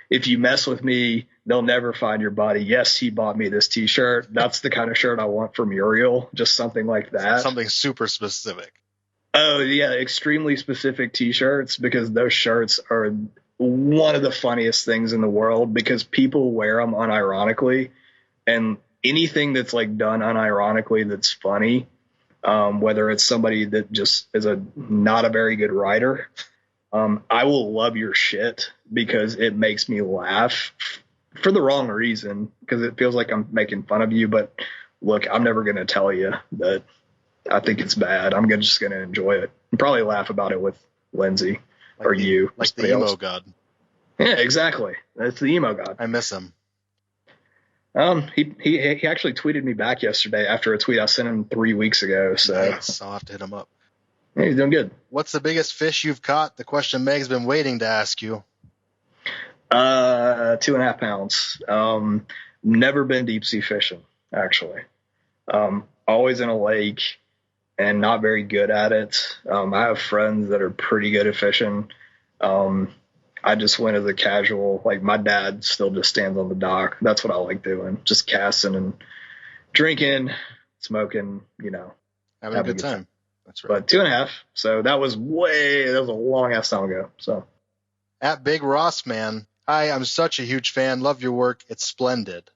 If you mess with me, they'll never find your body. Yes, he bought me this t-shirt. That's the kind of shirt I want for Muriel. Just something like that. Something super specific. Oh yeah, extremely specific t-shirts because those shirts are one of the funniest things in the world because people wear them unironically, and anything that's like done unironically that's funny, whether it's somebody that just is not a very good writer, I will love your shit because it makes me laugh for the wrong reason because it feels like I'm making fun of you. But look, I'm never going to tell you that I think it's bad. I'm just going to enjoy it and probably laugh about it with Lindsay or you. Like the emo god. Yeah, exactly. That's the emo god. I miss him. He actually tweeted me back yesterday after a tweet I sent him 3 weeks ago. So nice. I'll have to hit him up. Yeah, he's doing good. What's the biggest fish you've caught? The question Meg's been waiting to ask you. 2.5 pounds. Never been deep sea fishing, actually. Always in a lake and not very good at it. I have friends that are pretty good at fishing. I just went as a casual, like my dad still just stands on the dock. That's what I like doing. Just casting and drinking, smoking, you know. Having a good time. That's right. But 2.5. So that was a long ass time ago. So at Big Ross, man. Hi, I'm such a huge fan. Love your work. It's splendid.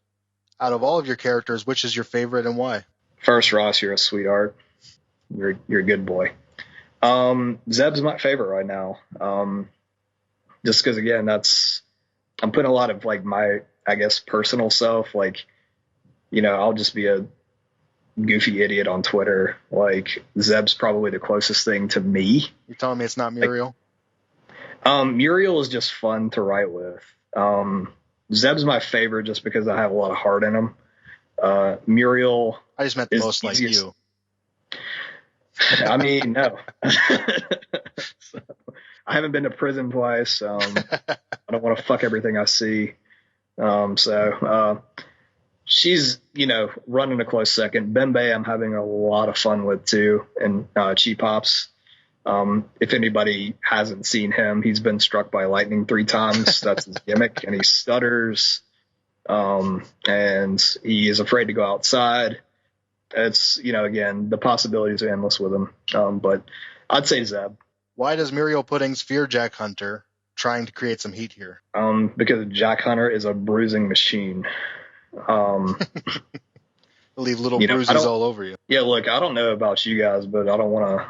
Out of all of your characters, which is your favorite and why? First, Ross, you're a sweetheart. You're a good boy. Zeb's my favorite right now. Just because, again, I'm putting a lot of like my, I guess, personal self. Like, you know, I'll just be a goofy idiot on Twitter. Like, Zeb's probably the closest thing to me. You're telling me it's not Muriel? Muriel is just fun to write with. Zeb's my favorite just because I have a lot of heart in him. Muriel. I just meant the most like you. I mean, no. So, I haven't been to prison twice. I don't want to fuck everything I see. She's, running a close second. Bembe, I'm having a lot of fun with too. And Cheap Pops. If anybody hasn't seen him, he's been struck by lightning 3 times. That's his gimmick. And he stutters. And he is afraid to go outside. It's, again, the possibilities are endless with him. But I'd say Zeb. Why does Muriel Puddins fear Jack Hunter? Trying to create some heat here. Because Jack Hunter is a bruising machine. Leave little bruises all over you. Yeah, look, I don't know about you guys, but I don't want to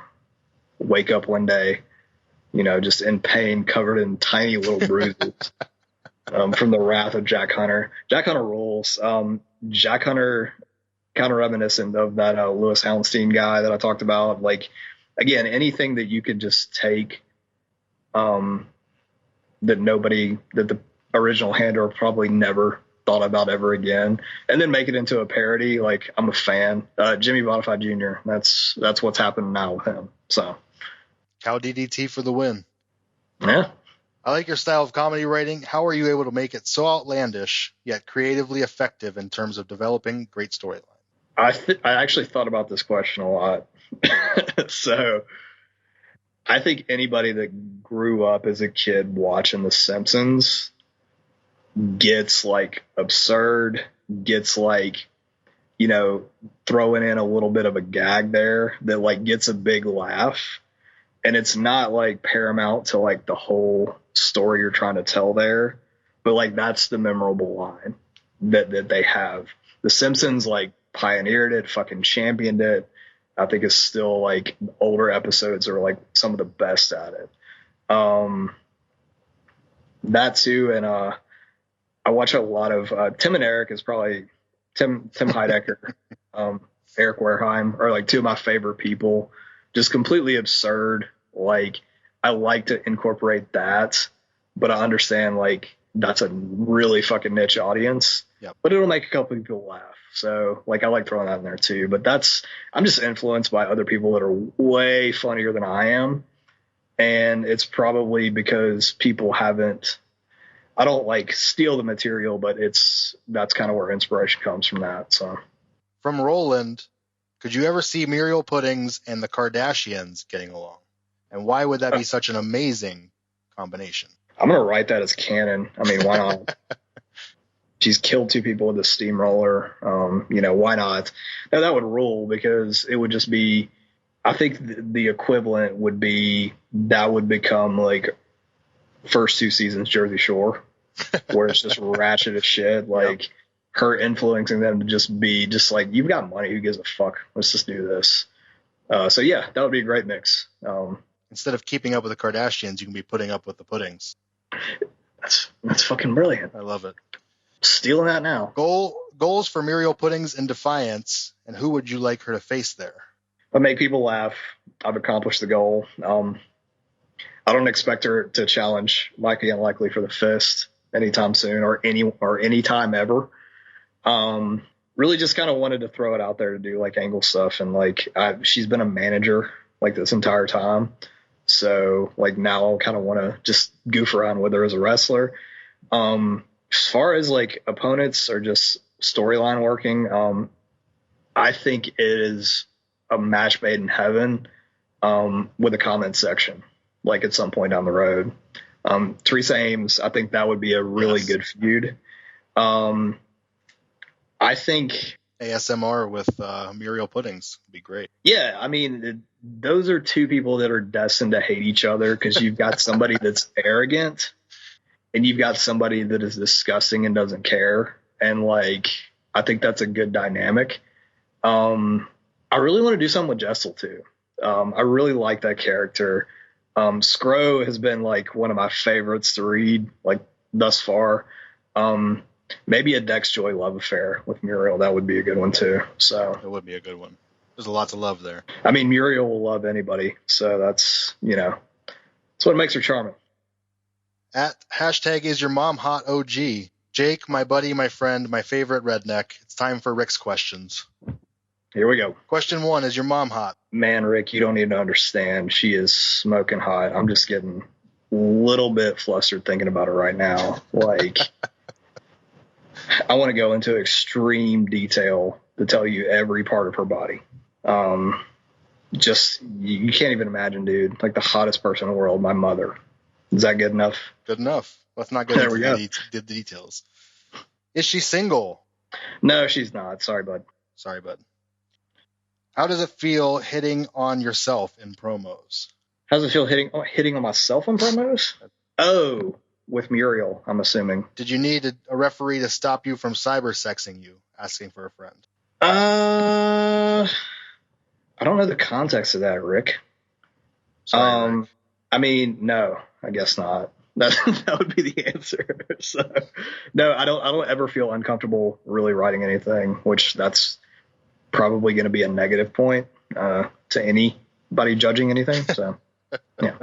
wake up one day, just in pain, covered in tiny little bruises from the wrath of Jack Hunter. Jack Hunter rules. Jack Hunter, kind of reminiscent of that Lewis Houndstein guy that I talked about. Like, again, anything that you could just take that the original handler probably never thought about ever again, and then make it into a parody. Like, I'm a fan. Jimmy Bonafide Jr. That's what's happening now with him. So, Cow DDT for the win. Yeah. I like your style of comedy writing. How are you able to make it so outlandish yet creatively effective in terms of developing great storyline? I actually thought about this question a lot. So, I think anybody that grew up as a kid watching The Simpsons gets like absurd, gets like, throwing in a little bit of a gag there that like gets a big laugh. And it's not like paramount to like the whole story you're trying to tell there, but like that's the memorable line that they have. The Simpsons like pioneered it, fucking championed it. I think it's still like older episodes are like some of the best at it. That too, and I watch a lot of Tim and Eric is probably Tim Heidecker, Eric Wareheim are like 2 of my favorite people. Just completely absurd. Like, I like to incorporate that, but I understand like that's a really fucking niche audience. Yep. But it'll make a couple of people laugh. So like I like throwing that in there too. But I'm just influenced by other people that are way funnier than I am. And it's probably because people haven't, I don't like steal the material, but that's kind of where inspiration comes from that. So from Roland, could you ever see Muriel Puddins and the Kardashians getting along? And why would that be such an amazing combination? I'm going to write that as canon. I mean, why not? She's killed 2 people with a steamroller. Why not? Now, that would rule because it would just be, I think the equivalent would be, that would become like first 2 seasons Jersey Shore, where it's just ratchet as shit. Like, her influencing them to just be just like, you've got money, who gives a fuck? Let's just do this. So yeah, that would be a great mix. Instead of keeping up with the Kardashians, you can be putting up with the Puddings. That's fucking brilliant. I love it. Stealing that now. Goals for Muriel Puddins in Defiance, and who would you like her to face there? I make people laugh. I've accomplished the goal. I don't expect her to challenge Mikey Unlikely for the fist anytime soon, or any time ever. Really just kind of wanted to throw it out there to do like angle stuff, and like she's been a manager like this entire time. So like now I kind of want to just goof around with her as a wrestler. As far as like opponents or just storyline working, I think it is a match made in heaven with a comment section, like at some point down the road. Teresa Ames, I think that would be a really good feud. I think ASMR with Muriel Puddins would be great. Yeah, I mean, those are 2 people that are destined to hate each other, because you've got somebody that's arrogant and you've got somebody that is disgusting and doesn't care. And like, I think that's a good dynamic. I really want to do something with Jessel too. I really like that character. Scro has been like one of my favorites to read like thus far. Maybe a Dex Joy love affair with Muriel. That would be a good one too. So it would be a good one. There's a lot to love there. I mean, Muriel will love anybody. So that's what makes her charming. At hashtag is your mom hot OG. Jake, my buddy, my friend, my favorite redneck. It's time for Rick's questions. Here we go. Question 1, is your mom hot? Man, Rick, you don't even understand. She is smoking hot. I'm just getting a little bit flustered thinking about it right now. Like, I want to go into extreme detail to tell you every part of her body. Just, you can't even imagine, dude. Like the hottest person in the world, my mother. Is that good enough? Good enough. Let's not get into the details. Is she single? No, she's not. Sorry, bud. How does it feel hitting on yourself in promos? How does it feel hitting on myself in promos? Oh, with Muriel, I'm assuming. Did you need a referee to stop you from cyber-sexing you, asking for a friend? I don't know the context of that, Rick. Sorry, Rick. I mean, no, I guess not. That would be the answer. So, no, I don't ever feel uncomfortable really writing anything, which that's probably going to be a negative point to anybody judging anything. So, yeah.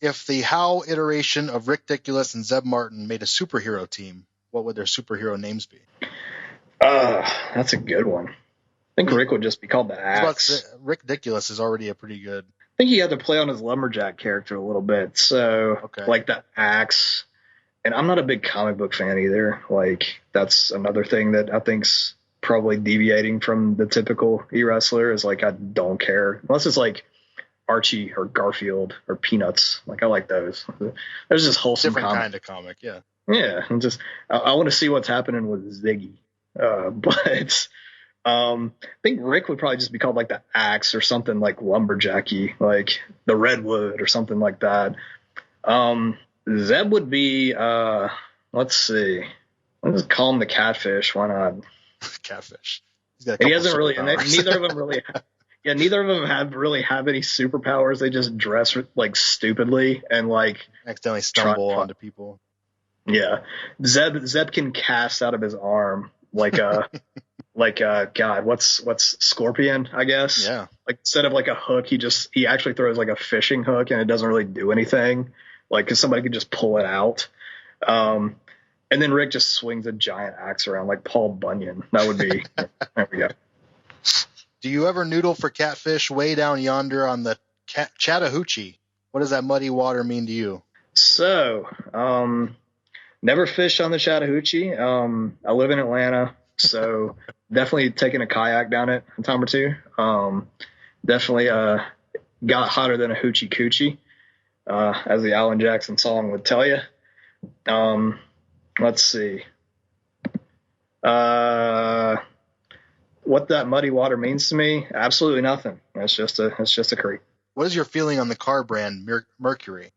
If the How iteration of Rick Dickulus and Zeb Martin made a superhero team, what would their superhero names be? That's a good one. I think Rick would just be called the Axe. Rick Dickulus is already a pretty good. I think he had to play on his lumberjack character a little bit. So, like the Axe. And I'm not a big comic book fan either. Like, that's another thing that I think's probably deviating from the typical e-wrestler is like, I don't care. Unless it's like Archie or Garfield or Peanuts. Like, I like those. There's this wholesome different kind of comic, yeah. Yeah, and just I want to see what's happening with Ziggy. But I think Rick would probably just be called like the Axe or something like lumberjacky, like the Redwood or something like that. Zeb would be let's see. Let's call him the Catfish. Why not? Catfish. He hasn't really. Neither of them really. Yeah, neither of them really have any superpowers. They just dress like stupidly and like accidentally stumble onto people. Yeah, Zeb can cast out of his arm like a God, what's Scorpion, I guess. Yeah. Like instead of like a hook, he actually throws like a fishing hook and it doesn't really do anything. Like, cause somebody could just pull it out. And then Rick just swings a giant axe around like Paul Bunyan. That would be, there we go. Do you ever noodle for catfish way down yonder on the Chattahoochee? What does that muddy water mean to you? So, never fished on the Chattahoochee. I live in Atlanta, so definitely taking a kayak down it a time or two. Definitely got hotter than a hoochie coochie, as the Alan Jackson song would tell you. Let's see. What that muddy water means to me? Absolutely nothing. It's just a creek. What is your feeling on the car brand Mercury?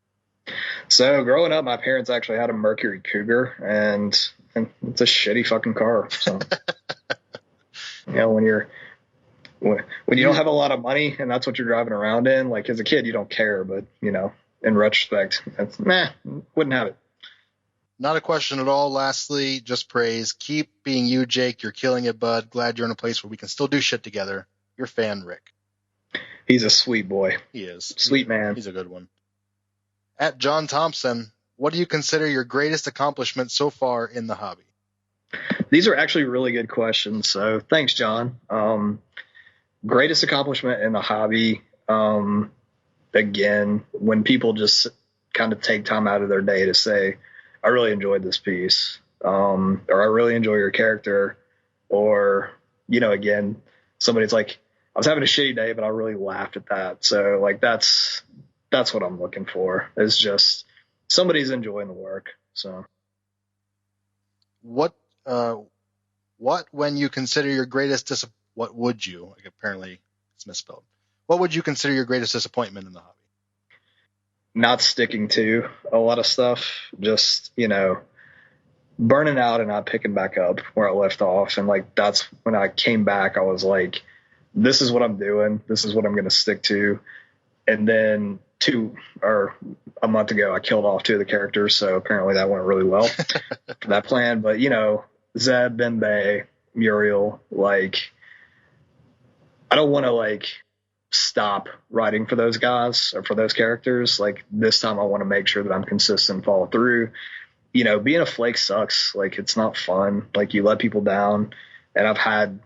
So growing up, my parents actually had a Mercury Cougar, and it's a shitty fucking car. So, you know, when you don't have a lot of money and that's what you're driving around in, like as a kid, you don't care, but you know, in retrospect, it's wouldn't have it. Not a question at all. Lastly, just praise. Keep being you, Jake. You're killing it, bud. Glad you're in a place where we can still do shit together. Your fan, Rick. He's a sweet boy. He is. Sweet man. He's a good one. At John Thompson, what do you consider your greatest accomplishment so far in the hobby? These are actually really good questions. So thanks, John. Greatest accomplishment in the hobby. Again, when people just kind of take time out of their day to say, I really enjoyed this piece, or I really enjoy your character, or, you know, again, somebody's like, I was having a shitty day, but I really laughed at that. So like, that's what I'm looking for, is just somebody's enjoying the work. So what when you consider your greatest what would you, like, apparently it's misspelled. What would you consider your greatest disappointment in the hobby? Not sticking to a lot of stuff, just, you know, burning out and not picking back up where I left off. And like, that's when I came back, I was like, this is what I'm doing. This is what I'm going to stick to. And then a month ago, I killed off 2 of the characters. So apparently that went really well for that plan. But, you know, Zeb, Benbei, Muriel, like, I don't want to like stop writing for those guys or for those characters. Like, this time I want to make sure that I'm consistent, follow through. You know, being a flake sucks. Like, it's not fun. Like, you let people down. And I've had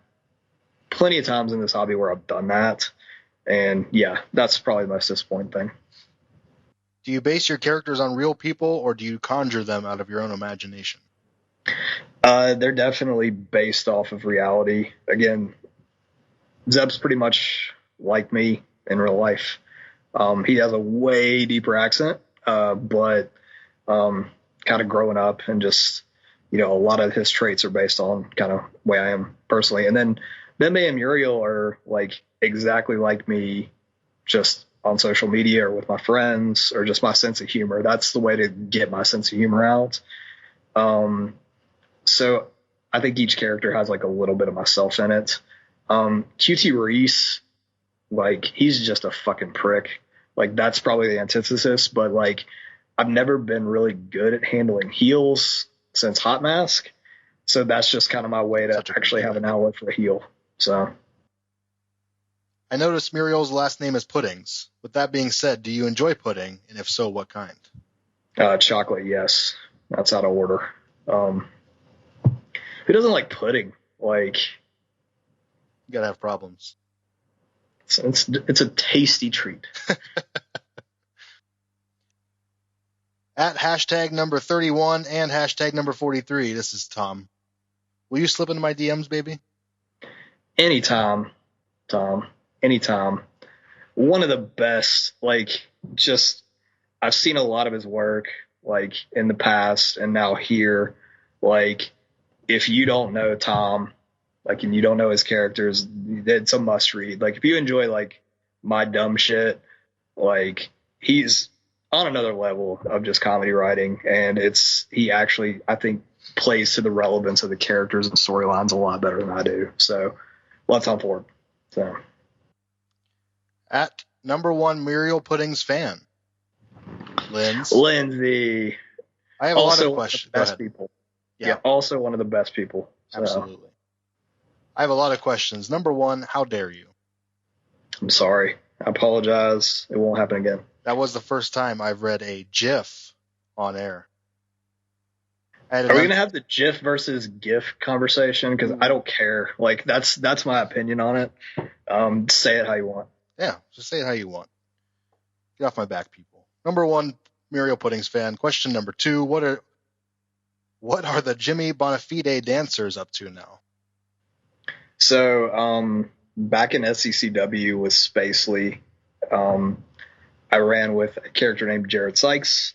plenty of times in this hobby where I've done that. And yeah, that's probably the most disappointing thing. Do you base your characters on real people, or do you conjure them out of your own imagination? They're definitely based off of reality. Again, Zeb's pretty much like me in real life. He has a way deeper accent, but kind of growing up and just, a lot of his traits are based on kind of way I am personally. And then Bembe and Muriel are like exactly like me, just on social media or with my friends, or just my sense of humor. That's the way to get my sense of humor out. So I think each character has like a little bit of myself in it. QT Reese, like, he's just a fucking prick. Like, that's probably the antithesis, but like, I've never been really good at handling heels since Hot Mask. So that's just kind of my way to actually have an outlet for a heel. So I noticed Muriel's last name is Puddings. With that being said, do you enjoy pudding? And if so, what kind? Chocolate, yes. That's out of order. Who doesn't like pudding? Like, you gotta have problems. It's a tasty treat. At hashtag number 31 and hashtag number 43, this is Tom. Will you slip into my DMs, baby? Anytime, Tom. Anytime. One of the best, like, just, I've seen a lot of his work, like, in the past and now here. Like, if you don't know Tom, like, and you don't know his characters, it's a must read. Like, if you enjoy, like, my dumb shit, like, he's on another level of just comedy writing. And he actually, I think, plays to the relevance of the characters and storylines a lot better than I do. So, let's on forward. So, at number 1 Muriel Puddings fan, Lindsay. I have also a lot of questions. Best people. Yeah, also one of the best people. So. Absolutely. I have a lot of questions. Number 1, how dare you? I'm sorry. I apologize. It won't happen again. That was the first time I've read a GIF on air. Are we going to have the GIF versus GIF conversation? Because I don't care. Like, that's my opinion on it. Say it how you want. Yeah, just say it how you want. Get off my back, people. Number 1, Muriel Puddings fan. Question number 2, what are the Jimmy Bonafide dancers up to now? So, back in SCCW with Spacely, I ran with a character named Jared Sykes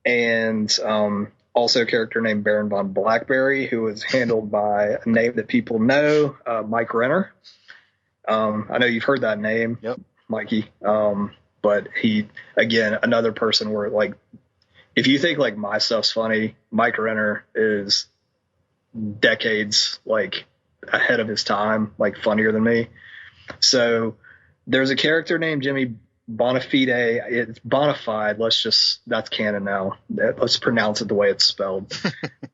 and also a character named Baron Von Blackberry, who was handled by a name that people know, Mike Renner. I know you've heard that name, yep, Mikey. But he, again, another person where, like, if you think like my stuff's funny, Mike Renner is decades like ahead of his time, like funnier than me. So there's a character named Jimmy Bonafide. It's Bonafide. That's canon now. Let's pronounce it the way it's spelled.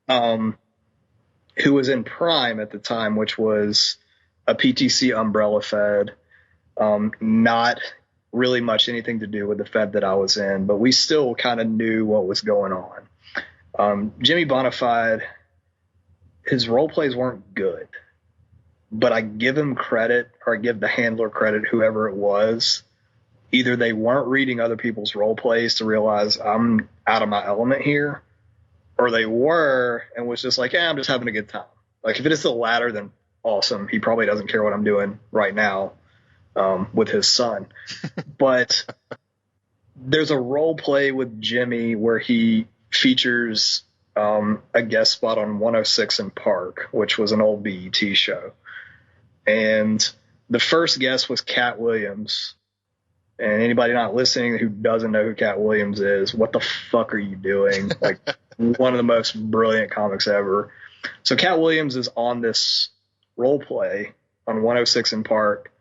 Who was in Prime at the time, which was a PTC umbrella Fed. Not really much anything to do with the Fed that I was in, but we still kind of knew what was going on. Jimmy Bonafide, his role plays weren't good, but I give him credit, or I give the handler credit, whoever it was. Either they weren't reading other people's role plays to realize I'm out of my element here, or they were and was just like, I'm just having a good time. Like, if it is the latter, then awesome. He probably doesn't care what I'm doing right now with his son. But there's a role play with Jimmy where he features a guest spot on 106 in Park, which was an old BET show. And the first guest was Cat Williams. And anybody not listening who doesn't know who Cat Williams is, what the fuck are you doing? Like, one of the most brilliant comics ever. So Cat Williams is on this role play on 106 in Park.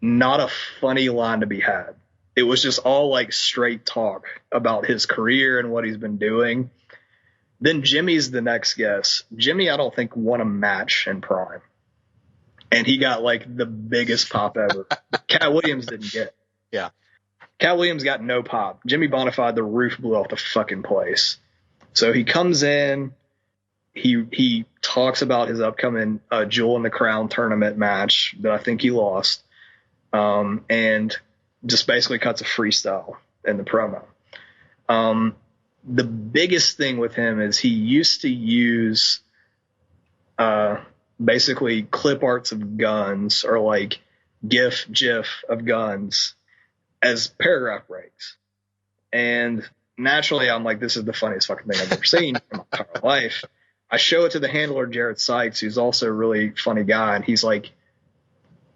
Not a funny line to be had. It was just all like straight talk about his career and what he's been doing. Then Jimmy's the next guest. Jimmy, I don't think, won a match in Prime. And he got like the biggest pop ever. Cat Williams didn't get. Yeah. Cat Williams got no pop. Jimmy Bonafide, the roof blew off the fucking place. So he comes in, he talks about his upcoming Jewel in the Crown tournament match that I think he lost, and just basically cuts a freestyle in the promo. The biggest thing with him is he used to use basically clip arts of guns or like GIF of guns as paragraph breaks. And naturally, I'm like, this is the funniest fucking thing I've ever seen in my entire life. I show it to the handler, Jared Sykes, who's also a really funny guy. And he's like,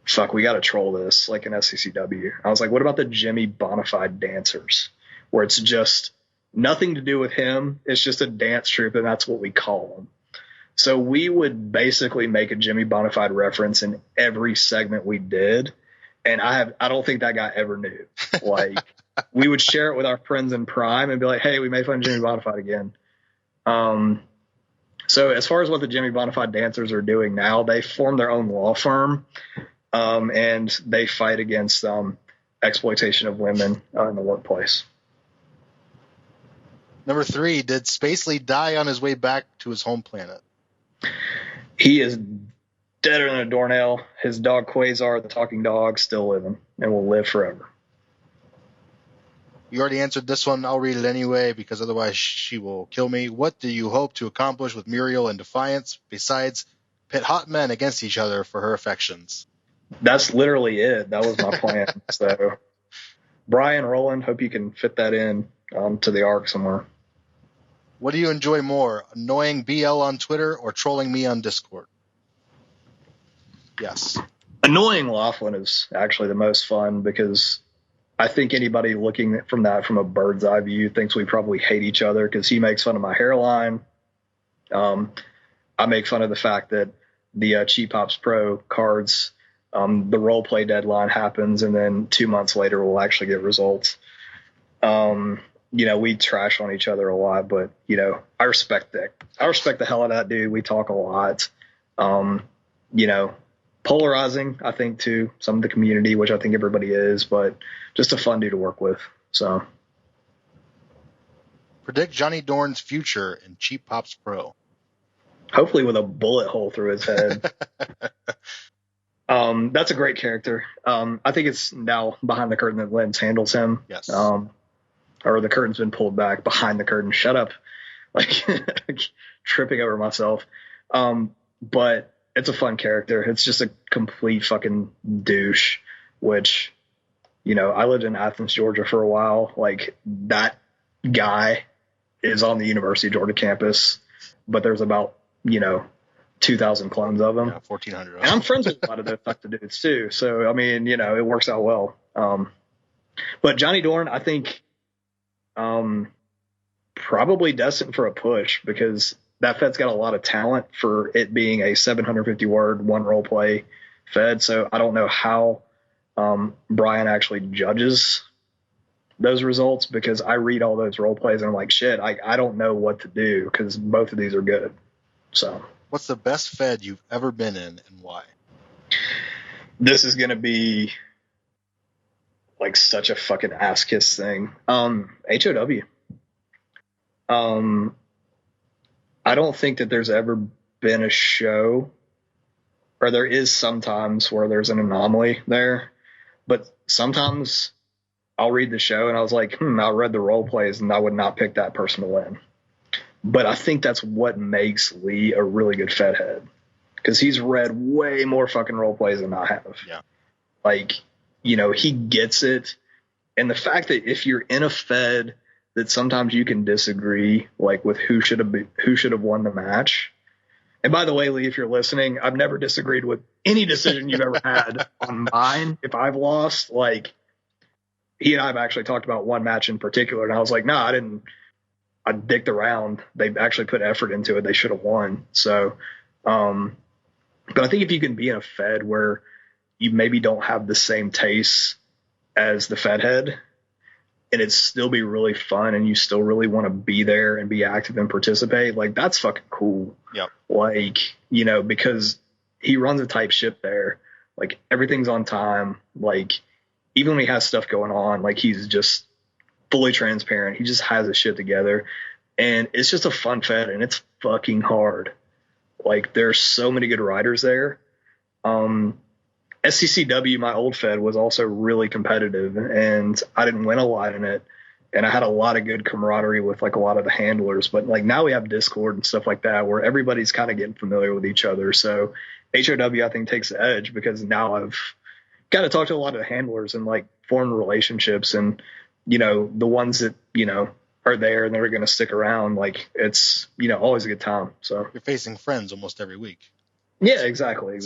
fuck, we got to troll this like an SCCW. I was like, what about the Jimmy Bonafide dancers, where it's just nothing to do with him. It's just a dance troupe, and that's what we call them. So we would basically make a Jimmy Bonafide reference in every segment we did. And I don't think that guy ever knew. Like, we would share it with our friends in Prime and be like, hey, we made fun of Jimmy Bonafide again. So as far as what the Jimmy Bonafide dancers are doing now, they formed their own law firm, and they fight against exploitation of women in the workplace. Number 3, did Spacely die on his way back to his home planet? He is deader than a doornail. His dog Quasar, the talking dog, still living and will live forever. You already answered this one. I'll read it anyway because otherwise she will kill me. What do you hope to accomplish with Muriel and Defiance besides pit hot men against each other for her affections? That's literally it. That was my plan. So, Brian, Roland, hope you can fit that in to the arc somewhere. What do you enjoy more, annoying BL on Twitter or trolling me on Discord? Yes. Annoying Laughlin is actually the most fun because I think anybody looking from a bird's eye view thinks we probably hate each other because he makes fun of my hairline. I make fun of the fact that the Cheap Pops Pro cards, the role play deadline happens, and then 2 months later we'll actually get results. We trash on each other a lot, but I respect that. I respect the hell out of that dude. We talk a lot. Polarizing, I think, to some of the community, which I think everybody is, but just a fun dude to work with. So, predict Johnny Dorn's future in Cheap Pops Pro. Hopefully with a bullet hole through his head. That's a great character. I think it's now behind the curtain that Lens handles him. Yes. Or the curtain's been pulled back behind the curtain. Shut up. Like tripping over myself. But it's a fun character. It's just a complete fucking douche, which, I lived in Athens, Georgia for a while. Like, that guy is on the University of Georgia campus, but there's about, 2,000 clones of him. Yeah, 1,400. And I'm friends with a lot of those types of dudes too. So, I mean, it works out well. But Johnny Dorn, I think, probably destined for a push because that Fed's got a lot of talent for it being a 750 word one role play Fed. So I don't know how Brian actually judges those results because I read all those role plays and I'm like, shit, I don't know what to do because both of these are good. So what's the best Fed you've ever been in and why? This is going to be like such a fucking ass kiss thing. HOW. I don't think that there's ever been a show, or there is sometimes where there's an anomaly there, but sometimes I'll read the show and I was like, I read the role plays and I would not pick that person to win. But I think that's what makes Lee a really good Fed head because he's read way more fucking role plays than I have. Yeah. Like, he gets it. And the fact that if you're in a Fed that sometimes you can disagree, like with who should have won the match. And by the way, Lee, if you're listening, I've never disagreed with any decision you've ever had on mine. If I've lost, like he and I have actually talked about one match in particular, and I was like, no, I didn't. I dicked around. They actually put effort into it. They should have won. So, but I think if you can be in a Fed where you maybe don't have the same tastes as the Fed head, and it still be really fun and you still really want to be there and be active and participate, like that's fucking cool. Yep. Like, because he runs a tight ship there. Like everything's on time. Like even when he has stuff going on, like he's just fully transparent. He just has his shit together and it's just a fun Fed and it's fucking hard. Like there's so many good riders there. SCCW, my old Fed, was also really competitive, and I didn't win a lot in it. and I had a lot of good camaraderie with like a lot of the handlers. But like now we have Discord and stuff like that where everybody's kind of getting familiar with each other. So HOW I think takes the edge because now I've got to talk to a lot of the handlers and like form relationships, and the ones that are there and they're going to stick around. Like it's always a good time. So you're facing friends almost every week. Yeah, exactly.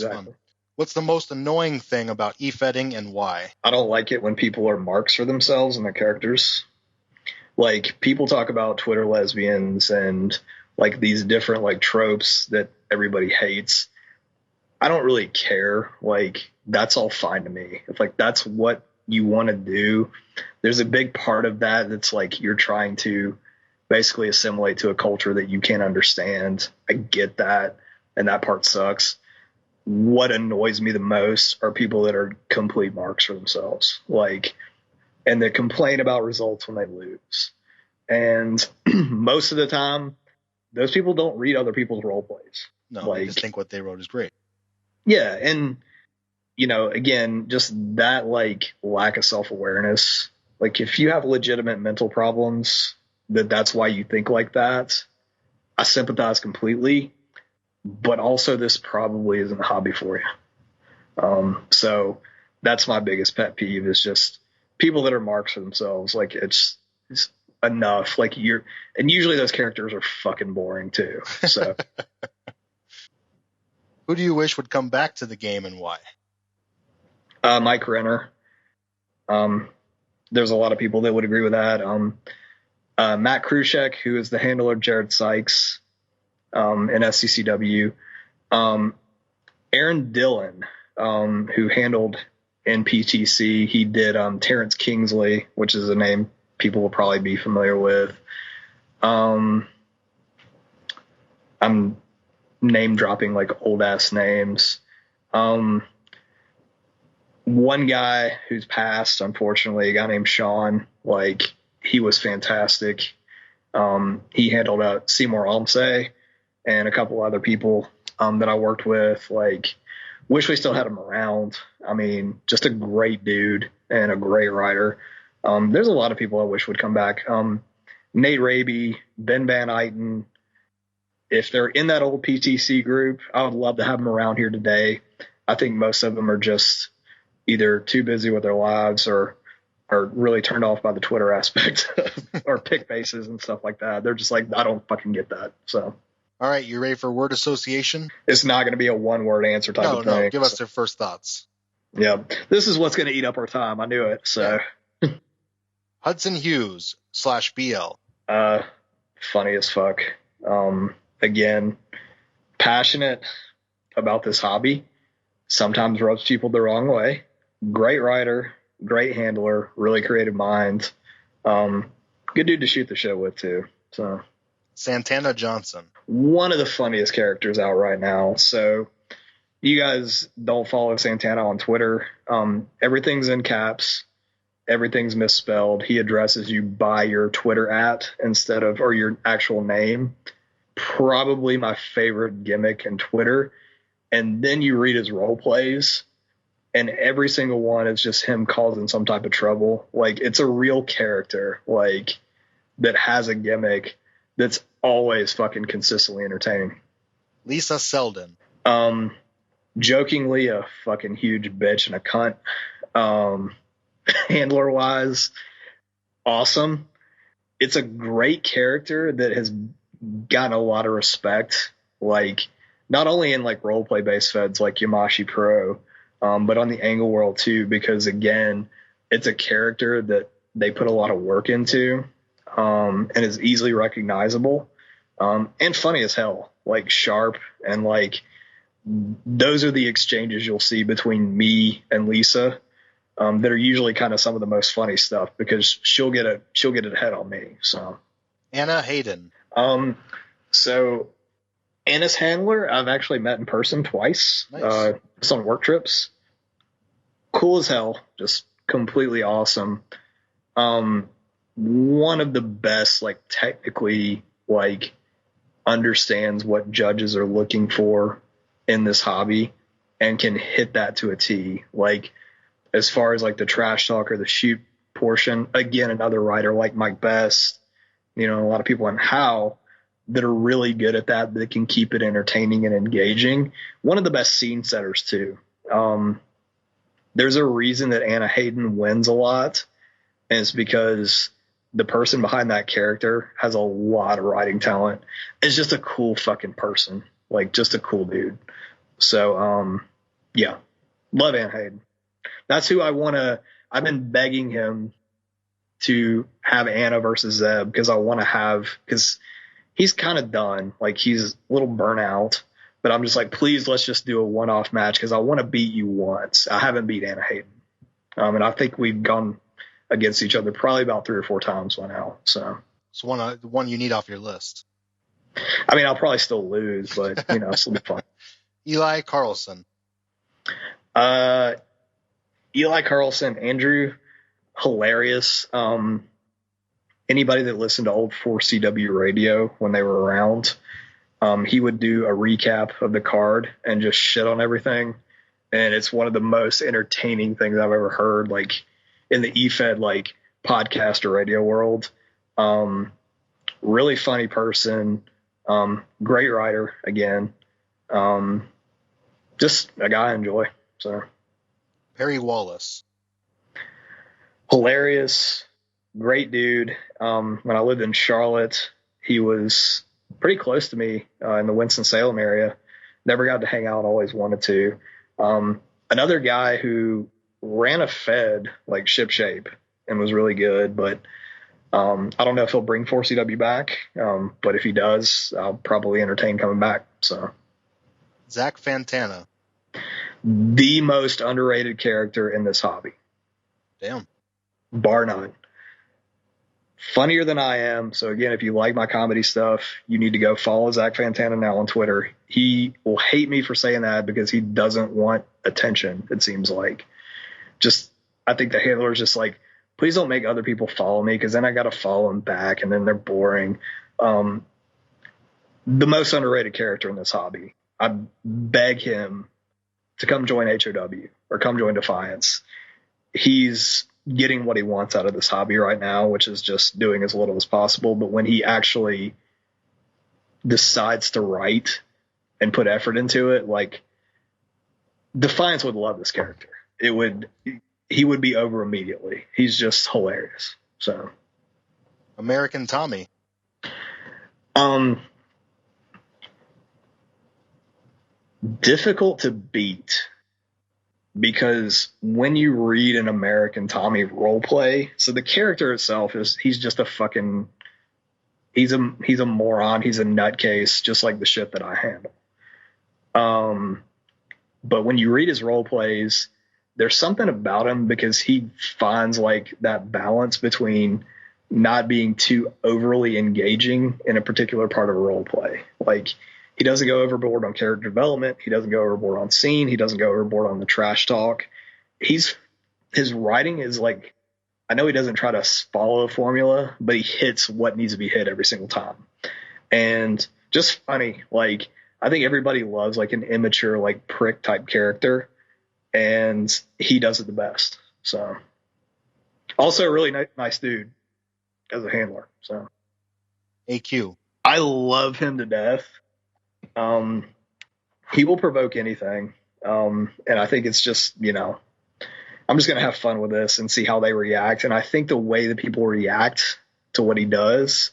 What's the most annoying thing about Efedding and why? I don't like it when people are marks for themselves and their characters. Like people talk about Twitter lesbians and like these different like tropes that everybody hates. I don't really care. Like that's all fine to me. If like that's what you want to do, there's a big part of that that's like you're trying to basically assimilate to a culture that you can't understand. I get that, and that part sucks. What annoys me the most are people that are complete marks for themselves, like, and they complain about results when they lose. And most of the time, those people don't read other people's role plays. No, like, they just think what they wrote is great. Yeah, and again, just that like lack of self-awareness. Like if you have legitimate mental problems, that's why you think like that. I sympathize completely, but also this probably isn't a hobby for you. So that's my biggest pet peeve is just people that are marks for themselves. Like it's enough. Like and usually those characters are fucking boring too. So who do you wish would come back to the game and why? Mike Renner. There's a lot of people that would agree with that. Matt Krushek, who is the handler of Jared Sykes in SCCW. Aaron Dillon, who handled in PTC. He did Terrence Kingsley, which is a name people will probably be familiar with. I'm name dropping like old ass names. One guy who's passed, unfortunately, a guy named Sean, like he was fantastic. He handled Seymour Almsay and a couple other people that I worked with. Like, wish we still had him around. I mean, just a great dude and a great writer. There's a lot of people I wish would come back. Nate Raby, Ben Van Eyten. If they're in that old PTC group, I would love to have them around here today. I think most of them are just either too busy with their lives or are really turned off by the Twitter aspect or pick bases and stuff like that. They're just like, I don't fucking get that. So, all right, you ready for word association? It's not going to be a one-word answer type of thing. No, give us their first thoughts. Yeah, this is what's going to eat up our time. I knew it. So, Hudson Hughes /BL. Funny as fuck. Again, passionate about this hobby. Sometimes rubs people the wrong way. Great writer, great handler, really creative mind. Good dude to shoot the shit with too. So Santana Johnson, one of the funniest characters out right now. So you guys don't follow Santana on Twitter. Everything's in caps. Everything's misspelled. He addresses you by your Twitter or your actual name. Probably my favorite gimmick in Twitter. And then you read his role plays, and every single one is just him causing some type of trouble. Like, it's a real character, like, that has a gimmick that's always fucking consistently entertaining. Lisa Selden. Jokingly a fucking huge bitch and a cunt. Handler-wise, awesome. It's a great character that has gotten a lot of respect, like, not only in like role play based feds like Yamashi Pro, but on the Angle world too, because again, it's a character that they put a lot of work into, and is easily recognizable, and funny as hell, like sharp, and like those are the exchanges you'll see between me and Lisa, that are usually kind of some of the most funny stuff because she'll get it ahead on me. So Anna Hayden. So Anna's handler, I've actually met in person twice. Nice. Just on work trips. Cool as hell. Just completely awesome. One of the best, like, technically, like, understands what judges are looking for in this hobby and can hit that to a T. Like, as far as, like, the trash talk or the shoot portion. Again, another writer like Mike Best, a lot of people in How that are really good at that can keep it entertaining and engaging. One of the best scene setters too. There's a reason that Anna Hayden wins a lot, and it's because the person behind that character has a lot of writing talent. It's just a cool fucking person, like just a cool dude. So, yeah, love Anna Hayden. That's who I want to. I've been begging him to have Anna versus Zeb because he's kind of done. Like he's a little burnout, but I'm just like, please, let's just do a one-off match because I want to beat you once. I haven't beat Anna Hayden, and I think we've gone against each other probably about 3 or 4 times by now. So it's one you need off your list. I mean, I'll probably still lose, but it'll be fun. Eli Carlson. Eli Carlson, Andrew, hilarious. Anybody that listened to old 4CW radio when they were around, he would do a recap of the card and just shit on everything. And it's one of the most entertaining things I've ever heard, like in the Efed, like podcast or radio world. Really funny person. Great writer again. Just a guy I enjoy. So Perry Wallace. Hilarious, great dude. When I lived in Charlotte, he was pretty close to me in the Winston-Salem area. Never got to hang out, always wanted to. Another guy who ran a Fed like Ship Shape and was really good, but I don't know if he'll bring 4CW back, but if he does, I'll probably entertain coming back. So Zach Fantana. The most underrated character in this hobby. Damn. Bar none. Funnier than I am. So again, if you like my comedy stuff, you need to go follow Zach Fantana now on Twitter. He will hate me for saying that because he doesn't want attention, it seems like. I think the handler is just like, please don't make other people follow me because then I got to follow them back and then they're boring. The most underrated character in this hobby. I beg him to come join HOW or come join Defiance. He's getting what he wants out of this hobby right now, which is just doing as little as possible. But when he actually decides to write and put effort into it, like Defiance would love this character. He would be over immediately. He's just hilarious. So American Tommy. Difficult to beat because when you read an American Tommy roleplay, so the character itself he's just a fucking, he's a moron. He's a nutcase, just like the shit that I handle. But when you read his roleplays, there's something about him because he finds like that balance between not being too overly engaging in a particular part of a roleplay. Like, he doesn't go overboard on character development. He doesn't go overboard on scene. He doesn't go overboard on the trash talk. His writing is like, I know he doesn't try to follow a formula, but he hits what needs to be hit every single time. And just funny. Like, I think everybody loves like an immature, like prick type character, and he does it the best. So also a really nice dude as a handler. So AQ. I love him to death. He will provoke anything. And I think it's just, I'm just going to have fun with this and see how they react. And I think the way that people react to what he does,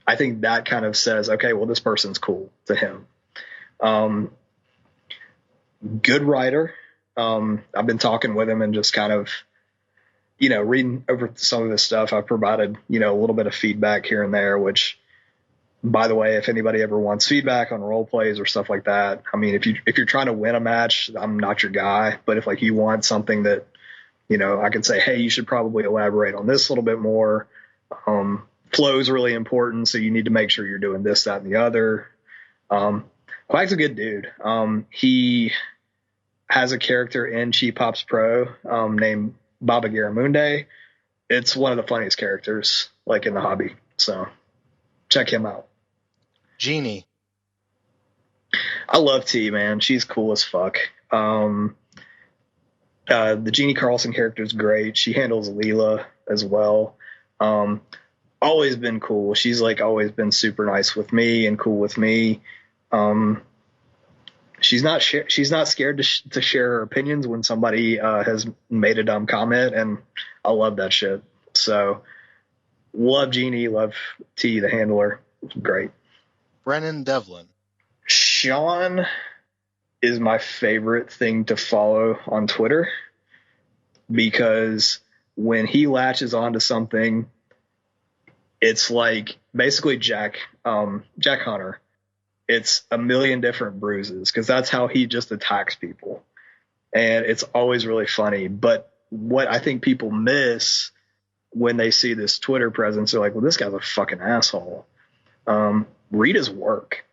I think that kind of says, okay, well, this person's cool to him. Good writer. I've been talking with him and just kind of, reading over some of his stuff. I've provided, a little bit of feedback here and there, which, by the way, if anybody ever wants feedback on role plays or stuff like that, I mean, if you're trying to win a match, I'm not your guy. But if like you want something that, I can say, hey, you should probably elaborate on this a little bit more. Flow is really important, so you need to make sure you're doing this, that, and the other. Quack's a good dude. He has a character in Cheap Pops Pro named Baba Garamunde. It's one of the funniest characters like in the hobby. So check him out. Jeannie. I love T, man. She's cool as fuck. The Jeannie Carlson character is great. She handles Leela as well. Always been cool. She's like always been super nice with me and cool with me. She's not scared to share her opinions when somebody has made a dumb comment, and I love that shit. So love Jeannie, love T, the handler. Great. Brennan Devlin. Sean is my favorite thing to follow on Twitter, because when he latches onto something, it's like basically Jack Hunter. It's a million different bruises, because that's how he just attacks people. And it's always really funny. But what I think people miss when they see this Twitter presence, they're like, well, this guy's a fucking asshole. Read his work.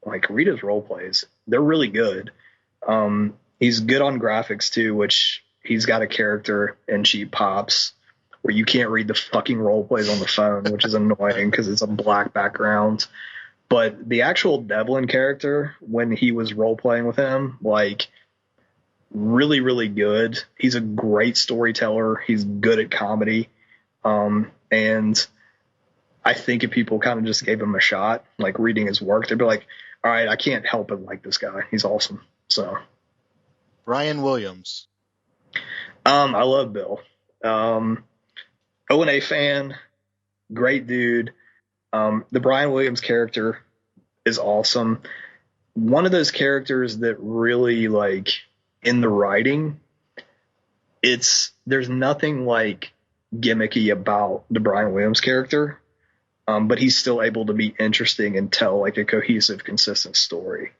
Like, read his role plays. They're really good. He's good on graphics too, which he's got a character in Cheap Pops where you can't read the fucking role plays on the phone, which is annoying because it's a black background. But the actual Devlin character, when he was role playing with him, like, really, really good. He's a great storyteller. He's good at comedy. And I think if people kind of just gave him a shot, like reading his work, they'd be like, all right, I can't help but like this guy. He's awesome. So Brian Williams. I love Bill. O&A fan, great dude. The Brian Williams character is awesome. One of those characters that really, like, in the writing, there's nothing like gimmicky about the Brian Williams character, but he's still able to be interesting and tell like a cohesive, consistent story.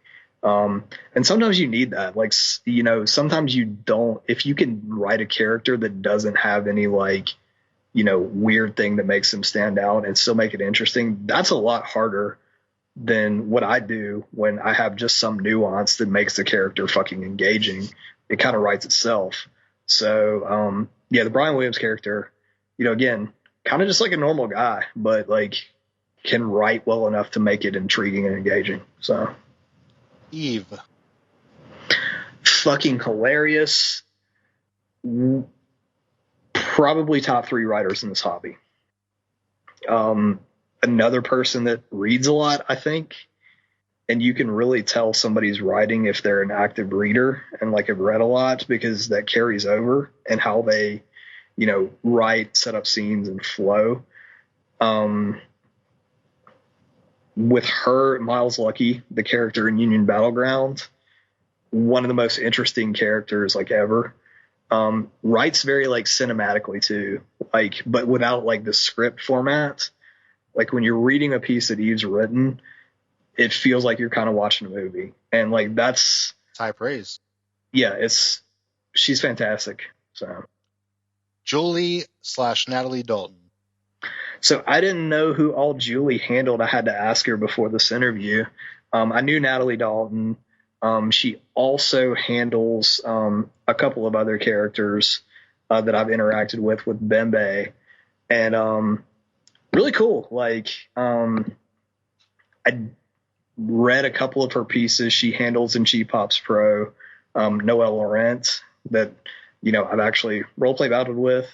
And sometimes you need that. Like, you know, sometimes you don't, if you can write a character that doesn't have any, like, you know, weird thing that makes them stand out and still make it interesting, that's a lot harder than what I do when I have just some nuance that makes the character fucking engaging. It kind of writes itself. So, yeah, the Brian Williams character, you know, again, kind of just like a normal guy, but like can write well enough to make it intriguing and engaging. So Eve. Fucking hilarious. Probably top 3 writers in this hobby. Another person that reads a lot, I think, and you can really tell somebody's writing if they're an active reader and like have read a lot, because that carries over and how they, you know, write, set up scenes and flow. With her, Miles Lucky, the character in Union Battleground, one of the most interesting characters like ever. Writes very like cinematically too, like, but without like the script format. Like when you're reading a piece that Eve's written, it feels like you're kind of watching a movie, and like that's high praise. Yeah, she's fantastic. So Julie/Natalie Dalton. So I didn't know who all Julie handled. I had to ask her before this interview. I knew Natalie Dalton. She also handles a couple of other characters that I've interacted with Bembe, and really cool. Like, I read a couple of her pieces she handles in Cheap Pops Pro. Noelle Laurent, that, you know, I've actually roleplay battled with.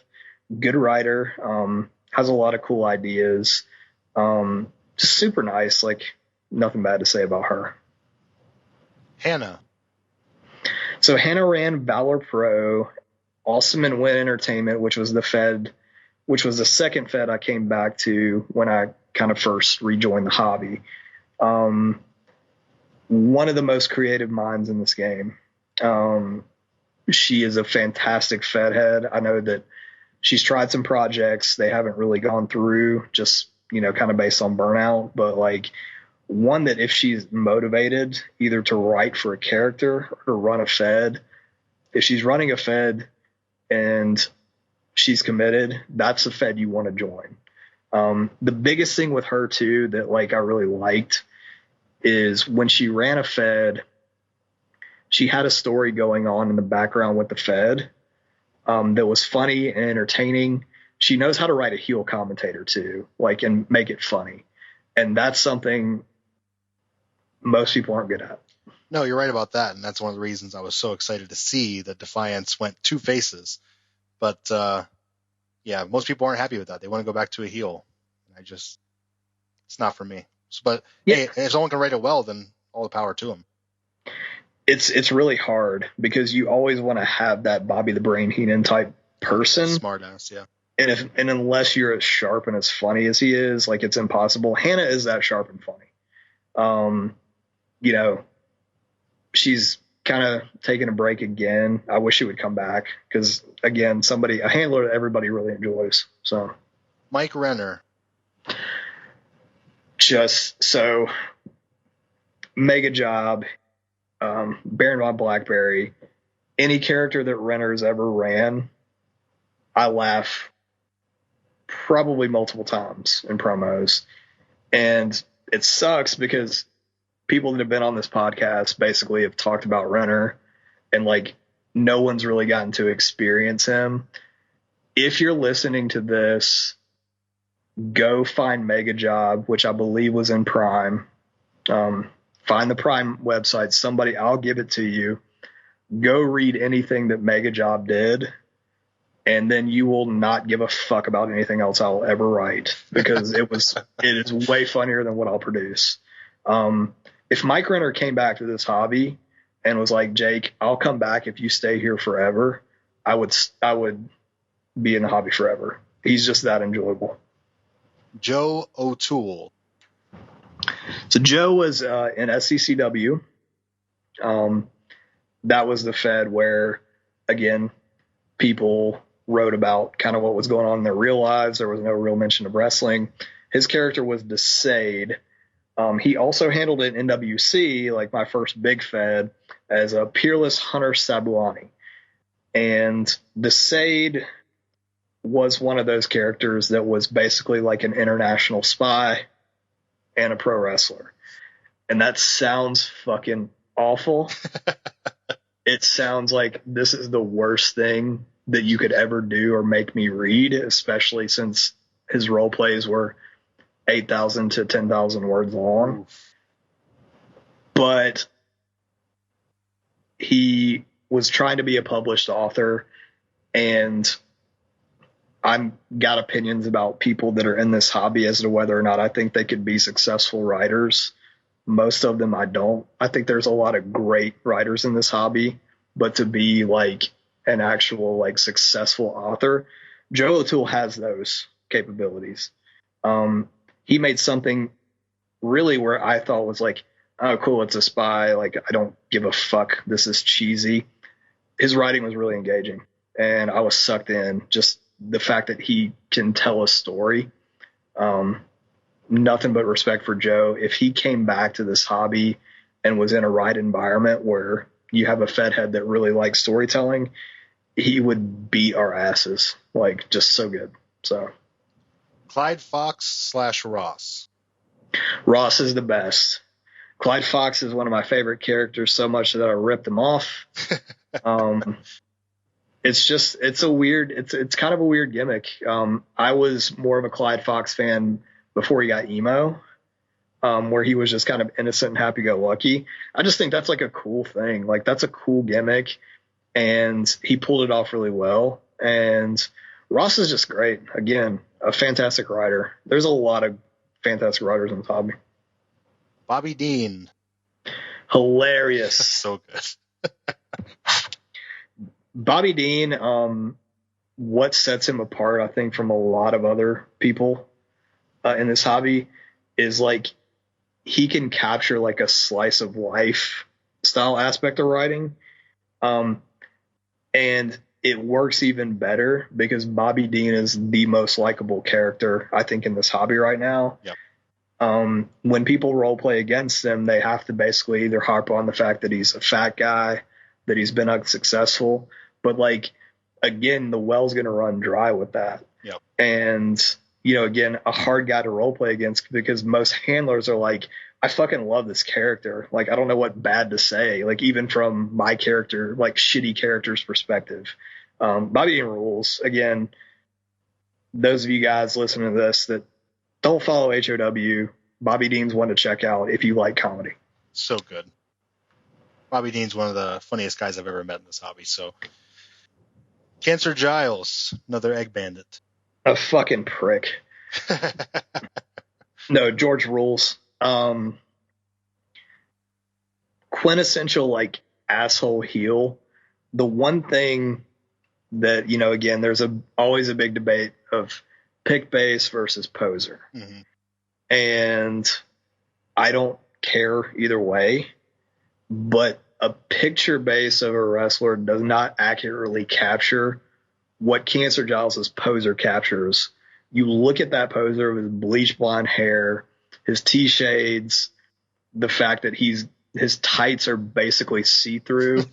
Good writer, has a lot of cool ideas. Just super nice. Like, nothing bad to say about her. Hannah. So Hannah ran Valor Pro, Awesome and Win Entertainment, which was the Fed, which was the second Fed I came back to when I kind of first rejoined the hobby. One of the most creative minds in this game. She is a fantastic Fed head. I know that she's tried some projects. They haven't really gone through, just, you know, kind of based on burnout, but like, one that if she's motivated either to write for a character or to run a Fed, if she's running a Fed and she's committed, that's a Fed you want to join. The biggest thing with her too that like I really liked is when she ran a Fed, she had a story going on in the background with the Fed that was funny and entertaining. She knows how to write a heel commentator too, like, and make it funny. And that's something most people aren't good at. No, you're right about that, and that's one of the reasons I was so excited to see that Defiance went 2 faces. But yeah, most people aren't happy with that. They want to go back to a heel. It's not for me. But hey, if someone can write it well, then all the power to them. It's really hard because you always want to have that Bobby the Brain Heenan type person. Smart ass, yeah. And unless you're as sharp and as funny as he is, like, it's impossible. Hannah is that sharp and funny. You know, she's kind of taking a break again. I wish she would come back because, again, a handler that everybody really enjoys. So, Mike Renner. Just so, mega job. Baron von Blackberry, any character that Renner's ever ran, I laugh probably multiple times in promos. And it sucks because people that have been on this podcast basically have talked about Renner, and like no one's really gotten to experience him. If you're listening to this, go find Mega Job, which I believe was in Prime. Find the Prime website. I'll give it to you. Go read anything that Mega Job did, and then you will not give a fuck about anything else I'll ever write because it is way funnier than what I'll produce. If Mike Renner came back to this hobby and was like, Jake, I'll come back if you stay here forever, I would be in the hobby forever. He's just that enjoyable. Joe O'Toole. So Joe was in SCCW. That was the Fed where, again, people wrote about kind of what was going on in their real lives. There was no real mention of wrestling. His character was Desade. He also handled it in NWC, like my first big Fed, as a Peerless Hunter Sabuani. And Desade was one of those characters that was basically like an international spy and a pro wrestler. And that sounds fucking awful. It sounds like this is the worst thing that you could ever do or make me read, especially since his role plays were 8,000 to 10,000 words long. But he was trying to be a published author, and I've got opinions about people that are in this hobby as to whether or not I think they could be successful writers. Most of them I don't. I think there's a lot of great writers in this hobby, but to be like an actual like successful author, Joe O'Toole has those capabilities. He made something really where I thought was like, oh, cool, it's a spy. Like, I don't give a fuck. This is cheesy. His writing was really engaging, and I was sucked in. Just the fact that he can tell a story. Nothing but respect for Joe. If he came back to this hobby and was in a right environment where you have a Fed head that really likes storytelling, he would beat our asses. Like, just so good. So Clyde Fox / Ross. Ross is the best. Clyde Fox is one of my favorite characters, so much that I ripped him off. It's kind of a weird gimmick. I was more of a Clyde Fox fan before he got emo, where he was just kind of innocent and happy-go-lucky. I just think that's like a cool thing. Like, that's a cool gimmick, and he pulled it off really well. And Ross is just great. Again, a fantastic writer. There's a lot of fantastic writers in this hobby. Bobby Dean. Hilarious. So good. Bobby Dean, what sets him apart, I think, from a lot of other people in this hobby is like he can capture like a slice of life style aspect of writing. And it works even better because Bobby Dean is the most likable character, I think, in this hobby right now. Yep. When people role play against him, they have to basically either harp on the fact that he's a fat guy, that he's been unsuccessful. But like, again, the well's going to run dry with that. Yep. And, you know, again, a hard guy to role play against because most handlers are like, I fucking love this character. Like, I don't know what bad to say. Like, even from my character, like shitty character's perspective. Bobby Dean rules. Again, those of you guys listening to this that don't follow HOW, Bobby Dean's one to check out if you like comedy. So good. Bobby Dean's one of the funniest guys I've ever met in this hobby. So, Cancer Giles, another egg bandit. A fucking prick. No, George rules. Quintessential like asshole heel. The one thing that, you know, again, there's always a big debate of pick base versus poser. Mm-hmm. And I don't care either way, but a picture base of a wrestler does not accurately capture what Cancer Giles' poser captures. You look at that poser with bleach blonde hair, his T-shades, the fact that his tights are basically see-through.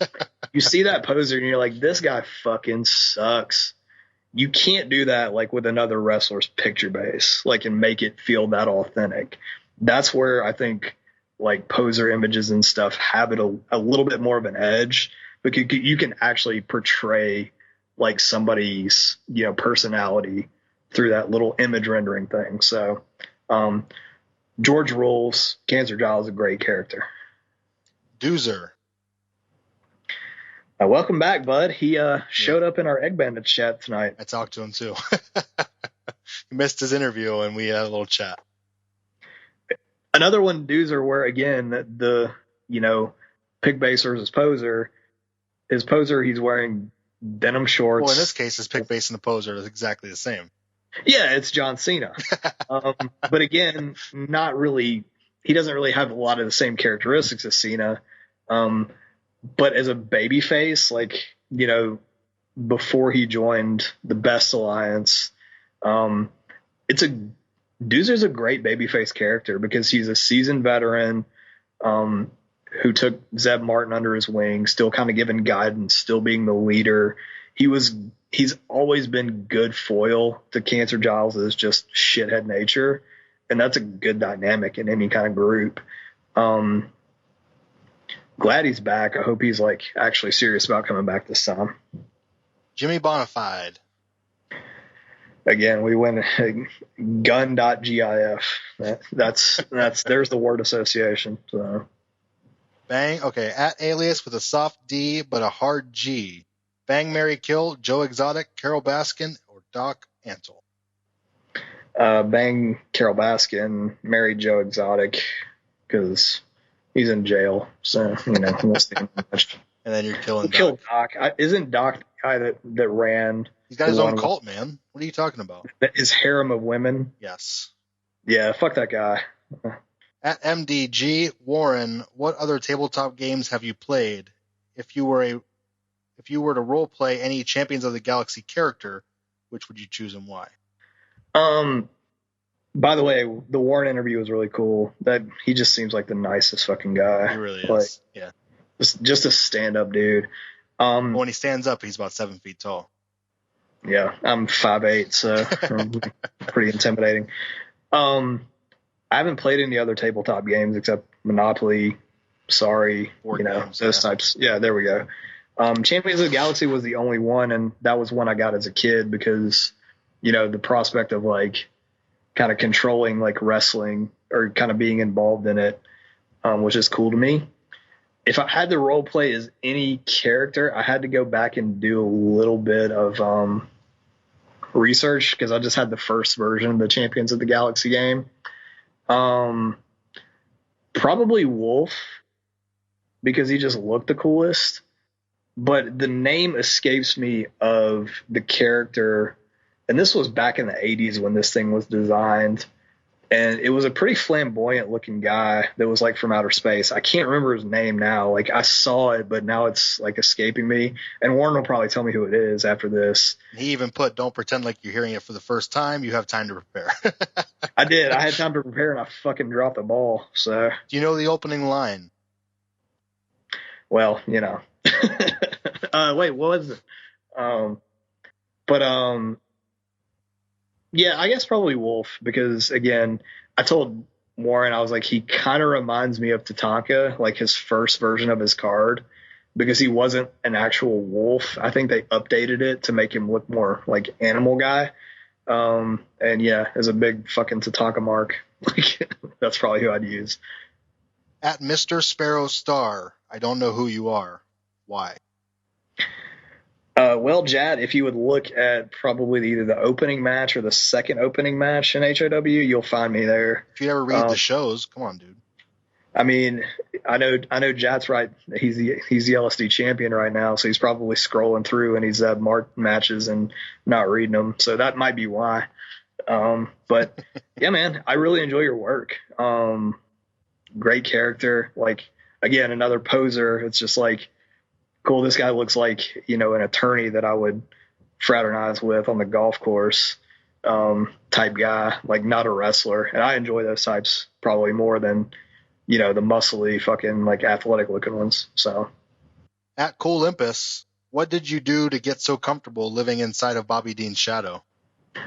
You see that poser and you're like, this guy fucking sucks. You can't do that like with another wrestler's picture base, like, and make it feel that authentic. That's where I think like poser images and stuff have it a little bit more of an edge, because you can actually portray like somebody's, you know, personality through that little image rendering thing. So George rules. Cancer Giles is a great character. Doozer. Welcome back, bud. He showed up in our Egg Bandit chat tonight. I talked to him too. He missed his interview and we had a little chat. Another one, Doozer, where again, the, you know, pick base versus poser. His poser, he's wearing denim shorts. Well, in this case, his pick base and the poser is exactly the same. Yeah, it's John Cena. But again, not really. He doesn't really have a lot of the same characteristics as Cena. But as a baby face, like, you know, before he joined the Best Alliance, Doozer's a great babyface character because he's a seasoned veteran who took Zeb Martin under his wing, still kind of giving guidance, still being the leader. He's always been good foil to Cancer Giles' just shithead nature, and that's a good dynamic in any kind of group. Glad he's back. I hope he's like actually serious about coming back this time. Jimmy Bonafide. Again, we went gun.gif. That's there's the word association. So. Bang. Okay. At alias with a soft D but a hard G. Bang, marry, kill Joe Exotic, Carol Baskin, or Doc Antle. Bang Carol Baskin, marry Joe Exotic because he's in jail. So, you know, we'll see much. And then you're killing Doc. Kill Doc. Isn't Doc the guy that ran? He's got his own cult, man. What are you talking about? His harem of women? Yes. Yeah, fuck that guy. At MDG Warren, what other tabletop games have you played? If you were to role play any Champions of the Galaxy character, which would you choose and why? By the way, the Warren interview was really cool. That he just seems like the nicest fucking guy. He really is. Like, yeah. Just a stand-up dude. When he stands up, he's about 7 feet tall. Yeah, I'm 5'8", so pretty intimidating. I haven't played any other tabletop games except Monopoly, Sorry, Board you know, games, those types. Yeah, there we go. Champions of the Galaxy was the only one, and that was one I got as a kid because, you know, the prospect of like kind of controlling like wrestling or kind of being involved in it was just cool to me. If I had to role play as any character, I had to go back and do a little bit of research because I just had the first version of the Champions of the Galaxy game. Probably Wolf because he just looked the coolest. But the name escapes me of the character, and this was back in the 80s when this thing was designed. And it was a pretty flamboyant looking guy that was like from outer space. I can't remember his name now. Like I saw it, but now it's like escaping me. And Warren will probably tell me who it is after this. He even put, don't pretend like you're hearing it for the first time. You have time to prepare. I did. I had time to prepare and I fucking dropped the ball. So do you know the opening line? Well, you know, wait, what was it? Yeah, I guess probably Wolf because, again, I told Warren, I was like, he kind of reminds me of Tatanka, like his first version of his card, because he wasn't an actual wolf. I think they updated it to make him look more like animal guy. And yeah, as a big fucking Tatanka mark, like that's probably who I'd use. At Mr. Sparrow Star, I don't know who you are. Why? Well, Jad, if you would look at probably either the opening match or the second opening match in HOW, you'll find me there. If you ever read the shows, come on, dude. I mean, I know Jad's right. He's the LSD champion right now, so he's probably scrolling through any Zeb Martin matches and not reading them. So that might be why. But yeah, man, I really enjoy your work. Great character. Like, again, another poser. It's just like, cool. This guy looks like, an attorney that I would fraternize with on the golf course, type guy, like not a wrestler. And I enjoy those types probably more than, the muscly fucking like athletic looking ones. So at Cool Olympus, what did you do to get so comfortable living inside of Bobby Dean's shadow?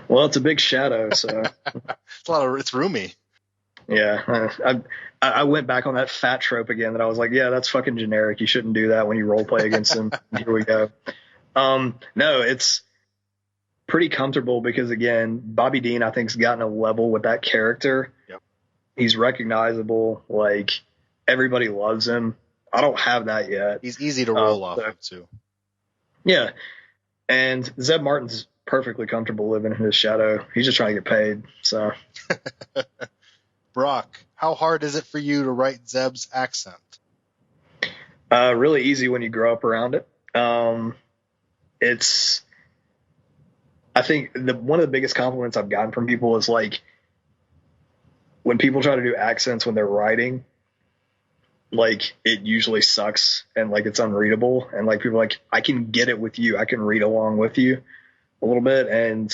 Well, it's a big shadow, so it's roomy. Yeah, I went back on that fat trope again. That I was like, yeah, that's fucking generic. You shouldn't do that when you role play against him. Here we go. No, it's pretty comfortable because again, Bobby Dean I think's gotten a level with that character. Yep. He's recognizable. Like everybody loves him. I don't have that yet. He's easy to roll off of too. Yeah, and Zeb Martin's perfectly comfortable living in his shadow. He's just trying to get paid. So. Brock, how hard is it for you to write Zeb's accent? Really easy when you grow up around it. I think one of the biggest compliments I've gotten from people is like when people try to do accents when they're writing, like it usually sucks and like it's unreadable. And like people are like, I can get it with you. I can read along with you a little bit. And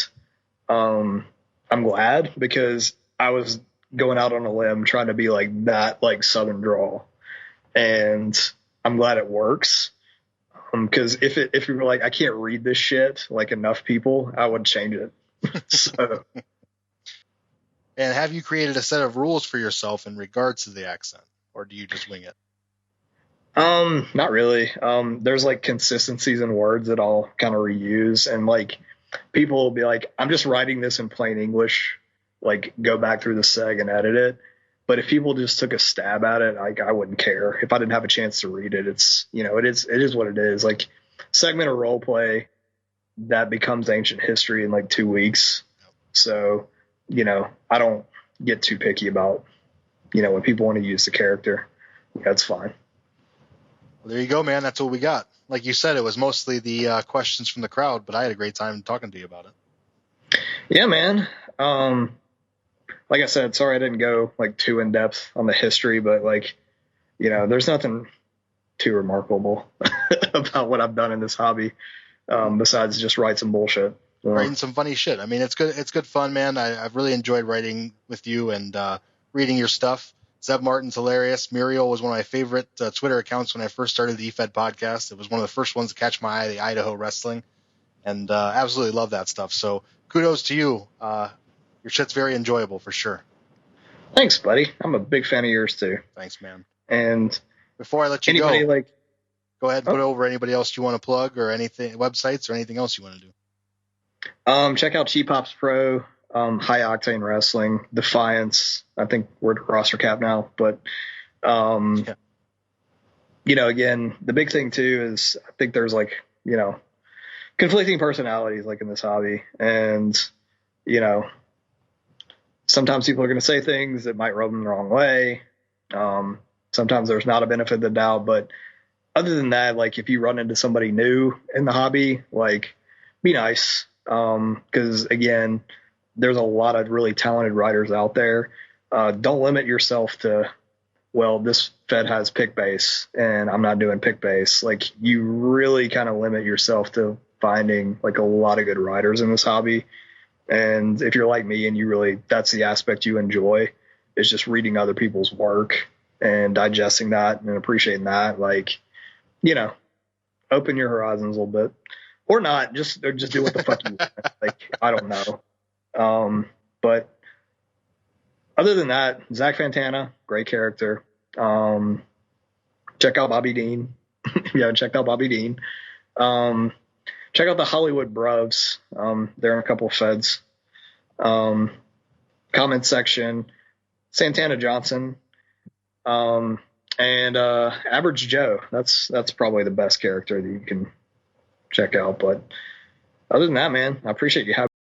I'm glad because I was going out on a limb trying to be like that, like Southern drawl. And I'm glad it works. Because if you were like, I can't read this shit like enough people, I would change it. So. And have you created a set of rules for yourself in regards to the accent, or do you just wing it? Not really. There's like consistencies in words that I'll kind of reuse, and like people will be like, I'm just writing this in plain English, like go back through the seg and edit it. But if people just took a stab at it, like I wouldn't care. If I didn't have a chance to read it, it's, it is what it is. Like segment of role play that becomes ancient history in like 2 weeks. So, I don't get too picky about, when people want to use the character, that's fine. Well, there you go, man. That's what we got. Like you said, it was mostly the questions from the crowd, but I had a great time talking to you about it. Yeah, man. Like I said, sorry I didn't go like too in depth on the history, but like, there's nothing too remarkable about what I've done in this hobby, besides just write some bullshit. Writing some funny shit. I mean, it's good. It's good fun, man. I've really enjoyed writing with you and reading your stuff. Zeb Martin's hilarious. Muriel was one of my favorite Twitter accounts when I first started the Efed podcast. It was one of the first ones to catch my eye, the Idaho wrestling, and absolutely love that stuff. So kudos to you. Your shit's very enjoyable for sure. Thanks, buddy. I'm a big fan of yours too. Thanks, man. And before I let you go ahead and put over anybody else you want to plug or anything, websites or anything else you want to do. Check out Cheap Pops Pro, High Octane Wrestling, Defiance. I think we're at roster cap now, but again, the big thing too is I think there's like conflicting personalities like in this hobby, and sometimes people are going to say things that might rub them the wrong way. Sometimes there's not a benefit of the doubt, but other than that, like if you run into somebody new in the hobby, like be nice. Because again, there's a lot of really talented writers out there. Don't limit yourself to, well, this Fed has pick base and I'm not doing pick base. Like you really kind of limit yourself to finding like a lot of good writers in this hobby. And if you're like me and you really, that's the aspect you enjoy, is just reading other people's work and digesting that and appreciating that. Like, open your horizons a little bit. Or not, just do what the fuck you want. Like, I don't know. But other than that, Zach Fantana, great character. Check out Bobby Dean. If you haven't checked out Bobby Dean. Check out the Hollywood Bruvs. They're in a couple of feds. Comment section. Santana Johnson. And Average Joe. That's probably the best character that you can check out. But other than that, man, I appreciate you having